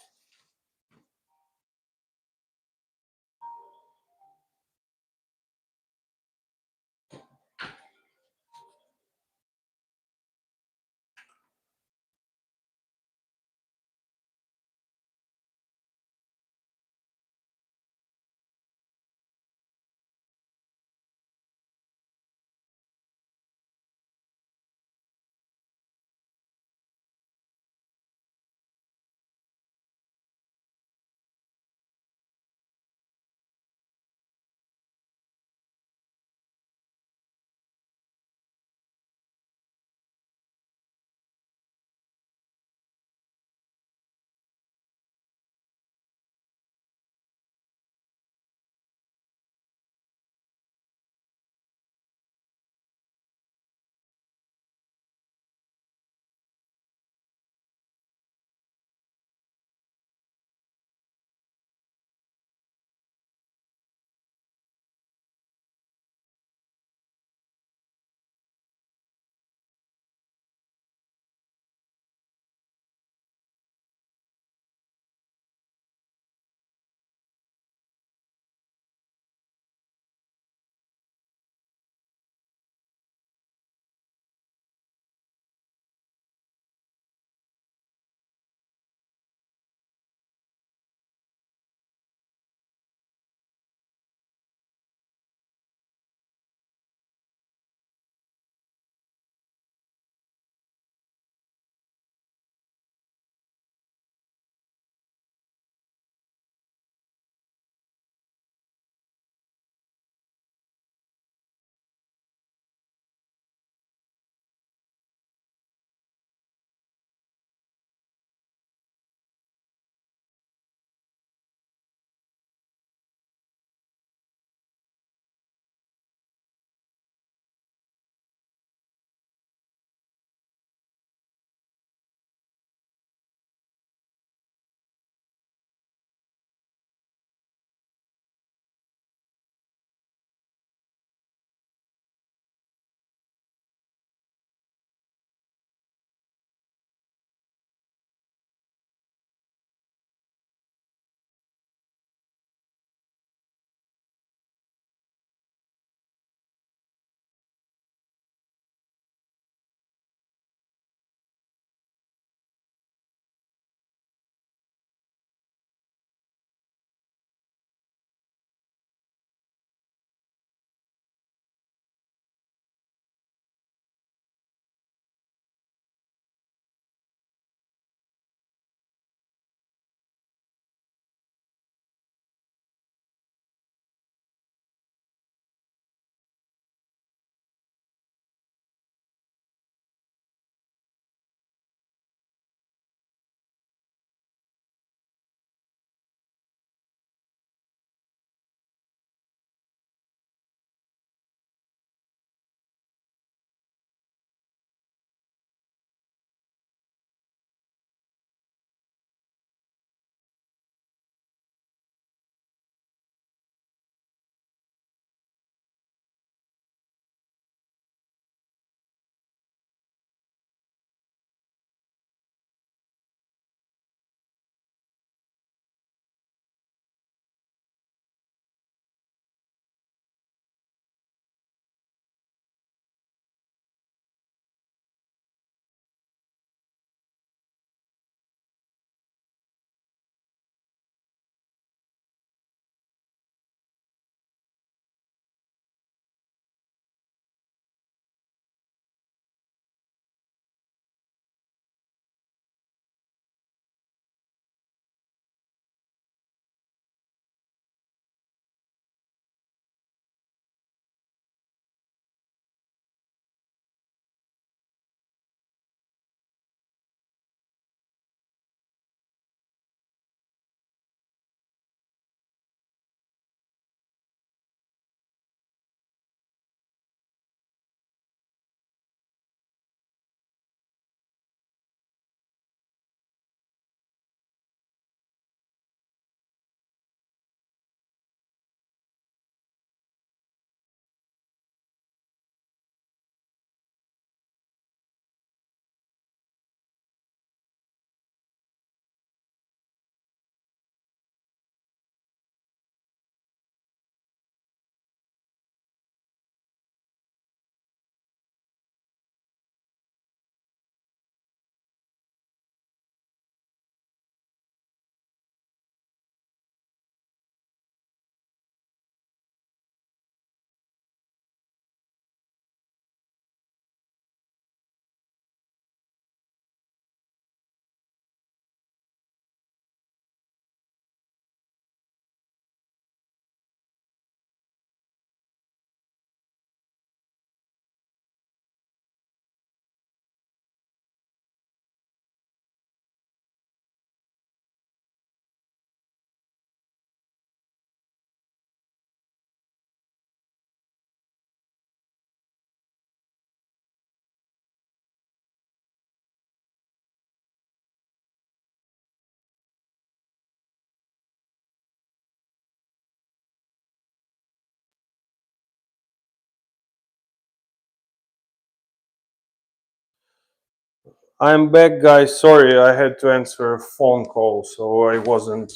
I'm back, guys. Sorry, I had to answer a phone call, so I wasn't.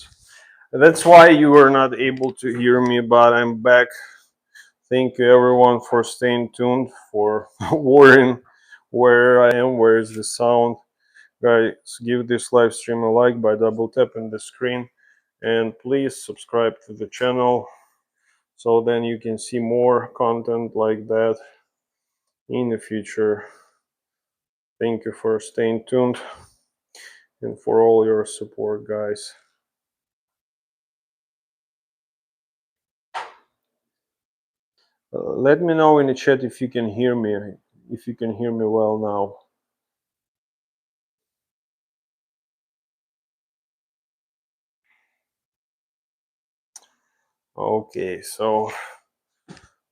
That's why you were not able to hear me, but I'm back. Thank you, everyone, for staying tuned, for worrying where I am, where is the sound. Guys, give this live stream a like by double tapping the screen, and please subscribe to the channel so then you can see more content like that in the future. Thank you for staying tuned and for all your support, guys. Let me know in the chat if you can hear me, if you can hear me well now. Okay, so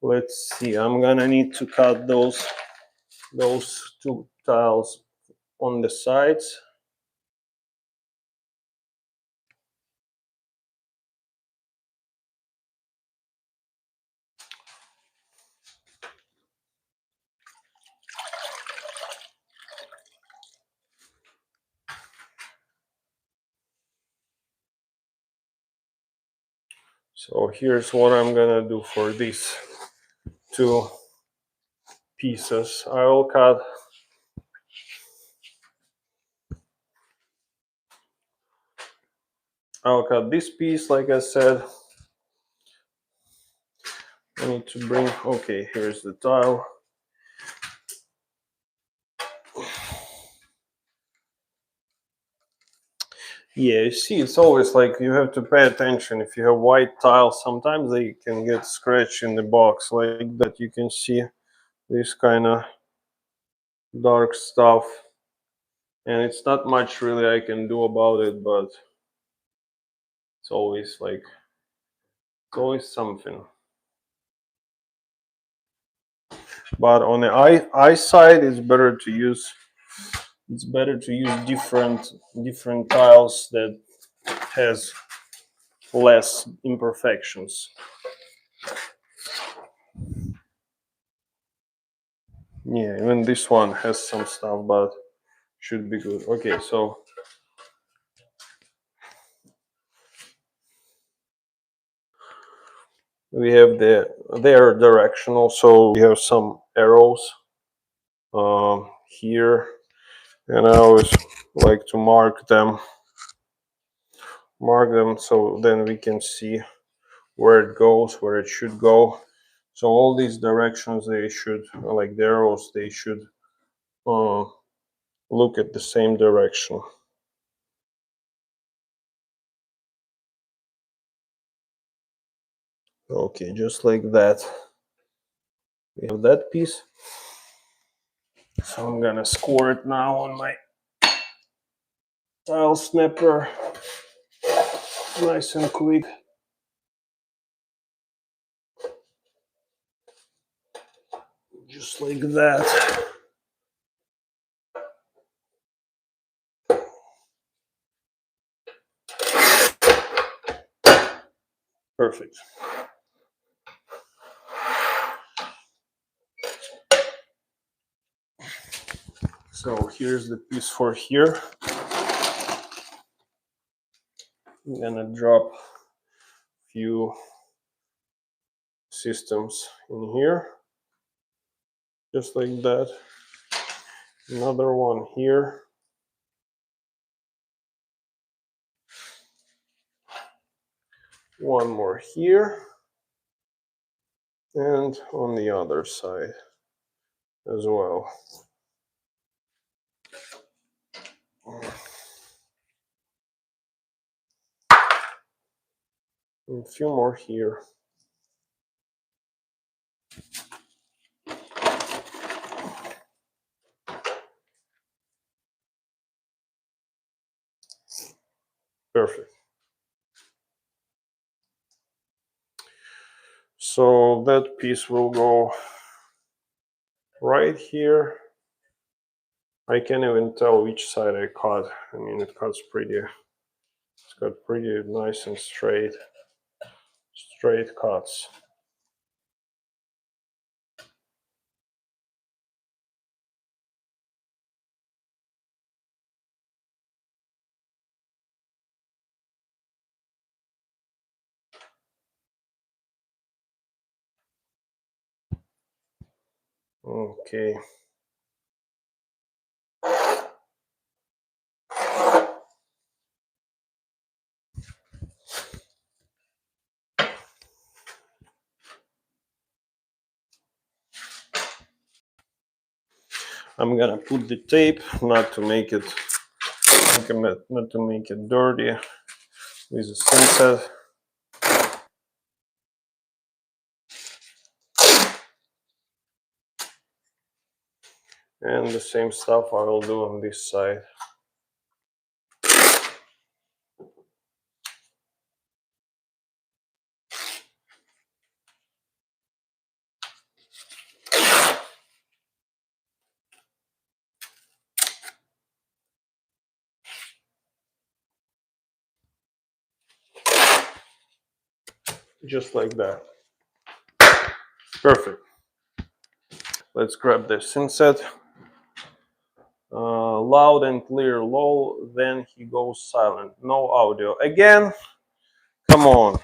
let's see. I'm gonna need to cut those two tiles on the sides. So here's what I'm gonna do for these two pieces. I'll cut this piece, like I said. I need to bring, okay, here's the tile. Yeah, you see, it's always like you have to pay attention. If you have white tiles, sometimes they can get scratched in the box like that. You can see this kind of dark stuff, and it's not much really I can do about it, but it's always like, it's always something. But on the eye side, it's better to use different tiles that has less imperfections. Yeah, even this one has some stuff, but should be good. Okay, so we have they're directional, so we have some arrows here, and I always like to mark them so then we can see where it goes, where it should go. So all these directions, they should, like the arrows, they should look at the same direction. Okay, just like that. We have that piece. So I'm gonna score it now on my tile snapper, nice and quick. Just like that. Perfect. So here's the piece for here. I'm gonna drop a few systems in here, just like that. Another one here. One more here. And on the other side as well. And a few more here. Perfect. So that piece will go right here. I can't even tell which side I cut. I mean, it's got pretty nice and straight cuts. Okay. I'm gonna put the tape, not to make it dirty with a sunset. And the same stuff I will do on this side. Just like that. Perfect. Let's grab the synset. Loud and clear, low, then he goes silent. No audio. Again? Come on.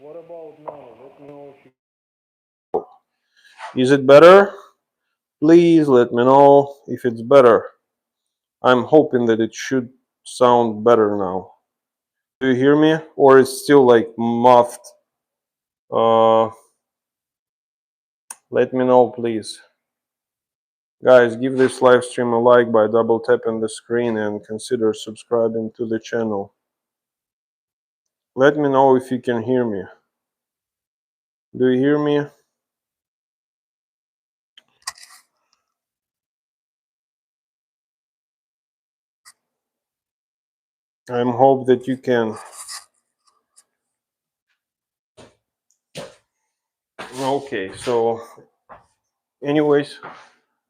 What about now? Let me know if you... Is it better? Please let me know if it's better. I'm hoping that it should sound better now. Do you hear me? Or it's still like muffled? Let me know, please. Guys, give this live stream a like by double tapping the screen and consider subscribing to the channel. Let me know if you can hear me. Do you hear me? I hope that you can. Okay, so anyways,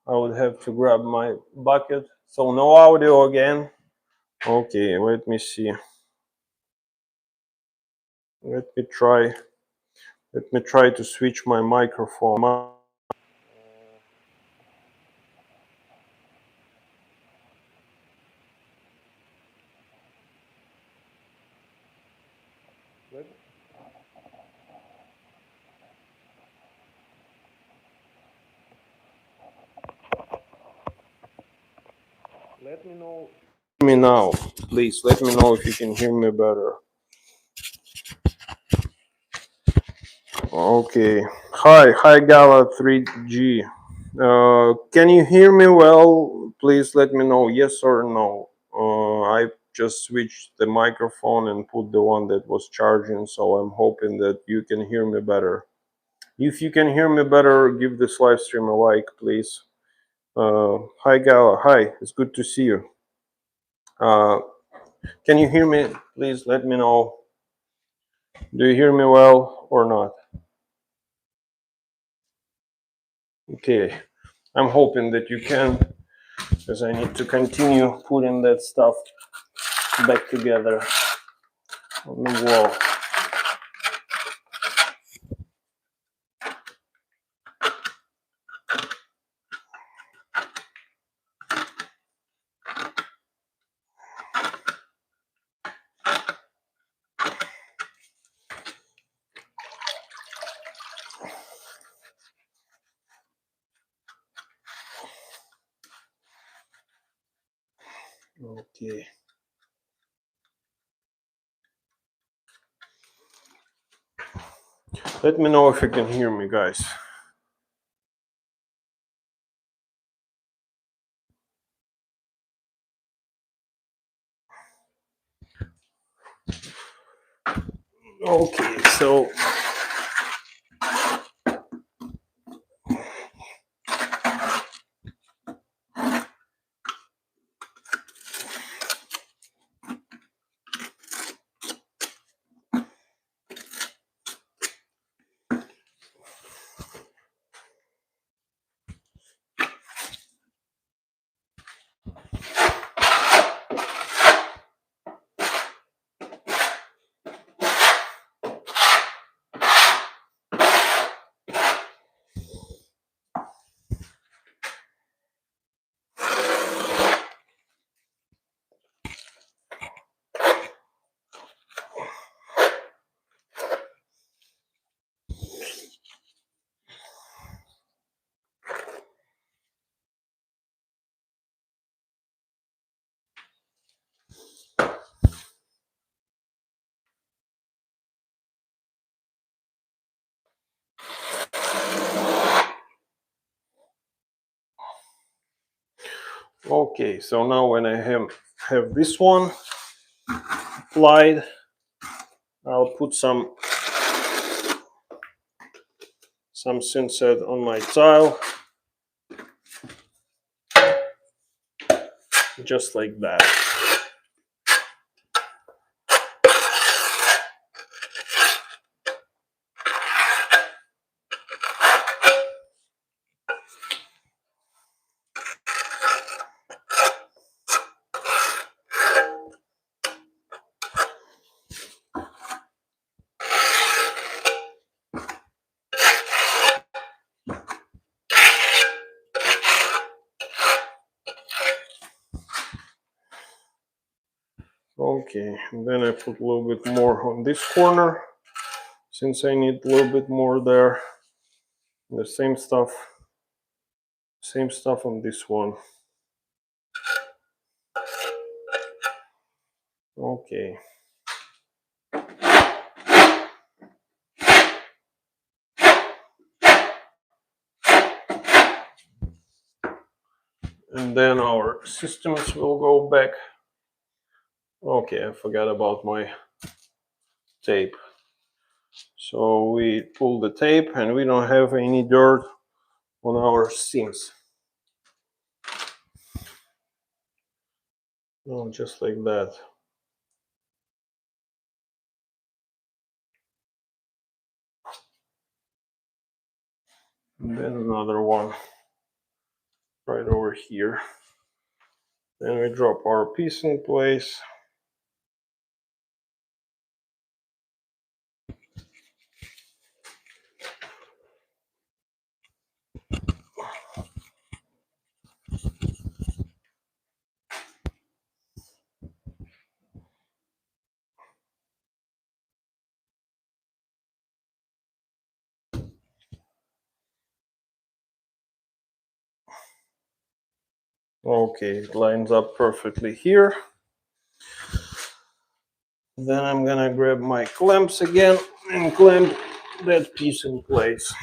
I would have to grab my bucket. So no audio again. Okay, let me see. Let me try to switch my microphone. Let me know. Hear me now, please. Let me know if you can hear me better. Okay. Hi, Gala 3G. Can you hear me well? Please let me know yes or no. I just switched the microphone and put the one that was charging, so I'm hoping that you can hear me better. If you can hear me better, give this live stream a like, please. Hi, Gala. Hi, it's good to see you. Can you hear me? Please let me know. Do you hear me well or not? Okay, I'm hoping that you can, because I need to continue putting that stuff back together on the wall. Okay. Let me know if you can hear me, guys. Okay, so Okay, so now when I have this one applied, I'll put some Synset on my tile, just like that. Okay, and then I put a little bit more on this corner, since I need a little bit more there. The same stuff on this one. Okay. And then our systems will go back. Okay, I forgot about my tape. So we pull the tape and we don't have any dirt on our seams. Oh, just like that. And then another one right over here. Then we drop our piece in place. Okay, it lines up perfectly here. Then I'm gonna grab my clamps again and clamp that piece in place.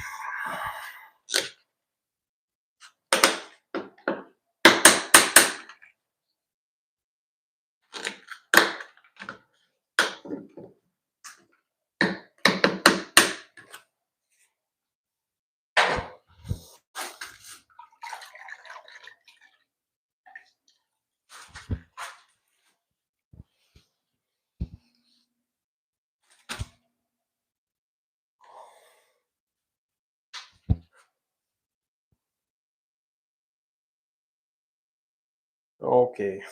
Okay,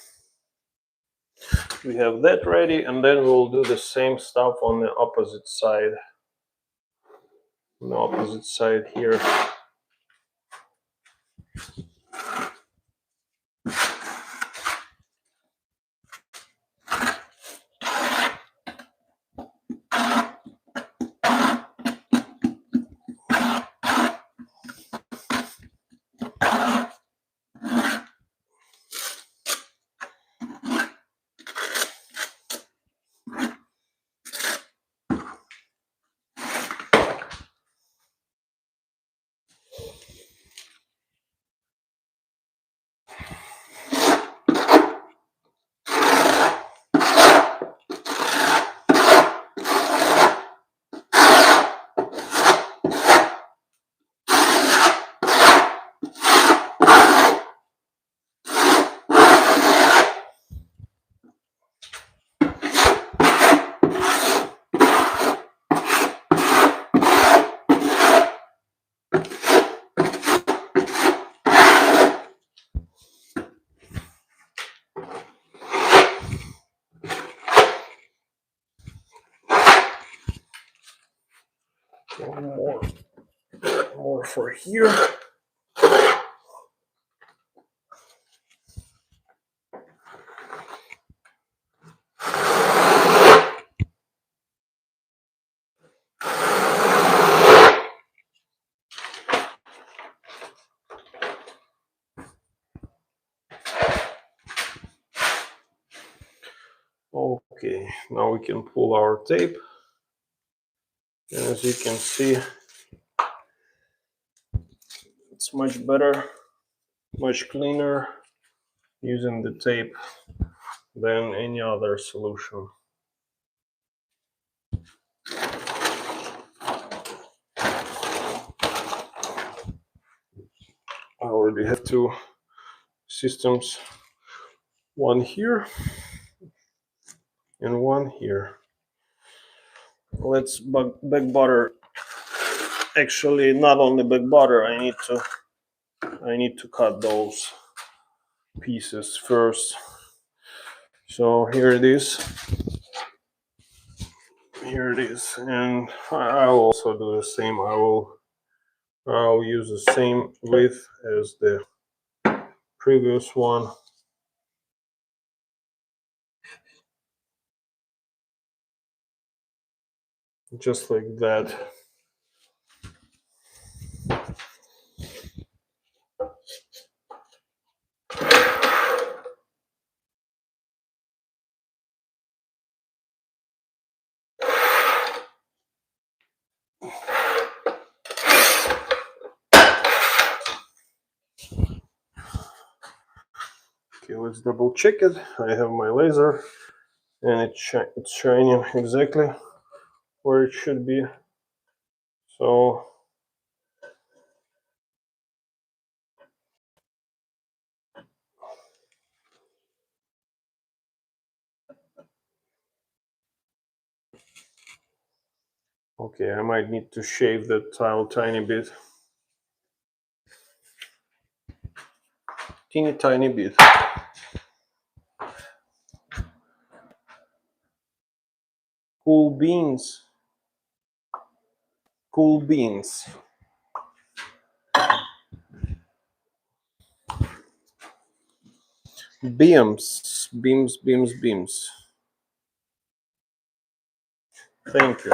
we have that ready, and then we'll do the same stuff on the opposite side. On the opposite side here. One more for here. Okay, now we can pull our tape. And as you can see, it's much better, much cleaner. using the tape than any other solution. I already have two systems, one here and one here. Let's back butter. Actually, not only back butter, I need to cut those pieces first. So here it is. Here it is, and I'll also do the same. I'll use the same width as the previous one. Just like that. Okay, let's double check it. I have my laser and it's shining exactly where it should be. So okay, I might need to shave that tile tiny bit. Teeny tiny bit. Cool beans. Cool beans. Beams. Beams, beams, beams. Thank you.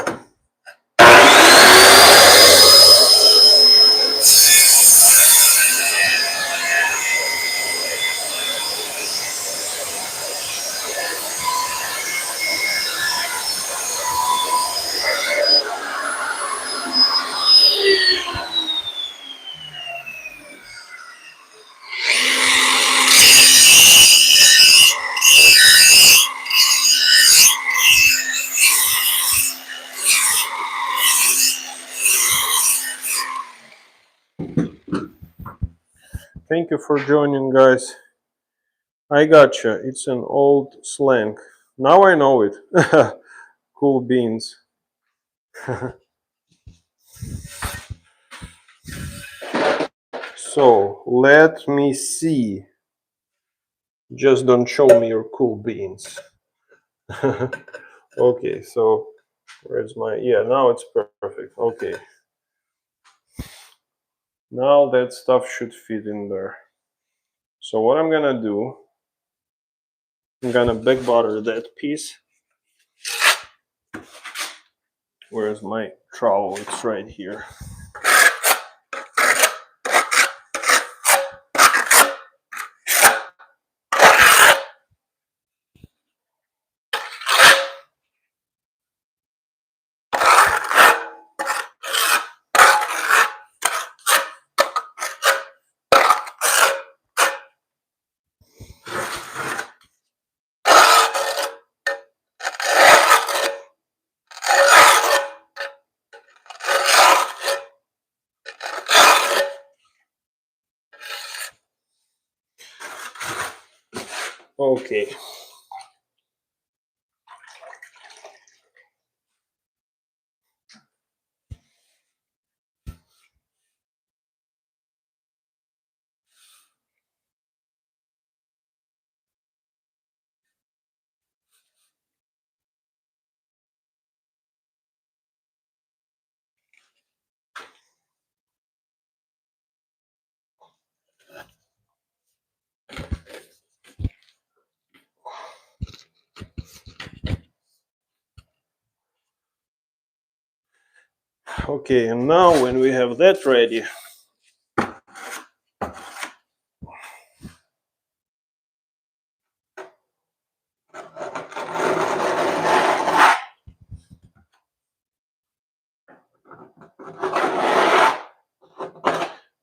Thank you for joining, guys. I gotcha. It's an old slang. Now I know it. Cool beans. So let me see. Just don't show me your cool beans. Okay, so where's my, yeah, now it's perfect. Okay. Now that stuff should fit in there. So what I'm gonna do, I'm gonna back butter that piece. Where's my trowel? It's right here. Okay. Okay, and now when we have that ready,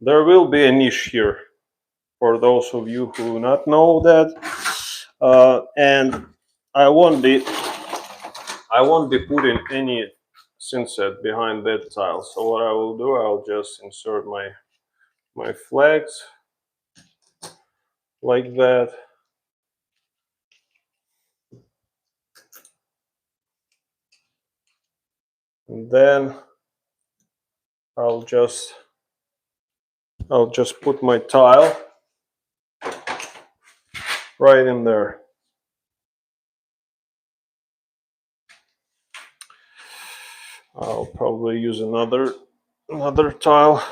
there will be a niche here. for those of you who not know that. And I won't be putting any synset behind that tile. So what I will do, I'll just insert my flags like that. And then I'll just put my tile right in there. I'll probably use another tile.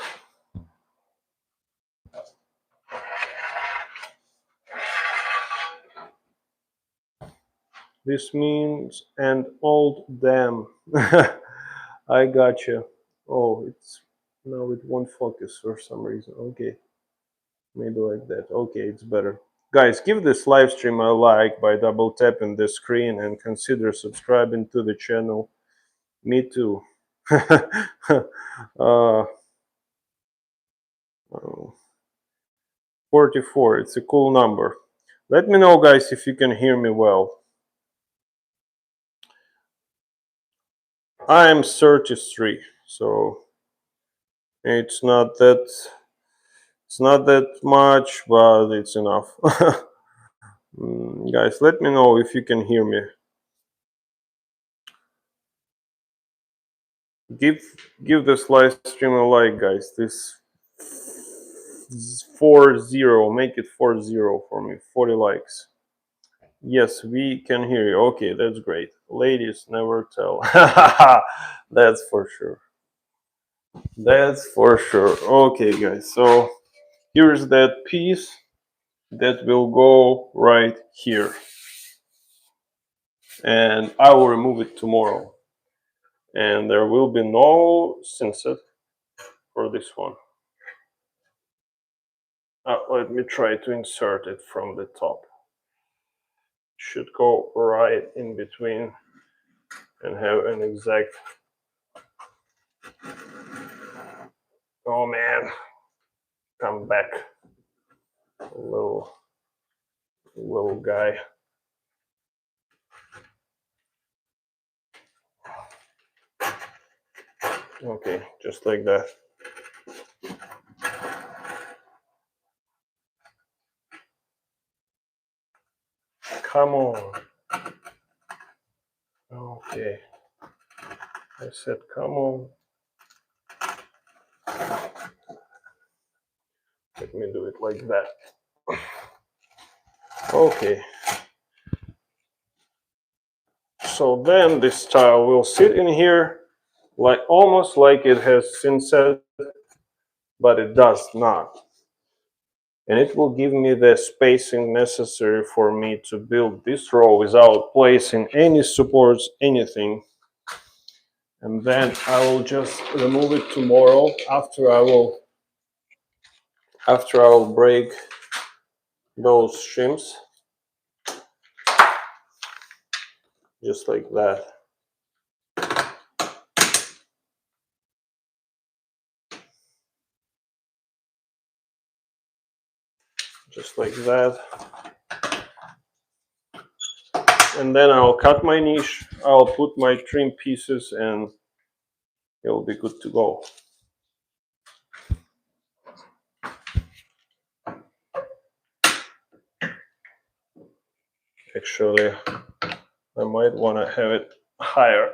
This means an old dam. I got you. Oh, it's now it won't focus for some reason. Okay, maybe like that. Okay, it's better. Guys, give this live stream a like by double tapping the screen and consider subscribing to the channel. Me too. uh, 44, it's a cool number. Let me know, guys, if you can hear me well. I'm 33, so it's not that much, but it's enough. Guys, let me know if you can hear me. Give this live stream a like, guys. This 40, make it 40 for me. 40 likes. Yes, we can hear you. Okay, that's great. Ladies never tell. That's for sure. That's for sure. Okay, guys. So here's that piece that will go right here, and I will remove it tomorrow. And there will be no synset for this one. Let me try to insert it from the top. Should go right in between and have an exact. Oh man, come back, little guy. Okay, just like that. Come on. Okay. I said, come on. Let me do it like that. Okay. So then this tile will sit in here like almost like it has synset, but it does not. And it will give me the spacing necessary for me to build this row without placing any supports, anything. And then I will just remove it tomorrow after I will break those shims, just like that. Just like that. And then I'll cut my niche, I'll put my trim pieces, and it'll be good to go. Actually, I might want to have it higher.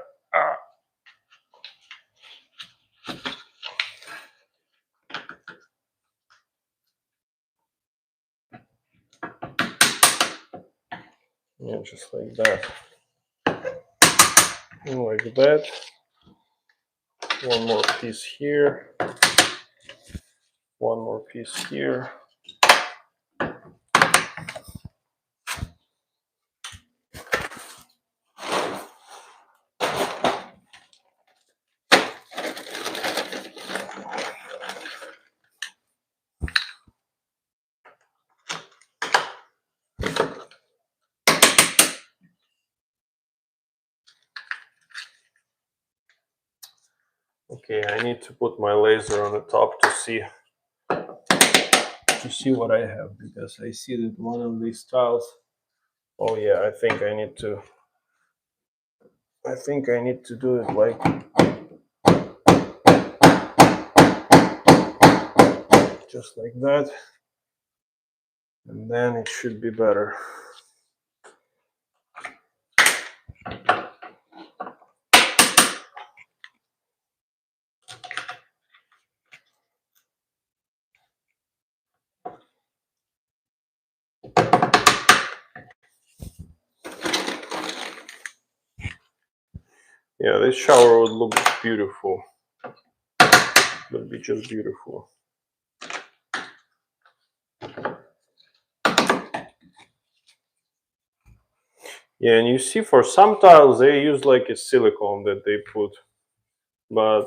Yeah, just like that. And like that. One more piece here. One more piece here. Okay, I need to put my laser on the top to see to see what I have, because I see that one of these tiles. Oh yeah, I think I need to do it like just like that, and then it should be better. Yeah, this shower would look beautiful. Would be just beautiful. Yeah, and you see for some tiles they use like a silicone that they put, but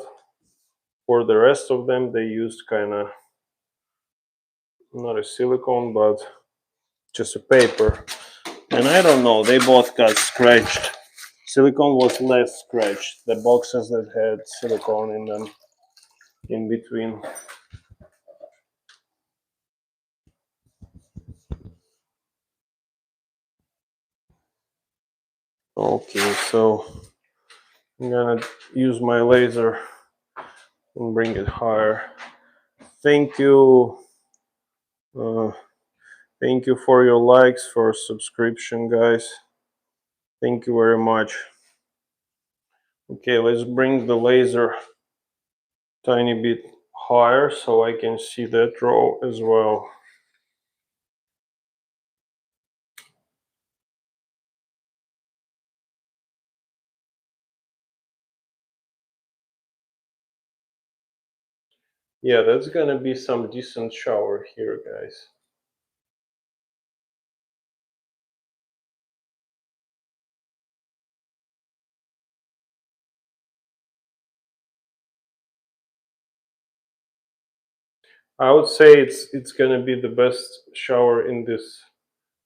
for the rest of them they used kind of not a silicone but just a paper. And I don't know, they both got scratched. Silicone was less scratched. The boxes that had silicone in them in between. Okay, so I'm gonna use my laser and bring it higher. Thank you. Thank you for your likes, for subscription, guys. Thank you very much. Okay, let's bring the laser tiny bit higher so I can see that row as well. Yeah, that's gonna be some decent shower here, guys. I would say it's gonna be the best shower in this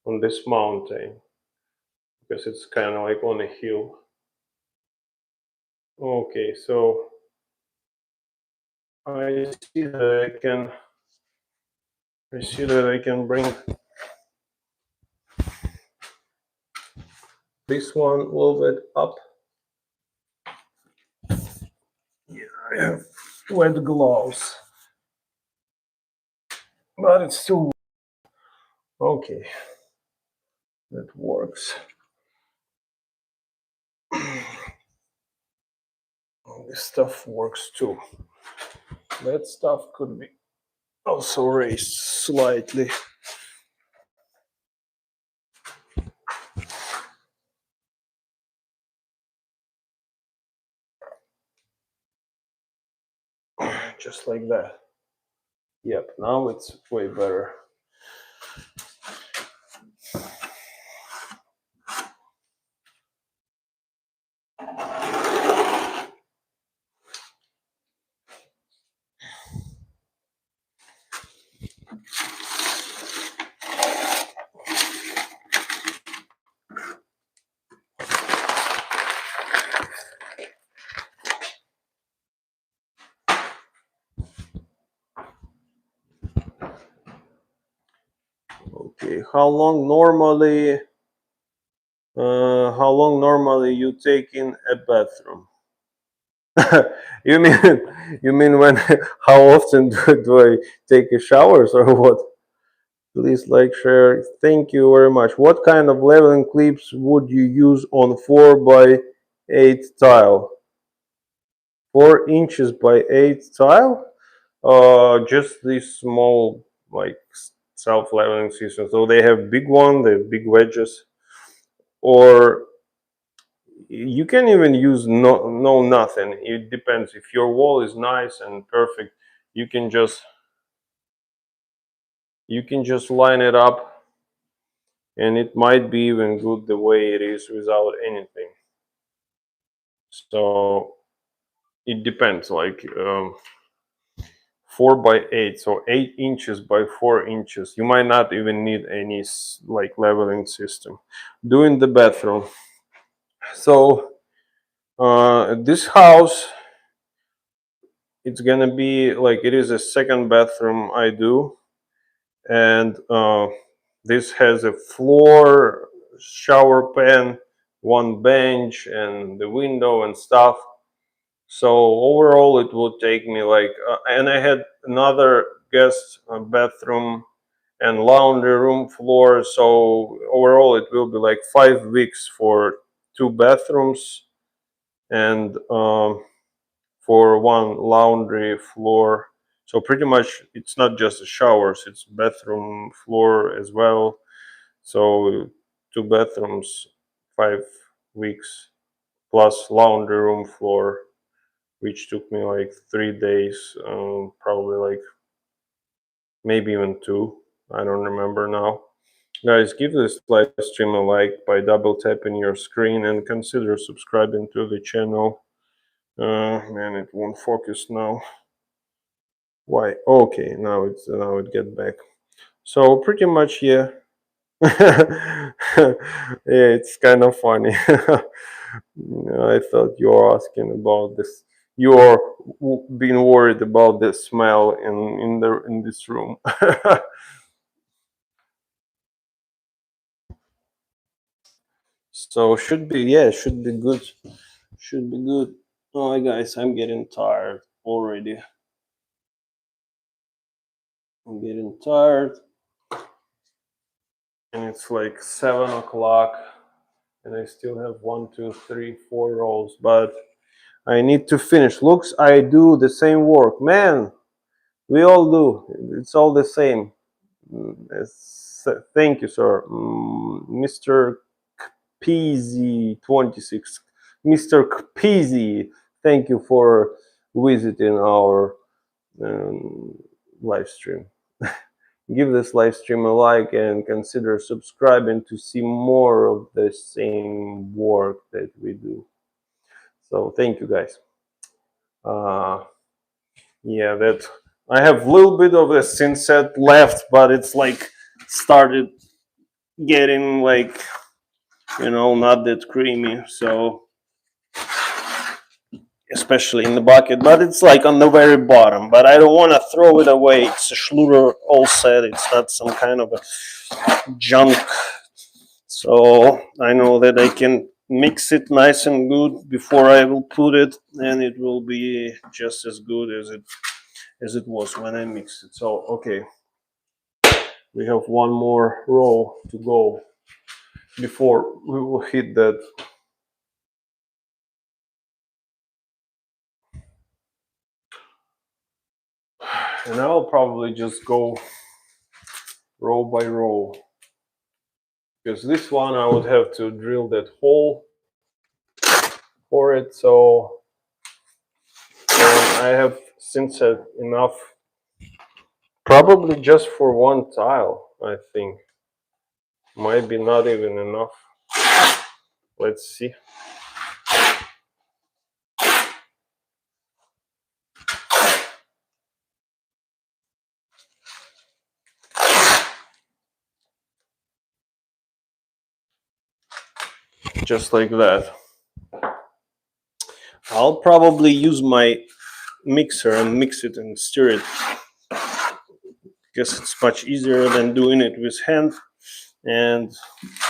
on this mountain because it's kind of like on a hill. Okay, so I see that I can bring this one a little bit up. Yeah, I have wet gloves, but it's still okay. That works. This stuff works too. That stuff could be also raised slightly. Just like that. Yep, now it's way better. Okay, how long normally you take in a bathroom? you mean when how often do I take a showers or what? Please like, share. Thank you very much. What kind of leveling clips would you use on 4x8 tile? 4 inches by 8 tile? Just these small like self-leveling systems. So they have big one, they have big wedges, or you can even use no nothing. It depends. If your wall is nice and perfect, you can just line it up, and it might be even good the way it is without anything. So it depends. Like 4x8, so 8 inches by 4 inches. You might not even need any like leveling system. Doing the bathroom. So this house, it's gonna be like, it is a second bathroom I do, and this has a floor, shower pan, one bench, and the window and stuff. So overall, it would take me like, and I had another guest bathroom and laundry room floor. So overall, it will be like 5 weeks for 2 bathrooms and for one laundry floor. So pretty much, it's not just the showers; it's bathroom floor as well. So 2 bathrooms, 5 weeks plus laundry room floor, which took me like 3 days, probably like maybe even two. I don't remember now. Guys, give this live stream a like by double tapping your screen and consider subscribing to the channel. Man, it won't focus now. Why? Okay, now it get back. So pretty much, yeah. Yeah, it's kind of funny. I thought you were asking about this. You're being worried about the smell in this room. So should be, yeah, should be good. Should be good. Oh, guys, I'm getting tired already. I'm getting tired, and it's like 7 o'clock, and I still have 1, 2, 3, 4 rolls, but I need to finish. Looks, I do the same work, man. We all do. It's all the same. Thank you, sir, Mr. Peasy 26. Mr. Peasy, thank you for visiting our um, live stream. Give this live stream a like and consider subscribing to see more of the same work that we do. So thank you, guys. Yeah, that I have a little bit of a sunset left, but it's like started getting like, not that creamy. So especially in the bucket, but it's like on the very bottom. But I don't want to throw it away. It's a Schluter all set. It's not some kind of a junk. So I know that I can mix it nice and good before I will put it, and it will be just as good as it was when I mixed it. So okay, we have one more row to go before we will hit that. And I'll probably just go row by row, because this one I would have to drill that hole for it. So and I have since enough, probably just for one tile. I think might be not even enough. Let's see. Just like that. I'll probably use my mixer and mix it and stir it, because it's much easier than doing it with hand. And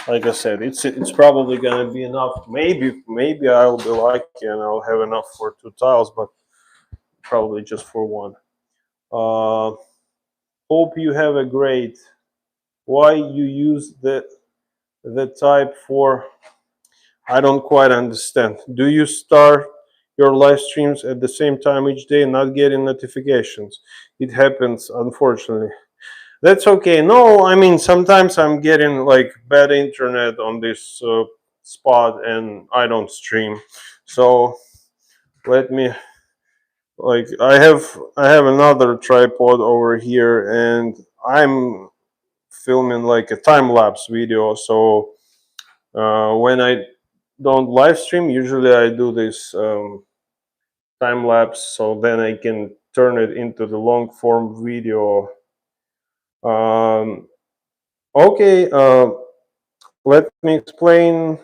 like I said, it's probably gonna be enough. Maybe I'll be lucky and I'll have enough for 2 tiles, but probably just for one. Hope you have a great. Why you use the type for? I don't quite understand. Do you start your live streams at the same time each day and not getting notifications? It happens, unfortunately. That's okay. No, I mean, sometimes I'm getting like bad internet on this spot and I don't stream. So let me, like, I have another tripod over here and I'm filming like a time lapse video. So when I don't live stream, usually I do this time lapse, so then I can turn it into the long form video. Okay, let me explain.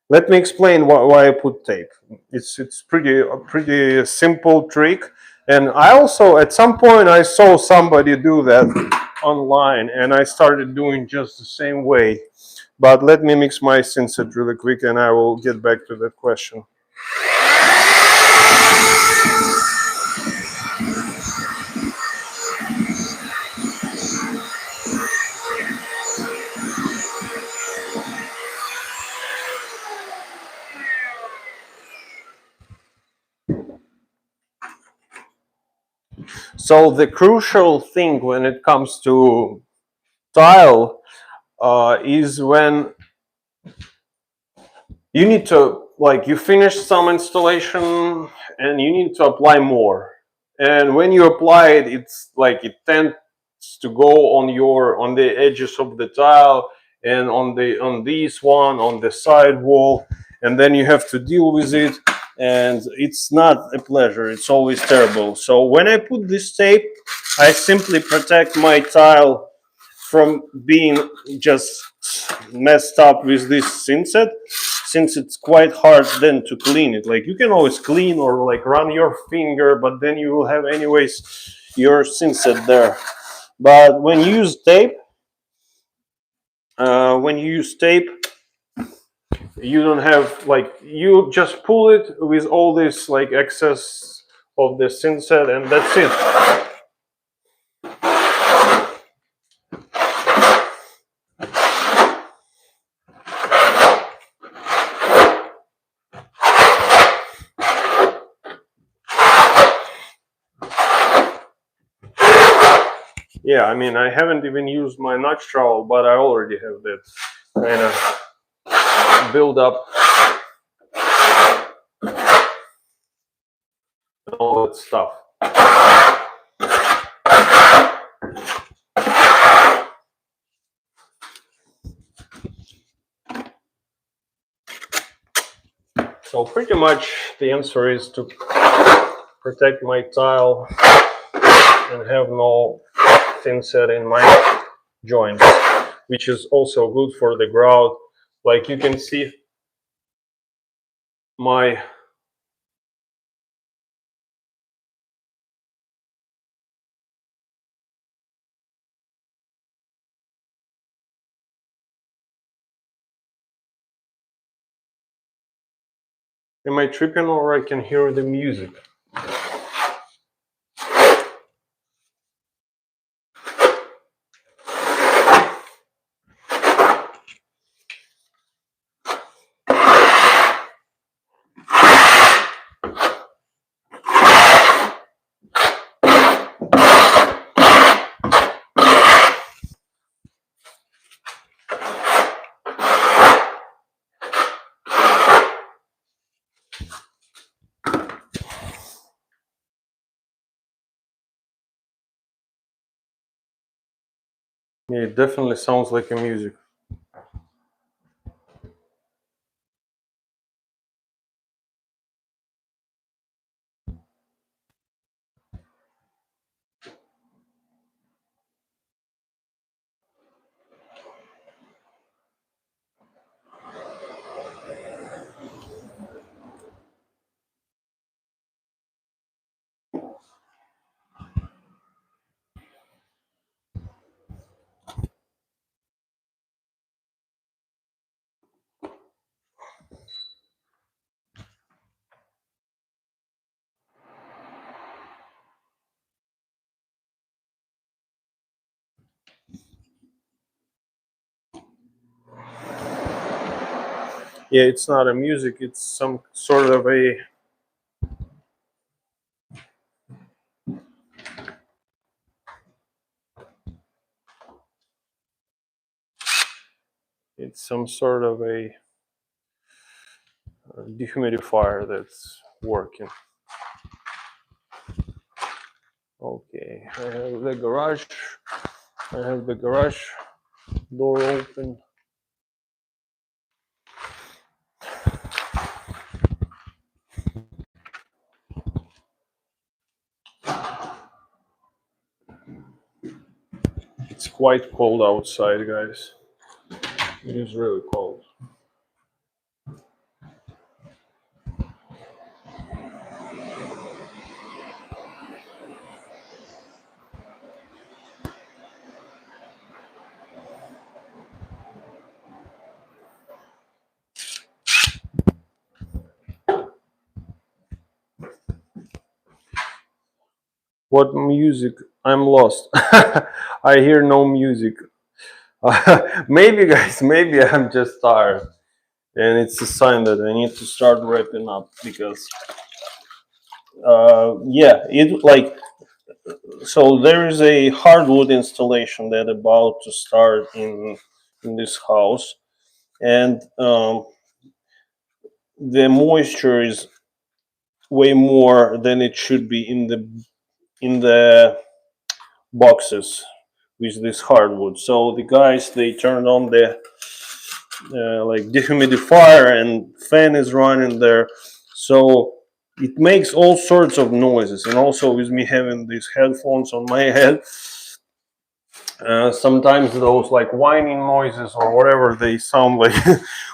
Let me explain why I put tape. It's pretty a pretty simple trick, And I also, at some point, I saw somebody do that online, and I started doing just the same way. But let me mix my Sinset really quick, and I will get back to that question. So the crucial thing when it comes to tile is when you need to, like, you finish some installation and you need to apply more. And when you apply it, it's like it tends to go on the edges of the tile and on this one on the side wall, and then you have to deal with it, and it's not a pleasure. It's always terrible. So when I put this tape, I simply protect my tile from being just messed up with this Sinset, since it's quite hard then to clean it. Like, you can always clean or like run your finger, but then you will have anyways your Sinset there. But when you use tape, you don't have, like, you just pull it with all this like excess of the Sinset, and that's it. Yeah, I mean, I haven't even used my notch trowel, but I already have that kind of build up and all that stuff. So pretty much the answer is to protect my tile and have no Thinset in my joints, which is also good for the grout. Like, you can see my am I tripping, or I can hear the music? Yeah, it definitely sounds like a music. Yeah, it's not a music, it's some sort of a it's some sort of a dehumidifier that's working. Okay, I have the garage door open. It's quite cold outside, guys. It is really cold. What music? I'm lost. I hear no music. Maybe, guys, maybe I'm just tired. And it's a sign that I need to start wrapping up because, yeah, it like, so there is a hardwood installation that about to start in this house, and the moisture is way more than it should be in the boxes with this hardwood. So the guys, they turned on the like dehumidifier, and fan is running there, so it makes all sorts of noises. And also with me having these headphones on my head, sometimes those like whining noises or whatever, they sound like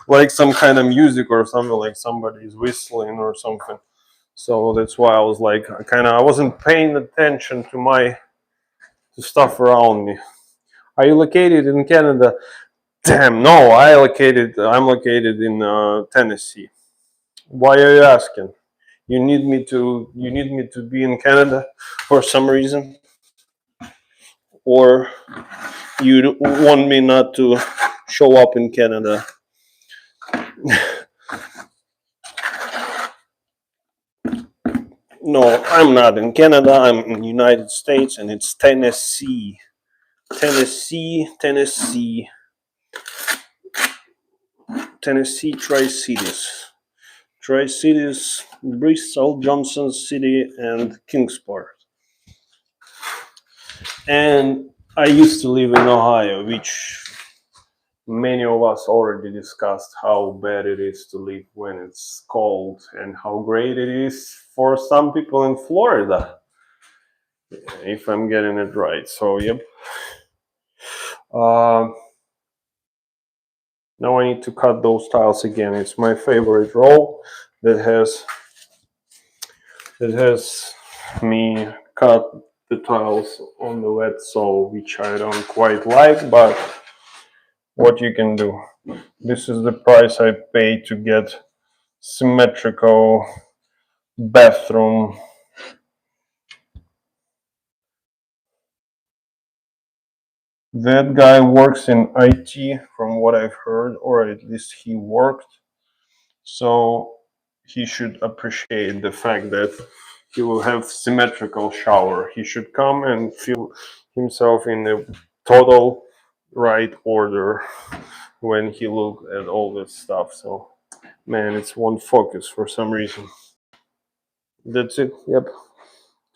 like some kind of music or something, like somebody's whistling or something. So that's why I was like, I wasn't paying attention to my to stuff around me. Are you located in Canada? Damn, no. I'm located in Tennessee. Why are you asking? You need me to be in Canada for some reason, or you want me not to show up in Canada? No, I'm not in Canada. I'm in the United States, and it's Tennessee. Tennessee, Tri-Cities. Tri-Cities, Bristol, Johnson City, and Kingsport. And I used to live in Ohio, which many of us already discussed how bad it is to live when it's cold, and how great it is for some people in Florida, if I'm getting it right. So, yep. Now I need to cut those tiles again. It's my favorite roll that has me cut the tiles on the wet sole, which I don't quite like, but what you can do. This is the price I pay to get symmetrical bathroom. That guy works in IT, from what I've heard, or at least he worked. So he should appreciate the fact that he will have symmetrical shower. He should come and feel himself in the total right order when he look at all this stuff. So, man, it's one focus for some reason. That's it. Yep.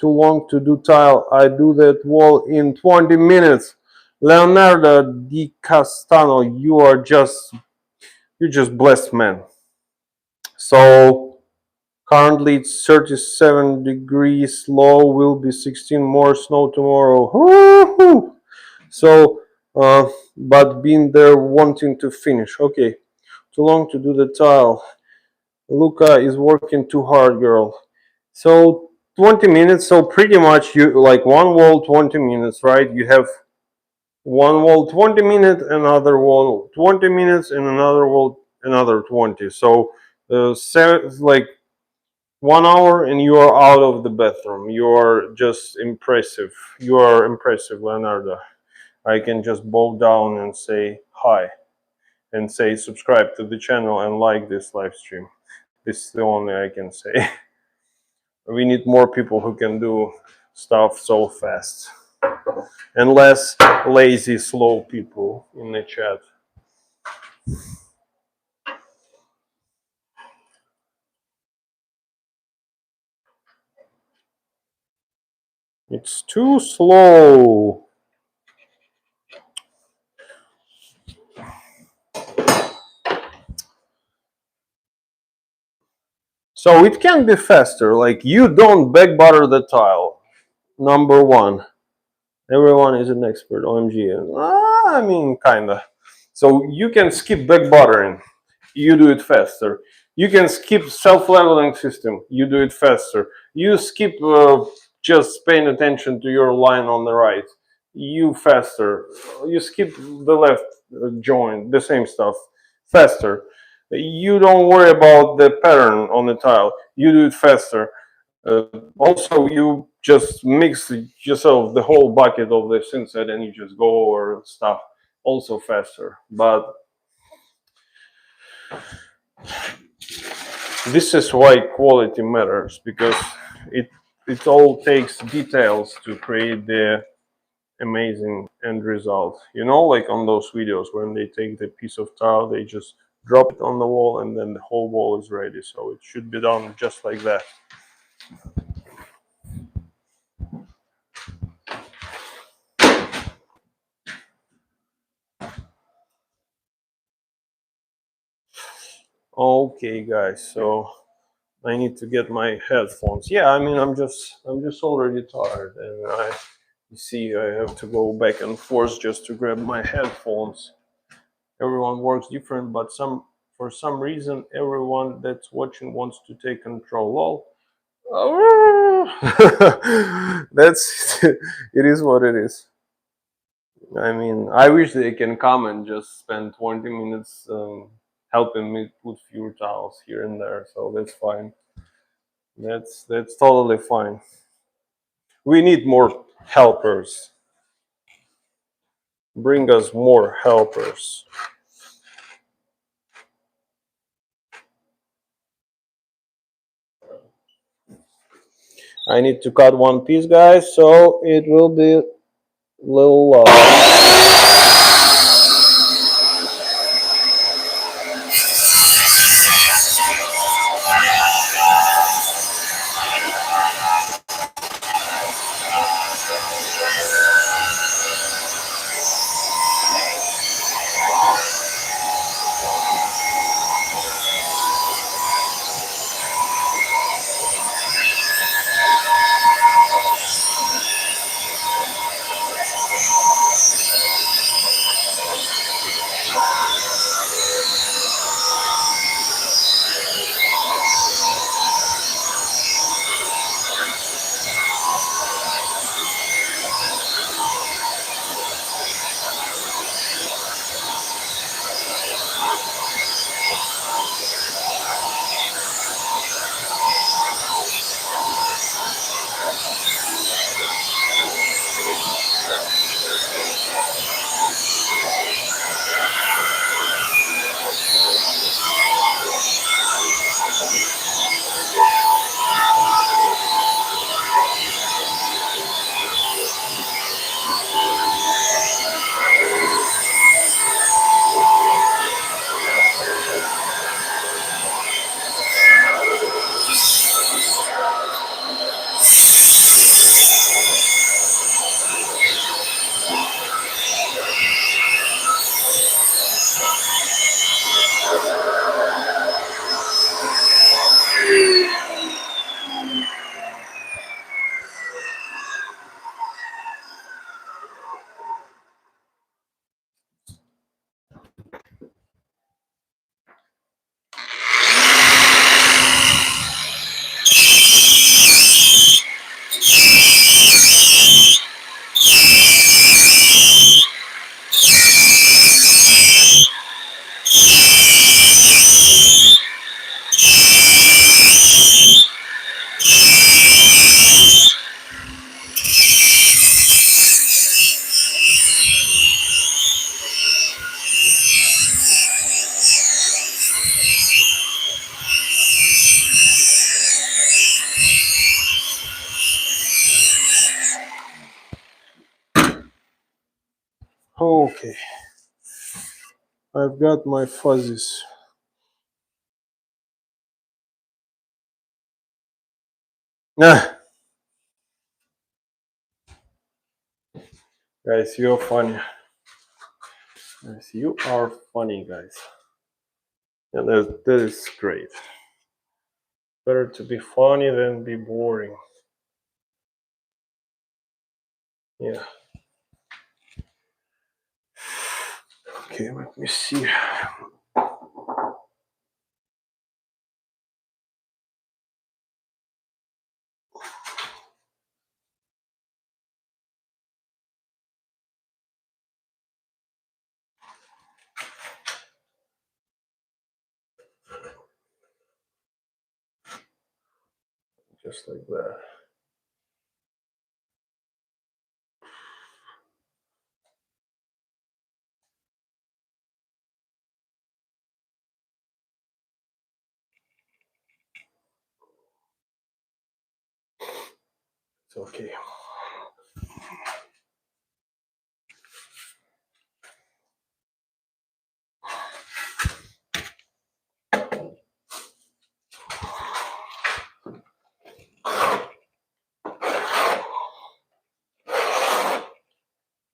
Too long to do tile. I do that wall in 20 minutes. Leonardo Di Castano, you're just blessed, man. So currently it's 37 degrees low, will be 16 more snow tomorrow. Woo-hoo! So, but being there wanting to finish. Okay, too long to do the tile. Luca is working too hard, girl. So 20 minutes. So pretty much you like one wall 20 minutes, right? You have one wall 20 minutes, another wall 20 minutes, and another wall another 20. So like 1 hour and you are out of the bathroom. You are just impressive. You are impressive, Leonardo. I can just bow down and say hi, and say subscribe to the channel and like this live stream. This is the only I can say. We need more people who can do stuff so fast, and less lazy, slow people in the chat. It's too slow. So it can be faster. Like, you don't back butter the tile. Number one. Everyone is an expert. OMG. I mean, kinda. So you can skip back buttering. You do it faster. You can skip self-leveling system. You do it faster. You skip just paying attention to your line on the right. You faster. You skip the left joint. The same stuff. Faster. You don't worry about the pattern on the tile. You do it faster. Also, you just mix yourself the whole bucket of this inside and you just go over stuff also faster. But this is why quality matters, because it all takes details to create the amazing end result. You know, like on those videos when they take the piece of tile, they just drop it on the wall and then the whole wall is ready. So it should be done just like that. Okay guys, so I need to get my headphones. Yeah, I mean I'm just already tired, and you see I have to go back and forth just to grab my headphones. Everyone works different, but for some reason everyone that's watching wants to take control. Well, that's it is what it is. I mean, I wish they can come and just spend 20 minutes helping me put few tiles here and there. So that's fine. That's totally fine. We need more helpers. Bring us more helpers. I need to cut one piece, guys, so it will be a little loud. Okay, I've got my fuzzies. Ah, guys, you're funny. Guys, you are funny, guys. And that is great. Better to be funny than be boring. Yeah. Okay, let me see. Just like that. It's okay.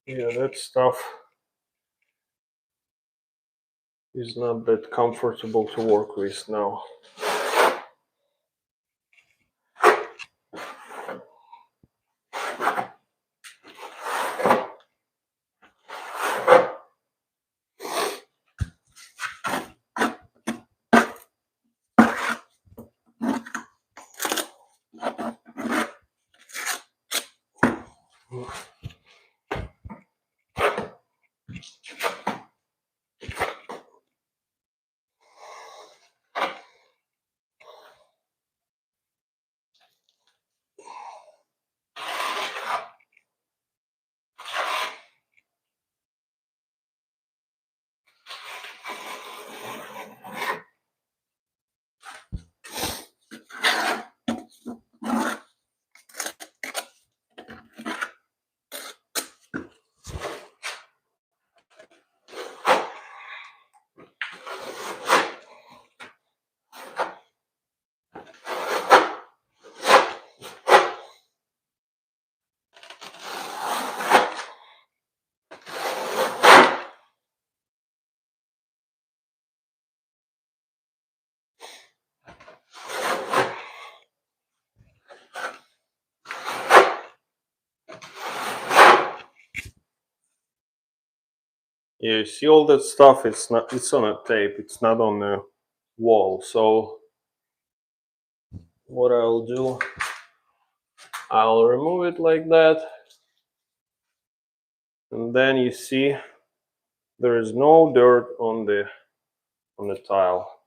Yeah, that stuff is not that comfortable to work with now. Yeah, you see all that stuff, it's on a tape, it's not on the wall. So what I'll do, I'll remove it like that, and then you see there is no dirt on the tile.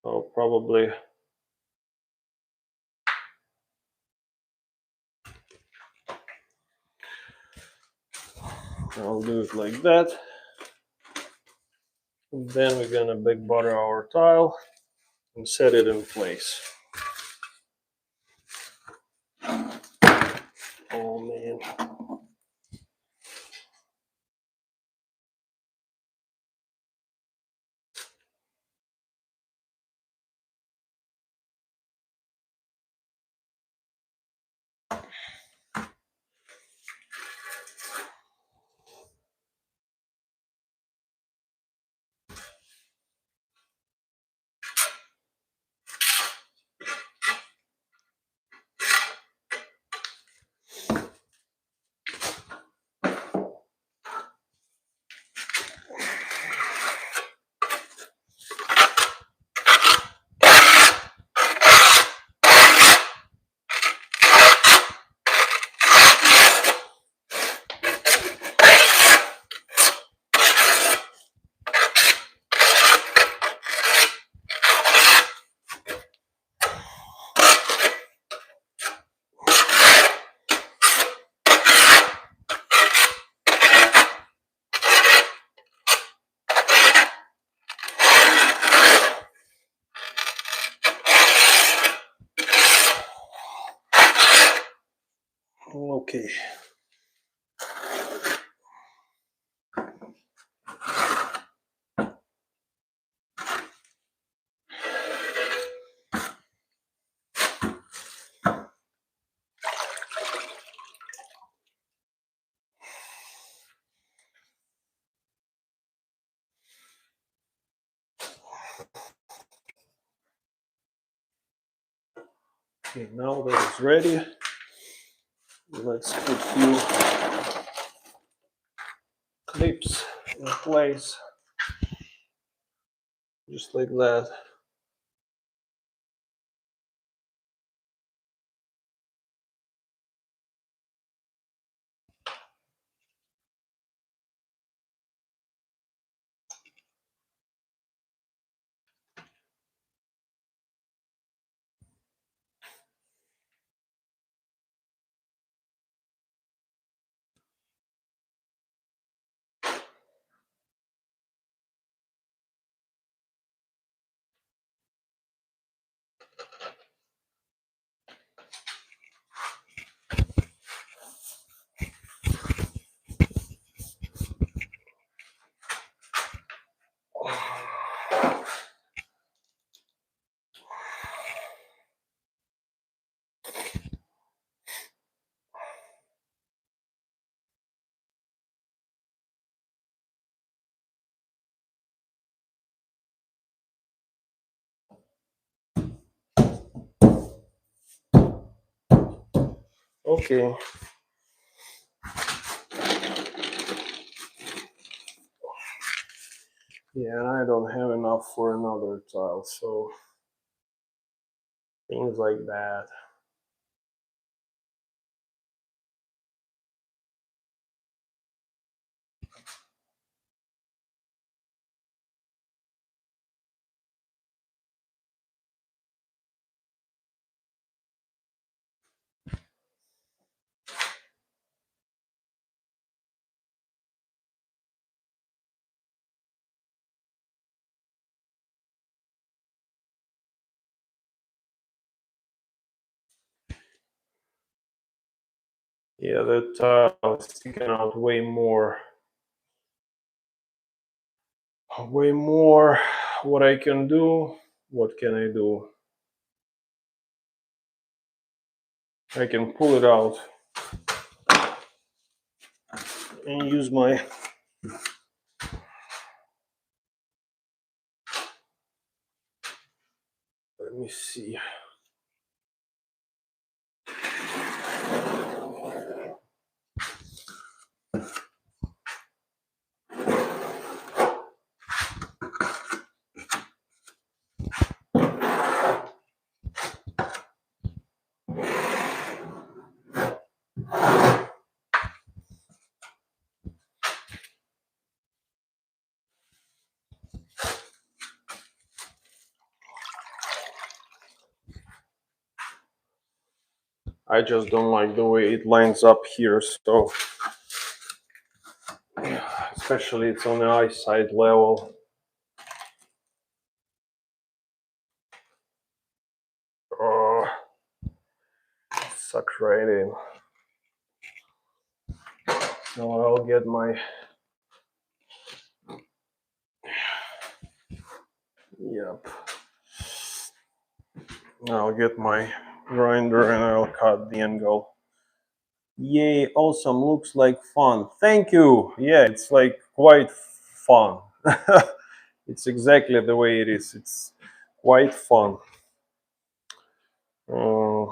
So probably I'll do it like that. And then we're gonna big butter our tile and set it in place. Oh man. Okay. Okay, now that it's ready, let's put few clips in place, just like that. Okay. Yeah, and I don't have enough for another tile, so things like that. Yeah, that tile is sticking out way more. Way more. What I can do, what can I do? I can pull it out and use my let me see. I just don't like the way it lines up here, so especially it's on the eyesight level. Oh, sucks right in. So I'll get my yep. I'll get my grinder and I'll cut the angle. Yay, awesome, looks like fun. Thank you. Yeah, it's like quite fun. It's exactly the way it is. It's quite fun. Uh,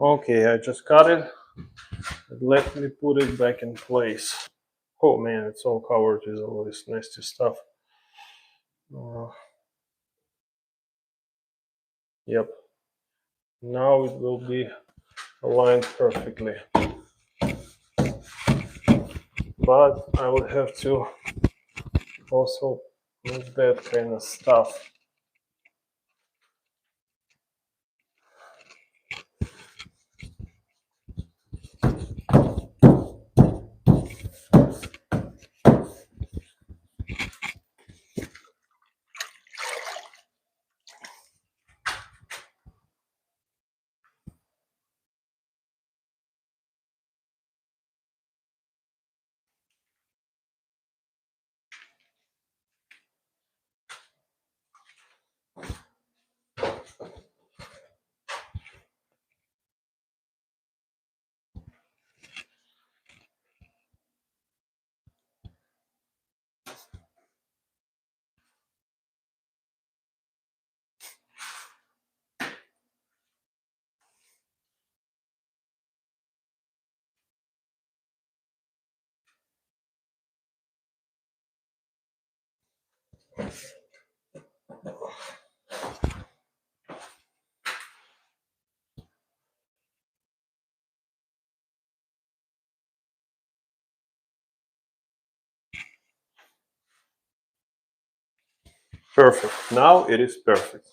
okay, I just cut it. Let me put it back in place. Oh man, it's all covered with all this nasty stuff. Yep. Now it will be aligned perfectly. But I would have to also move that kind of stuff. Perfect. Now it is perfect.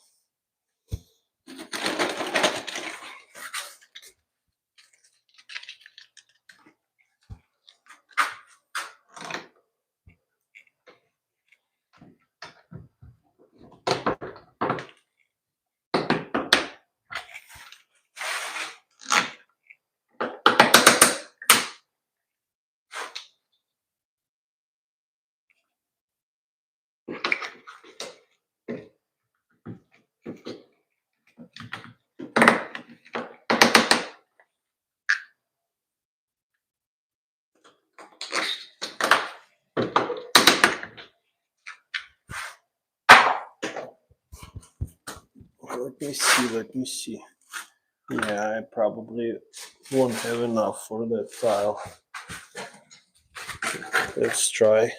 Let me see. Yeah, I probably won't have enough for that tile. Let's try.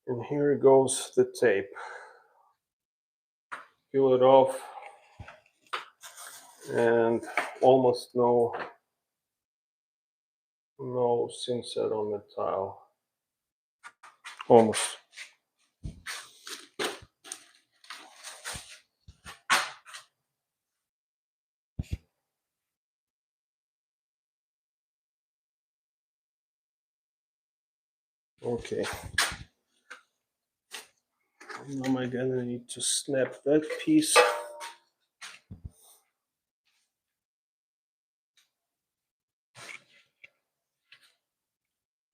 And here goes the tape. Peel it off, and almost no sunset on the tile. Almost. Okay. Now am I gonna need to snap that piece?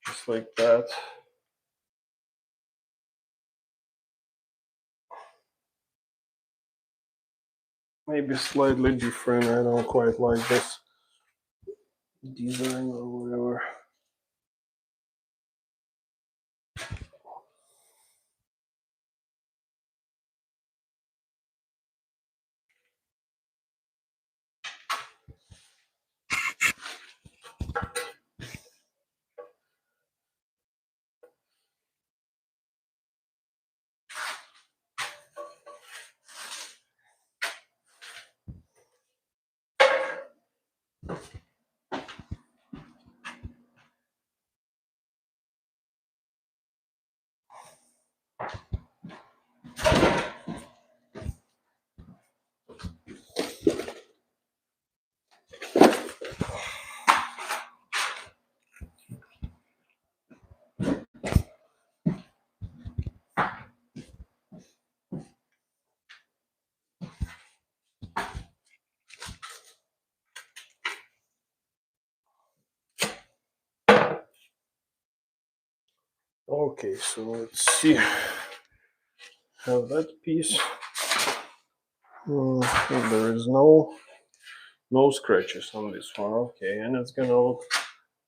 Just like that. Maybe slightly different. I don't quite like this. design or whatever. Okay, so let's see. Have that piece. There is no scratches on this one. Okay, and it's gonna look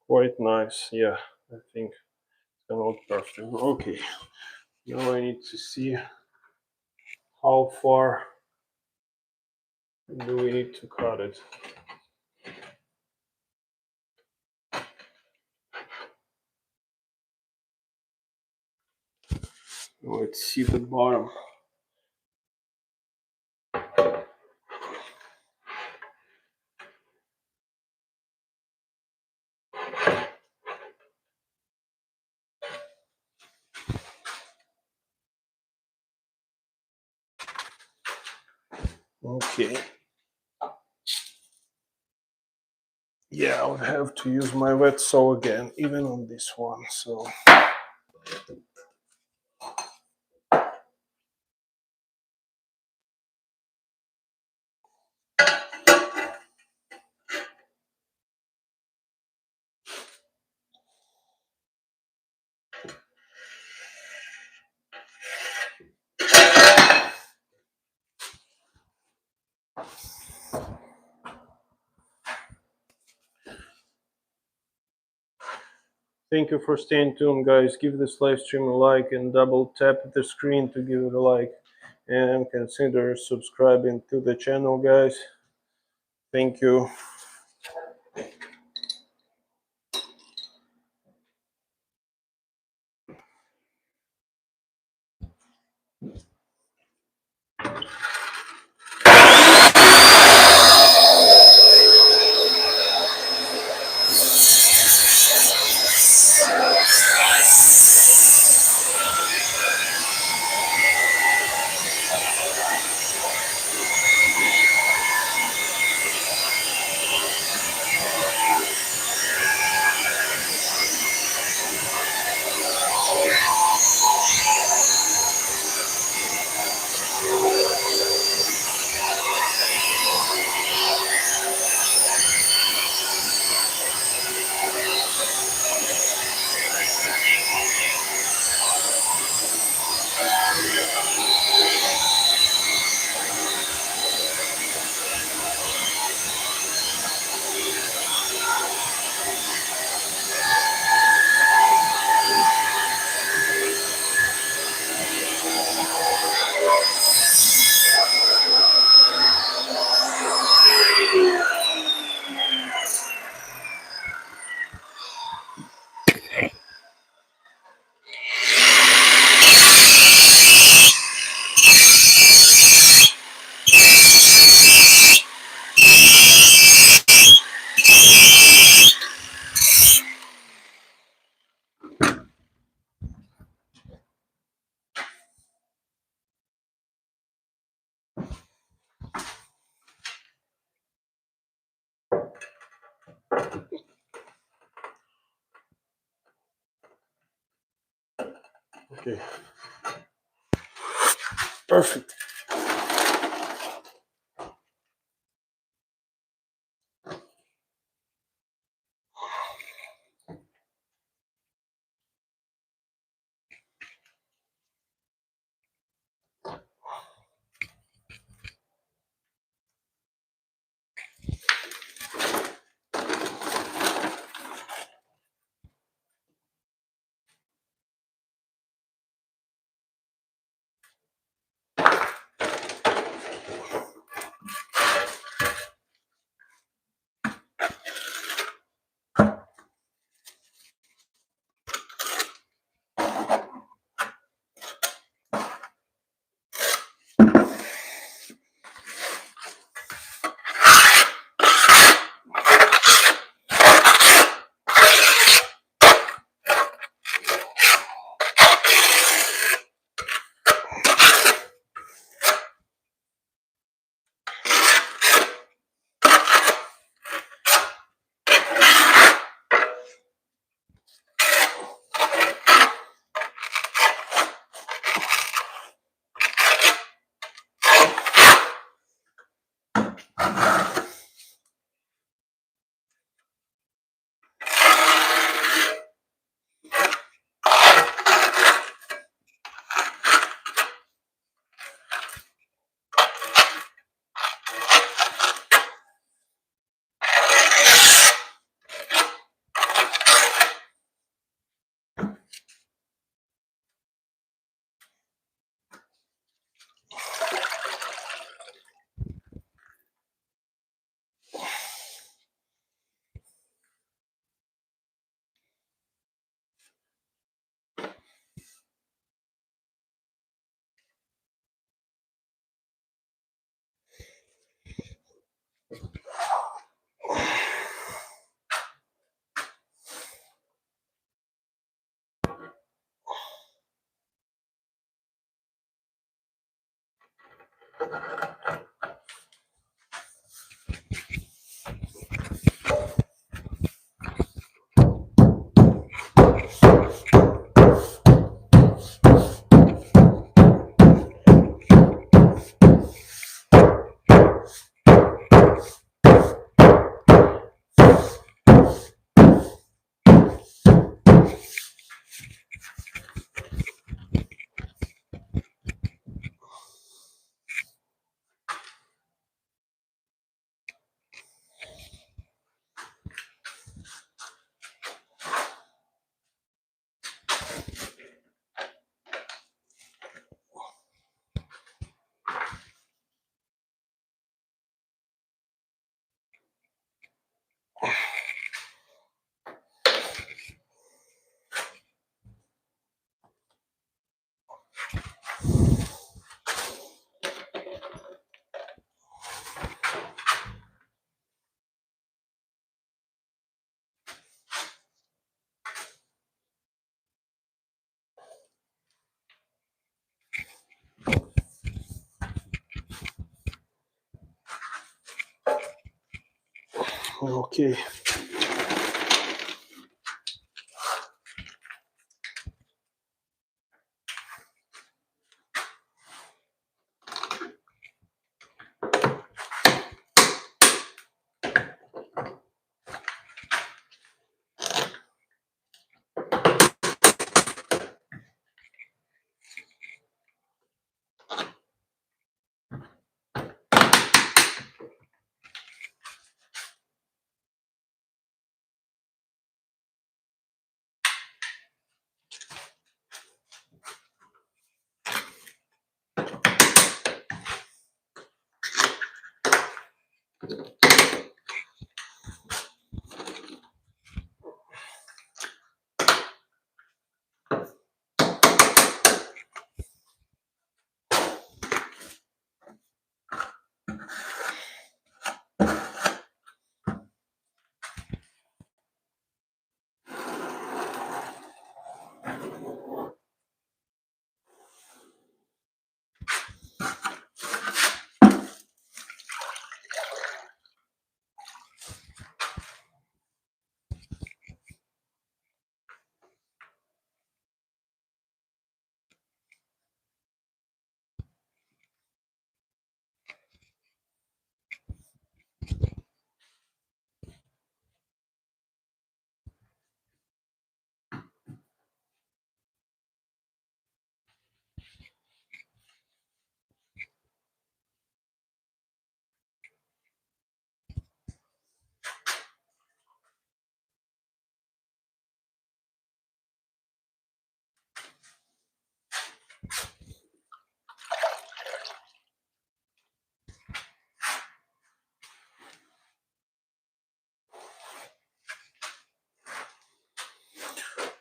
quite nice. Yeah, I think it's gonna look perfect. Okay, now I need to see how far do we need to cut it. Let's see the bottom. Okay. Yeah, I would have to use my wet saw again, even on this one. So. Thank you for staying tuned, guys. Give this live stream a like and double tap the screen to give it a like. And consider subscribing to the channel, guys. Thank you. Okay. Perfect. Okay.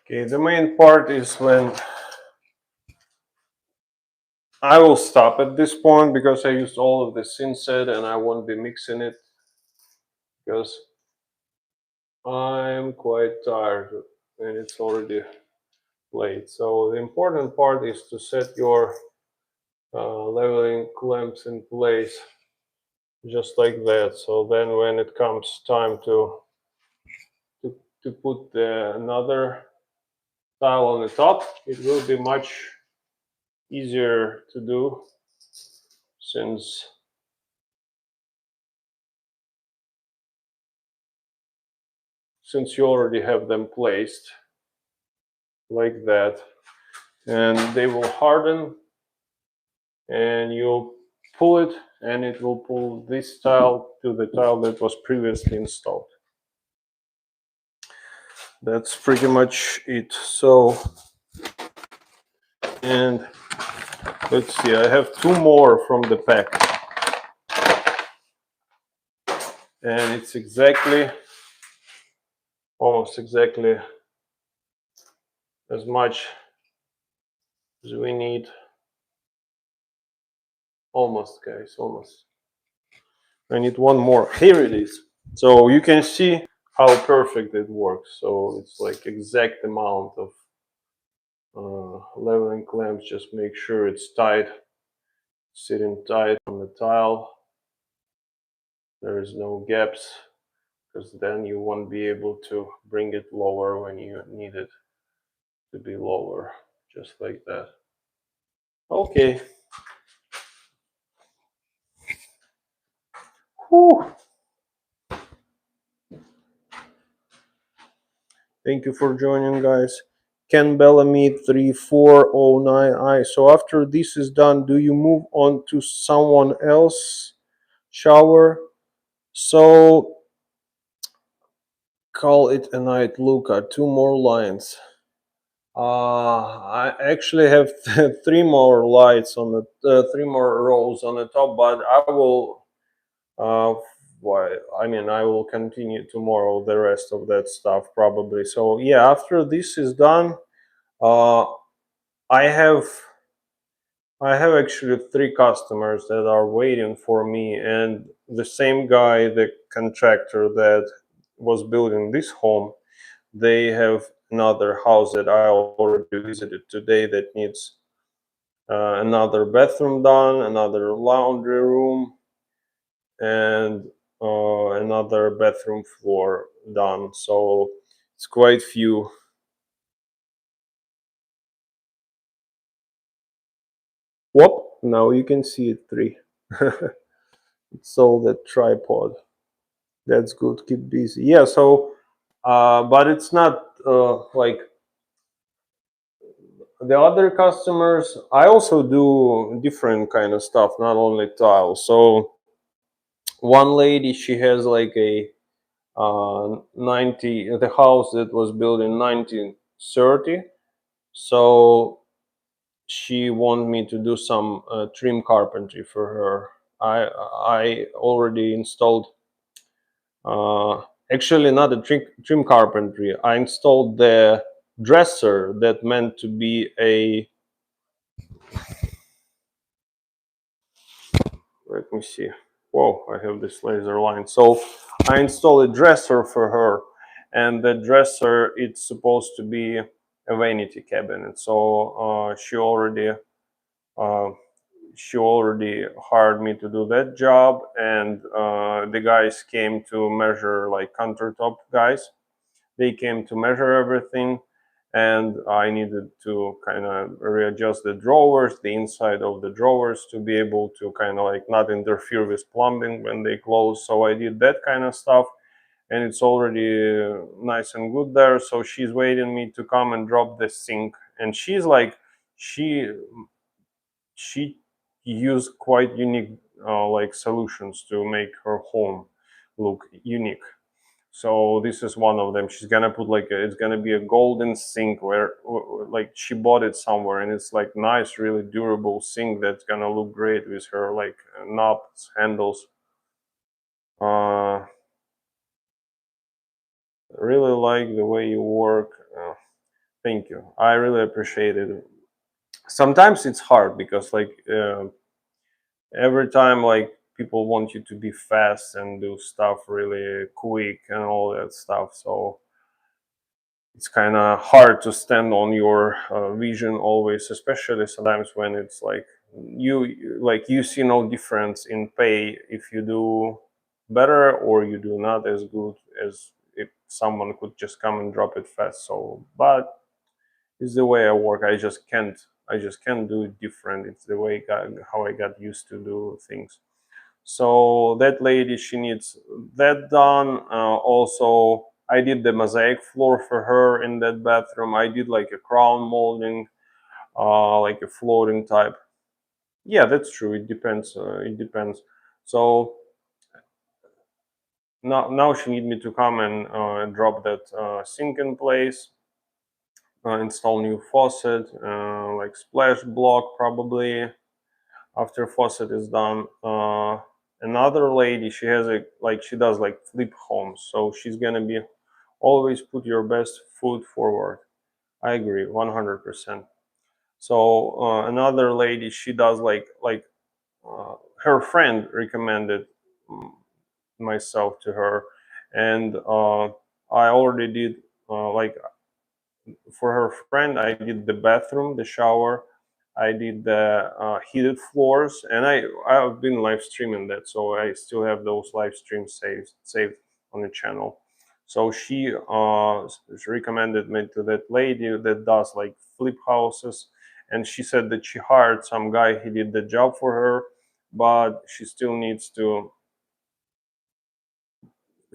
Okay, the main part is when I will stop at this point because I used all of the synset and I won't be mixing it because I'm quite tired and it's already late. So the important part is to set your leveling clamps in place just like that. So then when it comes time to put another tile on the top, it will be much easier to do since you already have them placed like that, and they will harden and you'll pull it and it will pull this tile to the tile that was previously installed. That's pretty much it. So, and let's see, I have two more from the pack and it's exactly, almost exactly as much as we need. Almost, guys, almost. I need one more. Here it is. So you can see how perfect it works. So it's like exact amount of leveling clamps. Just make sure it's tight sitting tight on the tile. There is no gaps, because then you won't be able to bring it lower when you need it to be lower, just like that. Okay. Whew. Thank you for joining, guys. Ken Bellamy 3409I. So after this is done, do you move on to someone else? Shower. So call it a night. Luca, 2 more lines. I actually have 3 more lights on the 3 more rows on the top, but I will. Why? I mean, I will continue tomorrow the rest of that stuff probably. So yeah, after this is done, uh, I have actually 3 customers that are waiting for me, and the same guy, the contractor that was building this home, they have another house that I already visited today that needs another bathroom done, another laundry room, and another bathroom floor done. So it's quite few. Whoop! Now you can see it 3. It's all that tripod. That's good. Keep busy. Yeah. So, but it's not like the other customers. I also do different kind of stuff, not only tiles. So one lady, she has like a 90, the house that was built in 1930. So she wanted me to do some trim carpentry for her. I already installed, uh, actually not a trim carpentry. I installed the dresser that meant to be a, let me see. Whoa, I have this laser line. So I installed a dresser for her, and the dresser, it's supposed to be a vanity cabinet. So uh, she already hired me to do that job, and the guys came to measure, like countertop guys. They came to measure everything, and I needed to kind of readjust the drawers, the inside of the drawers, to be able to kind of like not interfere with plumbing when they close. So I did that kind of stuff, and it's already nice and good there. So she's waiting me to come and drop the sink, and she's like, she she used quite unique like solutions to make her home look unique. So this is one of them. She's gonna put like it's gonna be a golden sink, where like she bought it somewhere, and it's like nice, really durable sink that's gonna look great with her like knobs, handles. uh really like the way you work. Thank you, I really appreciate it. Sometimes it's hard because like every time like people want you to be fast and do stuff really quick and all that stuff. So it's kind of hard to stand on your vision always, especially sometimes when it's like you see no difference in pay if you do better or you do not as good as if someone could just come and drop it fast. So but it's the way I work. I just can't do it different. It's the way how I got used to do things. So that lady, she needs that done. Also, I did the mosaic floor for her in that bathroom. I did like a crown molding, like a floating type. Yeah, that's true. It depends. It depends. So now she need me to come and drop that sink in place, install new faucet, like splash block probably after faucet is done. Another lady, she has a like she does like flip homes, so she's gonna be always put your best foot forward. I agree 100%. So another lady, she does like her friend recommended myself to her, and I already did like for her friend, I did the bathroom, the shower, I did the heated floors, and I've been live streaming that, so I still have those live streams saved on the channel. So she recommended me to that lady that does like flip houses, and she said that she hired some guy. He did the job for her, but she still needs to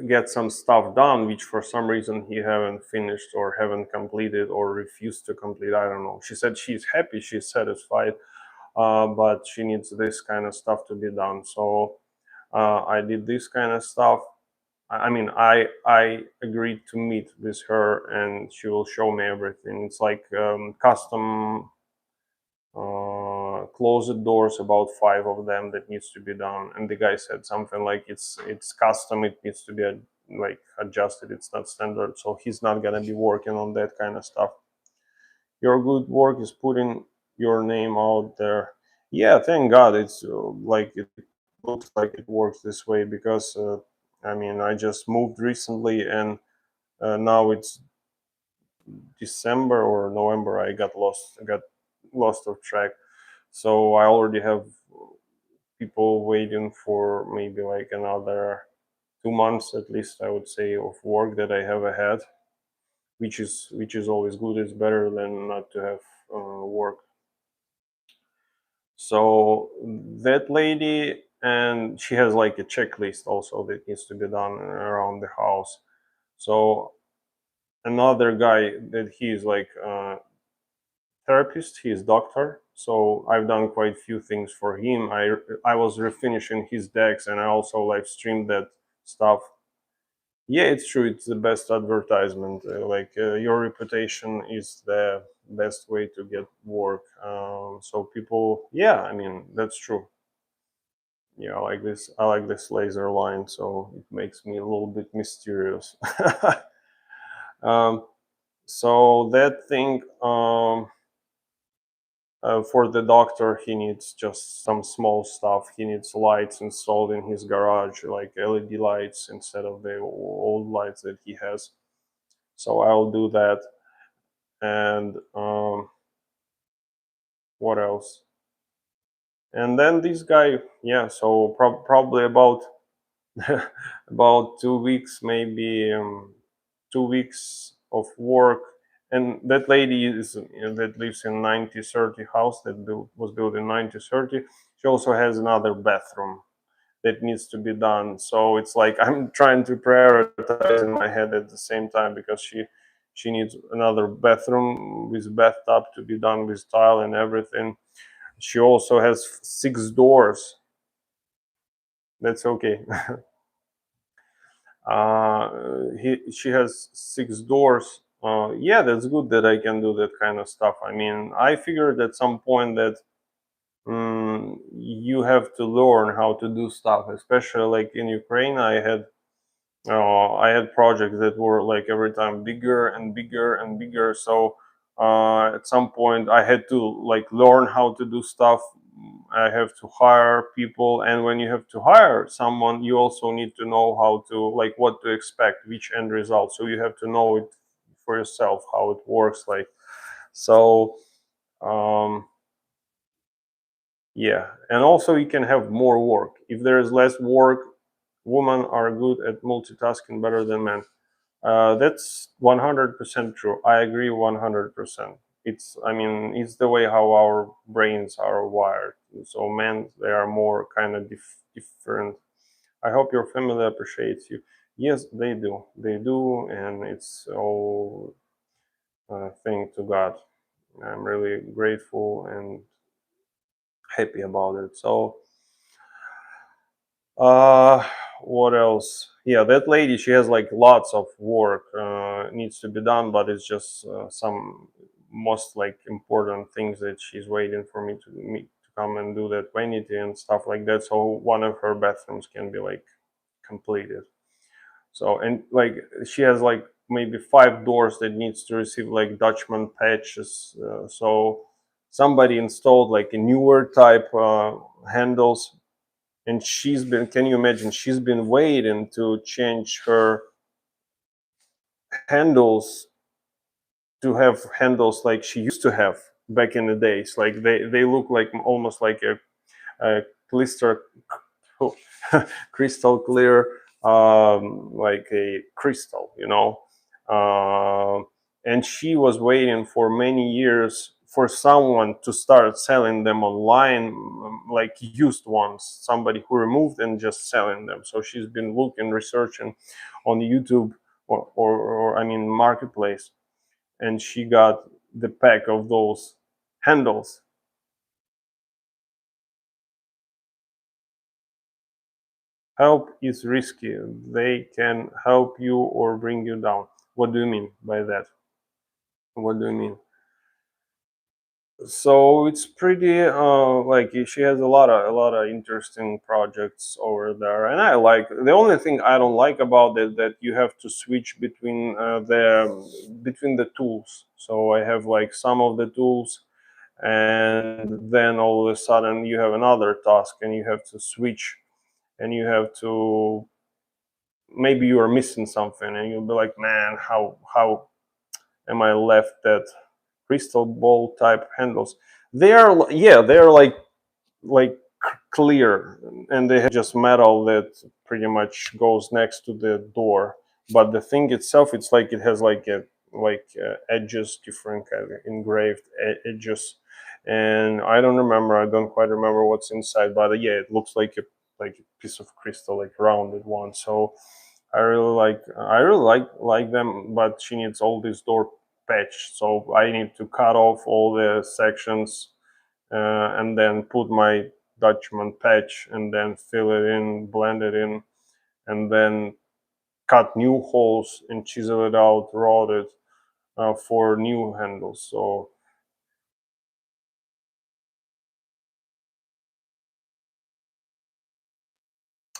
get some stuff done, which for some reason he haven't finished or haven't completed or refused to complete. I don't know. She said she's happy, she's satisfied, but she needs this kind of stuff to be done. So I did this kind of stuff. I mean, I agreed to meet with her, and she will show me everything. It's like custom closet doors, about 5 of them that needs to be done. And the guy said something like it's custom, it needs to be like adjusted, it's not standard, so he's not gonna be working on that kind of stuff. Your good work is putting your name out there. Yeah, thank God. It's like it looks like it works this way, because I mean, I just moved recently, and now it's December or November. I got lost of track. So I already have people waiting for maybe like another 2 months at least, I would say, of work that I have ahead, which is always good. It's better than not to have work. So that lady, and she has like a checklist also that needs to be done around the house. So another guy that he's like therapist, he's doctor. So I've done quite a few things for him. I was refinishing his decks, and I also live streamed that stuff. Yeah, it's true. It's the best advertisement. Your reputation is the best way to get work. So people, yeah, I mean, that's true. Yeah, I like this. I like this laser line, so it makes me a little bit mysterious. um, so that thing, for the doctor, he needs just some small stuff. He needs lights installed in his garage, like LED lights instead of the old lights that he has. So I'll do that. And what else? And then this guy, yeah. So probably about about 2 weeks, maybe 2 weeks of work. And that lady is that lives in 9030 house that was built in 9030. She also has another bathroom that needs to be done. So it's like I'm trying to prioritize in my head at the same time, because she needs another bathroom with bathtub to be done with tile and everything. She also has 6 doors. That's okay. She has 6 doors. Yeah, that's good that I can do that kind of stuff. I mean, I figured at some point that you have to learn how to do stuff, especially like in Ukraine. I had projects that were like every time bigger and bigger and bigger. So at some point I had to like learn how to do stuff. I have to hire people, and when you have to hire someone, you also need to know how to, like, what to expect, which end result. So you have to know it for yourself how it works. Like, so um, yeah, and also you can have more work if there is less work. Women are good at multitasking better than men. That's 100% true. I agree 100%. I mean, it's the way how our brains are wired. So men, they are more kind of different. I hope your family appreciates you. Yes, they do. They do, and it's all thank to God. I'm really grateful and happy about it. So Uh, what else? Yeah, that lady, she has like lots of work needs to be done, but it's just some most like important things that she's waiting for me to come and do that vanity and stuff like that. So one of her bathrooms can be like completed. So, and like she has like maybe 5 doors that needs to receive like Dutchman patches. So somebody installed like a newer type handles, and she's been, can you imagine, she's been waiting to change her handles to have handles like she used to have, back in the days. Like they look like almost like a crystal crystal clear, like a crystal, you know. Uh, and she was waiting for many years for someone to start selling them online, like used ones, somebody who removed and just selling them. So she's been looking, researching on YouTube or I mean marketplace, and she got the pack of those handles. Help is risky. They can help you or bring you down. What do you mean by that? What do you mean? So it's pretty like she has a lot of interesting projects over there, and I like the only thing I don't like about it that you have to switch between the tools. So I have like some of the tools, and then all of a sudden you have another task and you have to switch, and you have to, maybe you are missing something and you'll be like, man, how am I left that crystal ball type handles? They are, yeah, they're like clear, and they have just metal that pretty much goes next to the door, but the thing itself, it's like it has like edges, different kind of engraved edges, and I don't quite remember what's inside, but yeah, it looks like a piece of crystal, like rounded one. So I really like them, but she needs all this door patch, so I need to cut off all the sections, and then put my Dutchman patch and then fill it in, blend it in, and then cut new holes and chisel it out, rod it, for new handles. So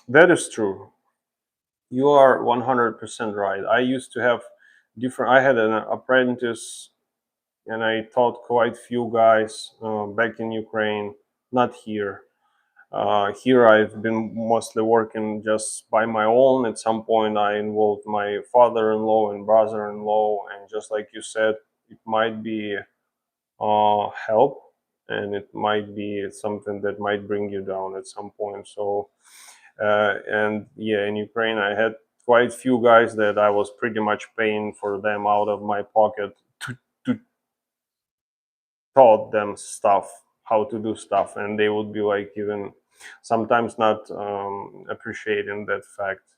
that is true. You are 100% right. I used to have I had an apprentice, and I taught quite few guys back in Ukraine, not here. Here I've been mostly working just by my own. At some point I involved my father-in-law and brother-in-law, and just like you said, it might be help, and it might be something that might bring you down at some point. So and yeah, in Ukraine I had quite few guys that I was pretty much paying for them out of my pocket to taught them stuff, how to do stuff, and they would be like even sometimes not appreciating that fact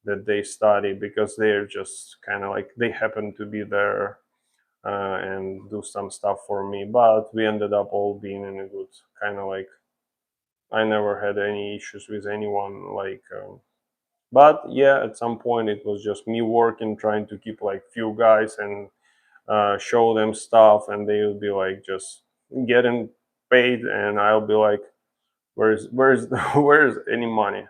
that they study, because they're just kind of like they happen to be there and do some stuff for me, but we ended up all being in a good kind of like, I never had any issues with anyone, like but yeah, at some point it was just me working, trying to keep like few guys and show them stuff, and they'll be like just getting paid, and I'll be like, where's where's any money?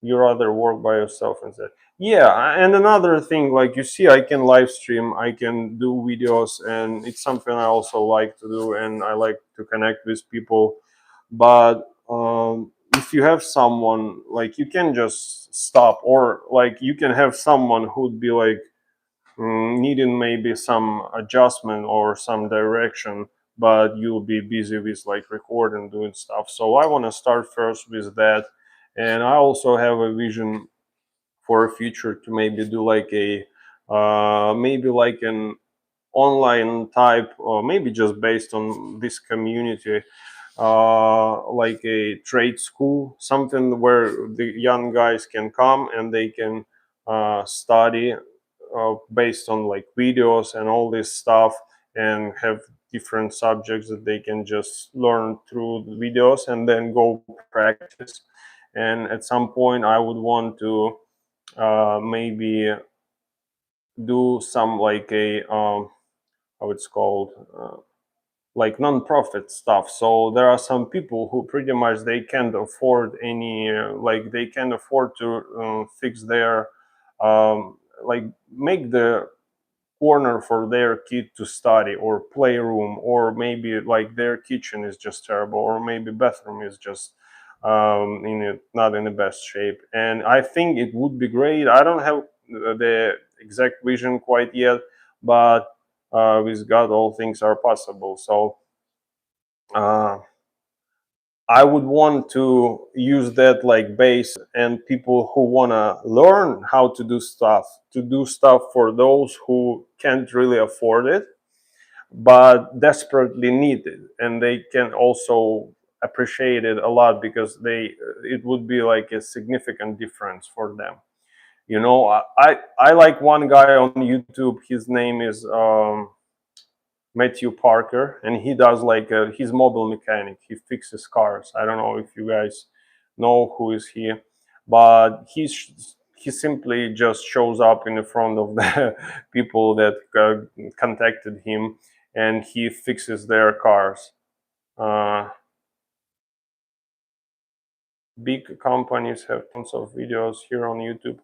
You rather work by yourself instead. Yeah, and another thing, like you see, I can live stream, I can do videos, and it's something I also like to do, and I like to connect with people. But if you have someone, like you can just stop, or like you can have someone who'd be like needing maybe some adjustment or some direction, but you'll be busy with like recording, doing stuff. So I want to start first with that, and I also have a vision for a future to maybe do like a maybe like an online type, or maybe just based on this community, like a trade school, something where the young guys can come and they can study based on like videos and all this stuff, and have different subjects that they can just learn through the videos and then go practice. And at some point I would want to maybe do some like a how it's called, like non-profit stuff. So there are some people who pretty much they can't afford any like they can't afford to fix their like make the corner for their kid to study, or playroom, or maybe like their kitchen is just terrible, or maybe bathroom is just not in the best shape. And I think it would be great. I don't have the exact vision quite yet, but with God all things are possible. So I would want to use that like base, and people who want to learn how to do stuff for those who can't really afford it but desperately need it, and they can also appreciate it a lot because it would be like a significant difference for them. You know, I like one guy on YouTube. His name is Matthew Parker, and he does like he's mobile mechanic. He fixes cars. I don't know if you guys know who is he, but he simply just shows up in the front of the people that contacted him, and he fixes their cars. Uh, Big companies have tons of videos here on YouTube.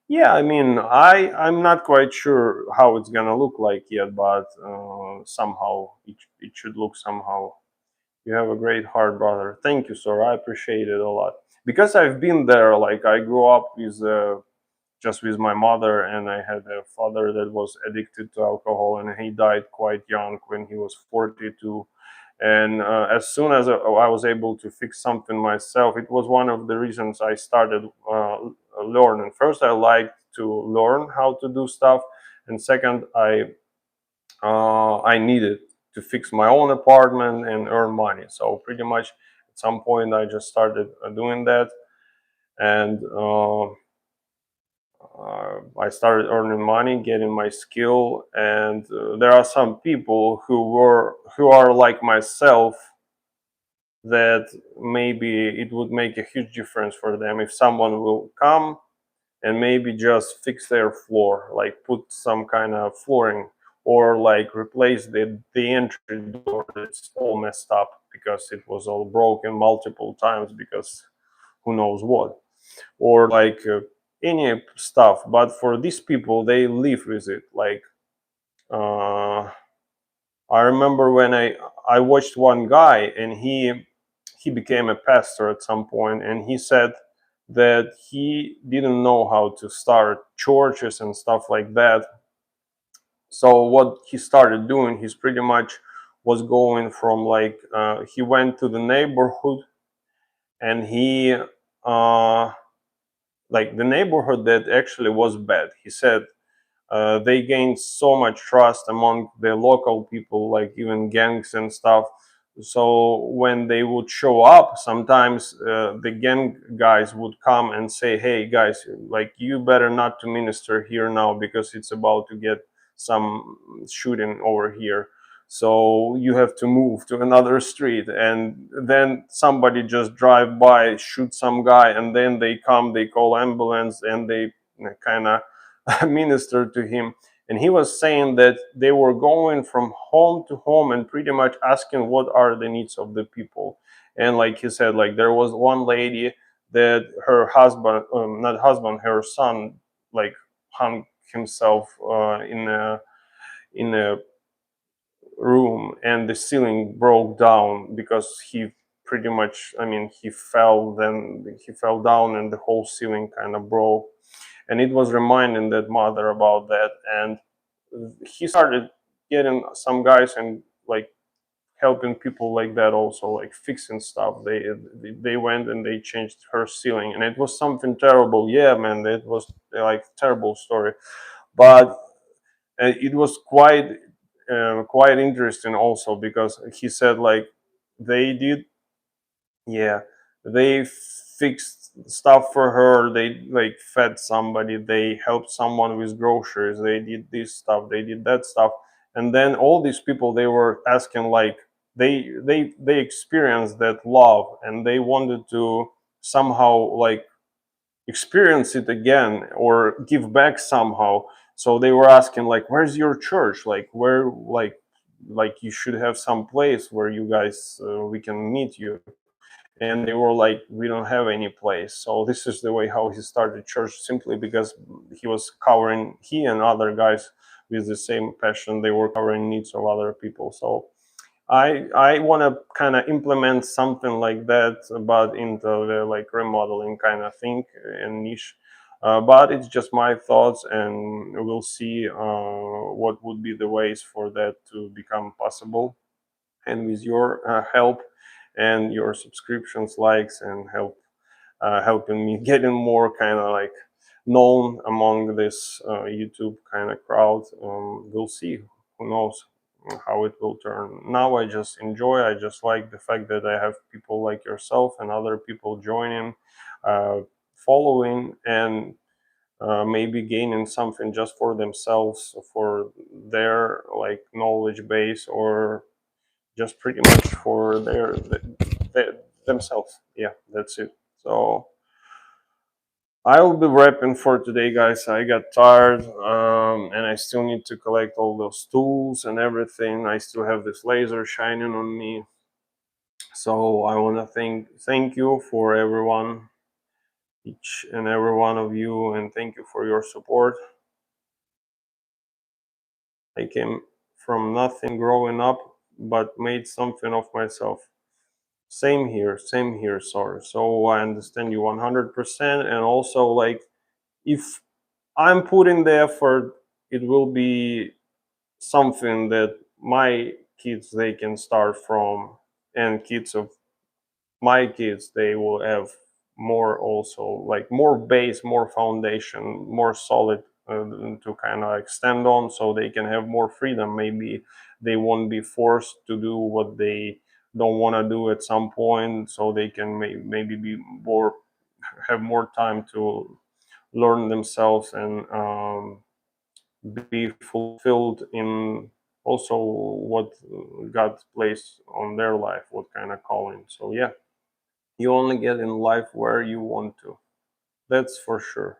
Yeah, I mean, I'm not quite sure how it's gonna look like yet, but somehow it should look somehow. You have a great heart, brother. Thank you, sir. I appreciate it a lot. Because I've been there, like I grew up with just with my mother, and I had a father that was addicted to alcohol, and he died quite young when he was 42. And as soon as I was able to fix something myself, it was one of the reasons I started learning. First, I liked to learn how to do stuff, and second, I needed to fix my own apartment and earn money. So pretty much at some point I just started doing that, and I started earning money, getting my skill. And there are some people who are like myself that maybe it would make a huge difference for them if someone will come and maybe just fix their floor, like put some kind of flooring, or like replace the entry door that's all messed up because it was all broken multiple times because who knows what, or like any stuff. But for these people, they live with it. Like I remember when I watched one guy, and he became a pastor at some point, and he said that he didn't know how to start churches and stuff like that. So what he started doing, he's pretty much was going from like he went to the neighborhood, and he like the neighborhood that actually was bad. He said they gained so much trust among the local people, like even gangs and stuff. So when they would show up, sometimes the gang guys would come and say, "Hey guys, like you better not to minister here now because it's about to get some shooting over here. So you have to move to another street." And then somebody just drive by, shoot some guy, and then they come, they call ambulance, and they kind of minister to him. And he was saying that they were going from home to home and pretty much asking what are the needs of the people. And like he said, like there was one lady that her husband, not husband, her son, like hung himself in a room, and the ceiling broke down because he pretty much, I mean, he fell down, and the whole ceiling kind of broke. And it was reminding that mother about that. And he started getting some guys and like helping people like that, also like fixing stuff. They went and they changed her ceiling, and it was something terrible. Yeah, man, it was like terrible story, but it was quite interesting also, because he said like they did, yeah, they fixed stuff for her. They like fed somebody. They helped someone with groceries. They did this stuff. They did that stuff. And then all these people, they were asking like they experienced that love, and they wanted to somehow like experience it again or give back somehow. So they were asking like, "Where's your church? Like where like you should have some place where you guys we can meet you." And they were like, "We don't have any place." So this is the way how he started church, simply because he was covering, he and other guys with the same passion, they were covering needs of other people. So I want to kind of implement something like that, but into the like remodeling kind of thing and niche. But it's just my thoughts, and we'll see what would be the ways for that to become possible. And with your help and your subscriptions, likes, and helping me getting more kind of like known among this YouTube kind of crowd. We'll see. Who knows how it will turn. Now I just enjoy. I just like the fact that I have people like yourself and other people joining, following, and maybe gaining something just for themselves, for their like knowledge base, or just pretty much for themselves. Yeah, that's it. So I will be wrapping for today, guys. I got tired, and I still need to collect all those tools and everything. I still have this laser shining on me. So I want to thank you for everyone, each and every one of you, and thank you for your support. I came from nothing growing up, but made something of myself. Same here, sorry. So I understand you 100%. And also, like, if I'm putting the effort, it will be something that my kids they can start from, and kids of my kids they will have more, also like more base, more foundation, more solid to kind of extend on, so they can have more freedom. Maybe they won't be forced to do what they don't want to do at some point, so they can maybe be more, have more time to learn themselves, and be fulfilled in also what God placed on their life, what kind of calling. So yeah, you only get in life where you want to. That's for sure.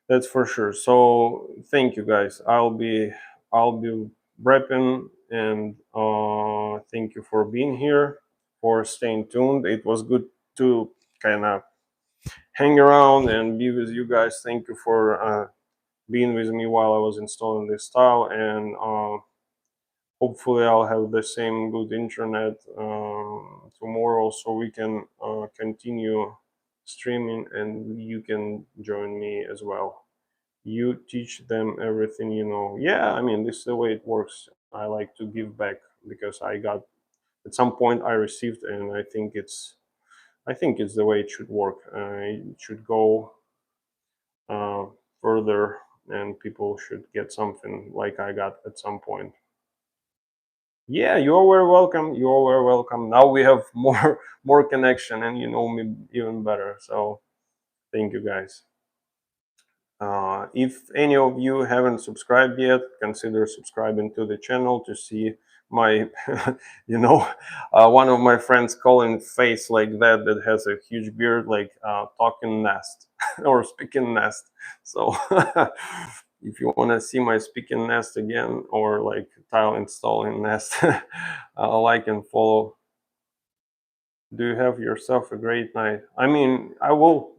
That's for sure. So thank you, guys. I'll be repping, and thank you for being here, for staying tuned. It was good to kind of hang around and be with you guys. Thank you for being with me while I was installing this tile, and hopefully I'll have the same good internet tomorrow, so we can continue streaming, and you can join me as well. You teach them everything you know. Yeah, I mean, this is the way it works. I like to give back, because I got, at some point I received, and I think it's the way it should work. It should go uh, further, and people should get something like I got at some point. Yeah, you are very welcome. You are very welcome. Now we have more connection, and you know me even better. So thank you, guys. If any of you haven't subscribed yet, consider subscribing to the channel to see my, one of my friends calling face like that has a huge beard, like talking nest or speaking nest. So if you want to see my speaking nest again, or like tile installing nest, like and follow. Do you have yourself a great night? I mean, I will.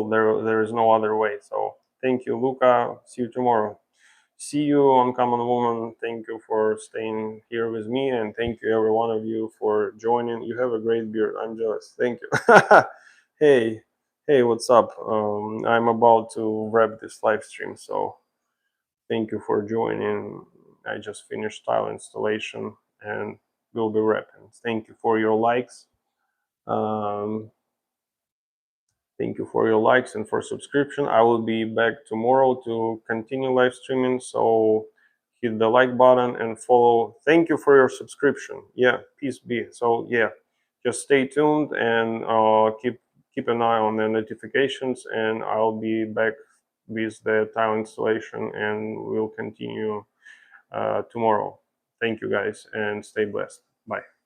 There is no other way. So thank you, Luca. See you tomorrow. See you on Common Woman. Thank you for staying here with me, and thank you every one of you for joining. You have a great beard. I'm jealous. Thank you. Hey, hey, what's up? I'm about to wrap this live stream, so thank you for joining. I just finished tile installation, and we'll be wrapping. Thank you for your likes. Um, Thank you for your likes and for subscription. I will be back tomorrow to continue live streaming. So hit the like button and follow. Thank you for your subscription. Yeah, peace be. So yeah, just stay tuned, and keep an eye on the notifications. And I'll be back with the tile installation, and we'll continue tomorrow. Thank you, guys, and stay blessed. Bye.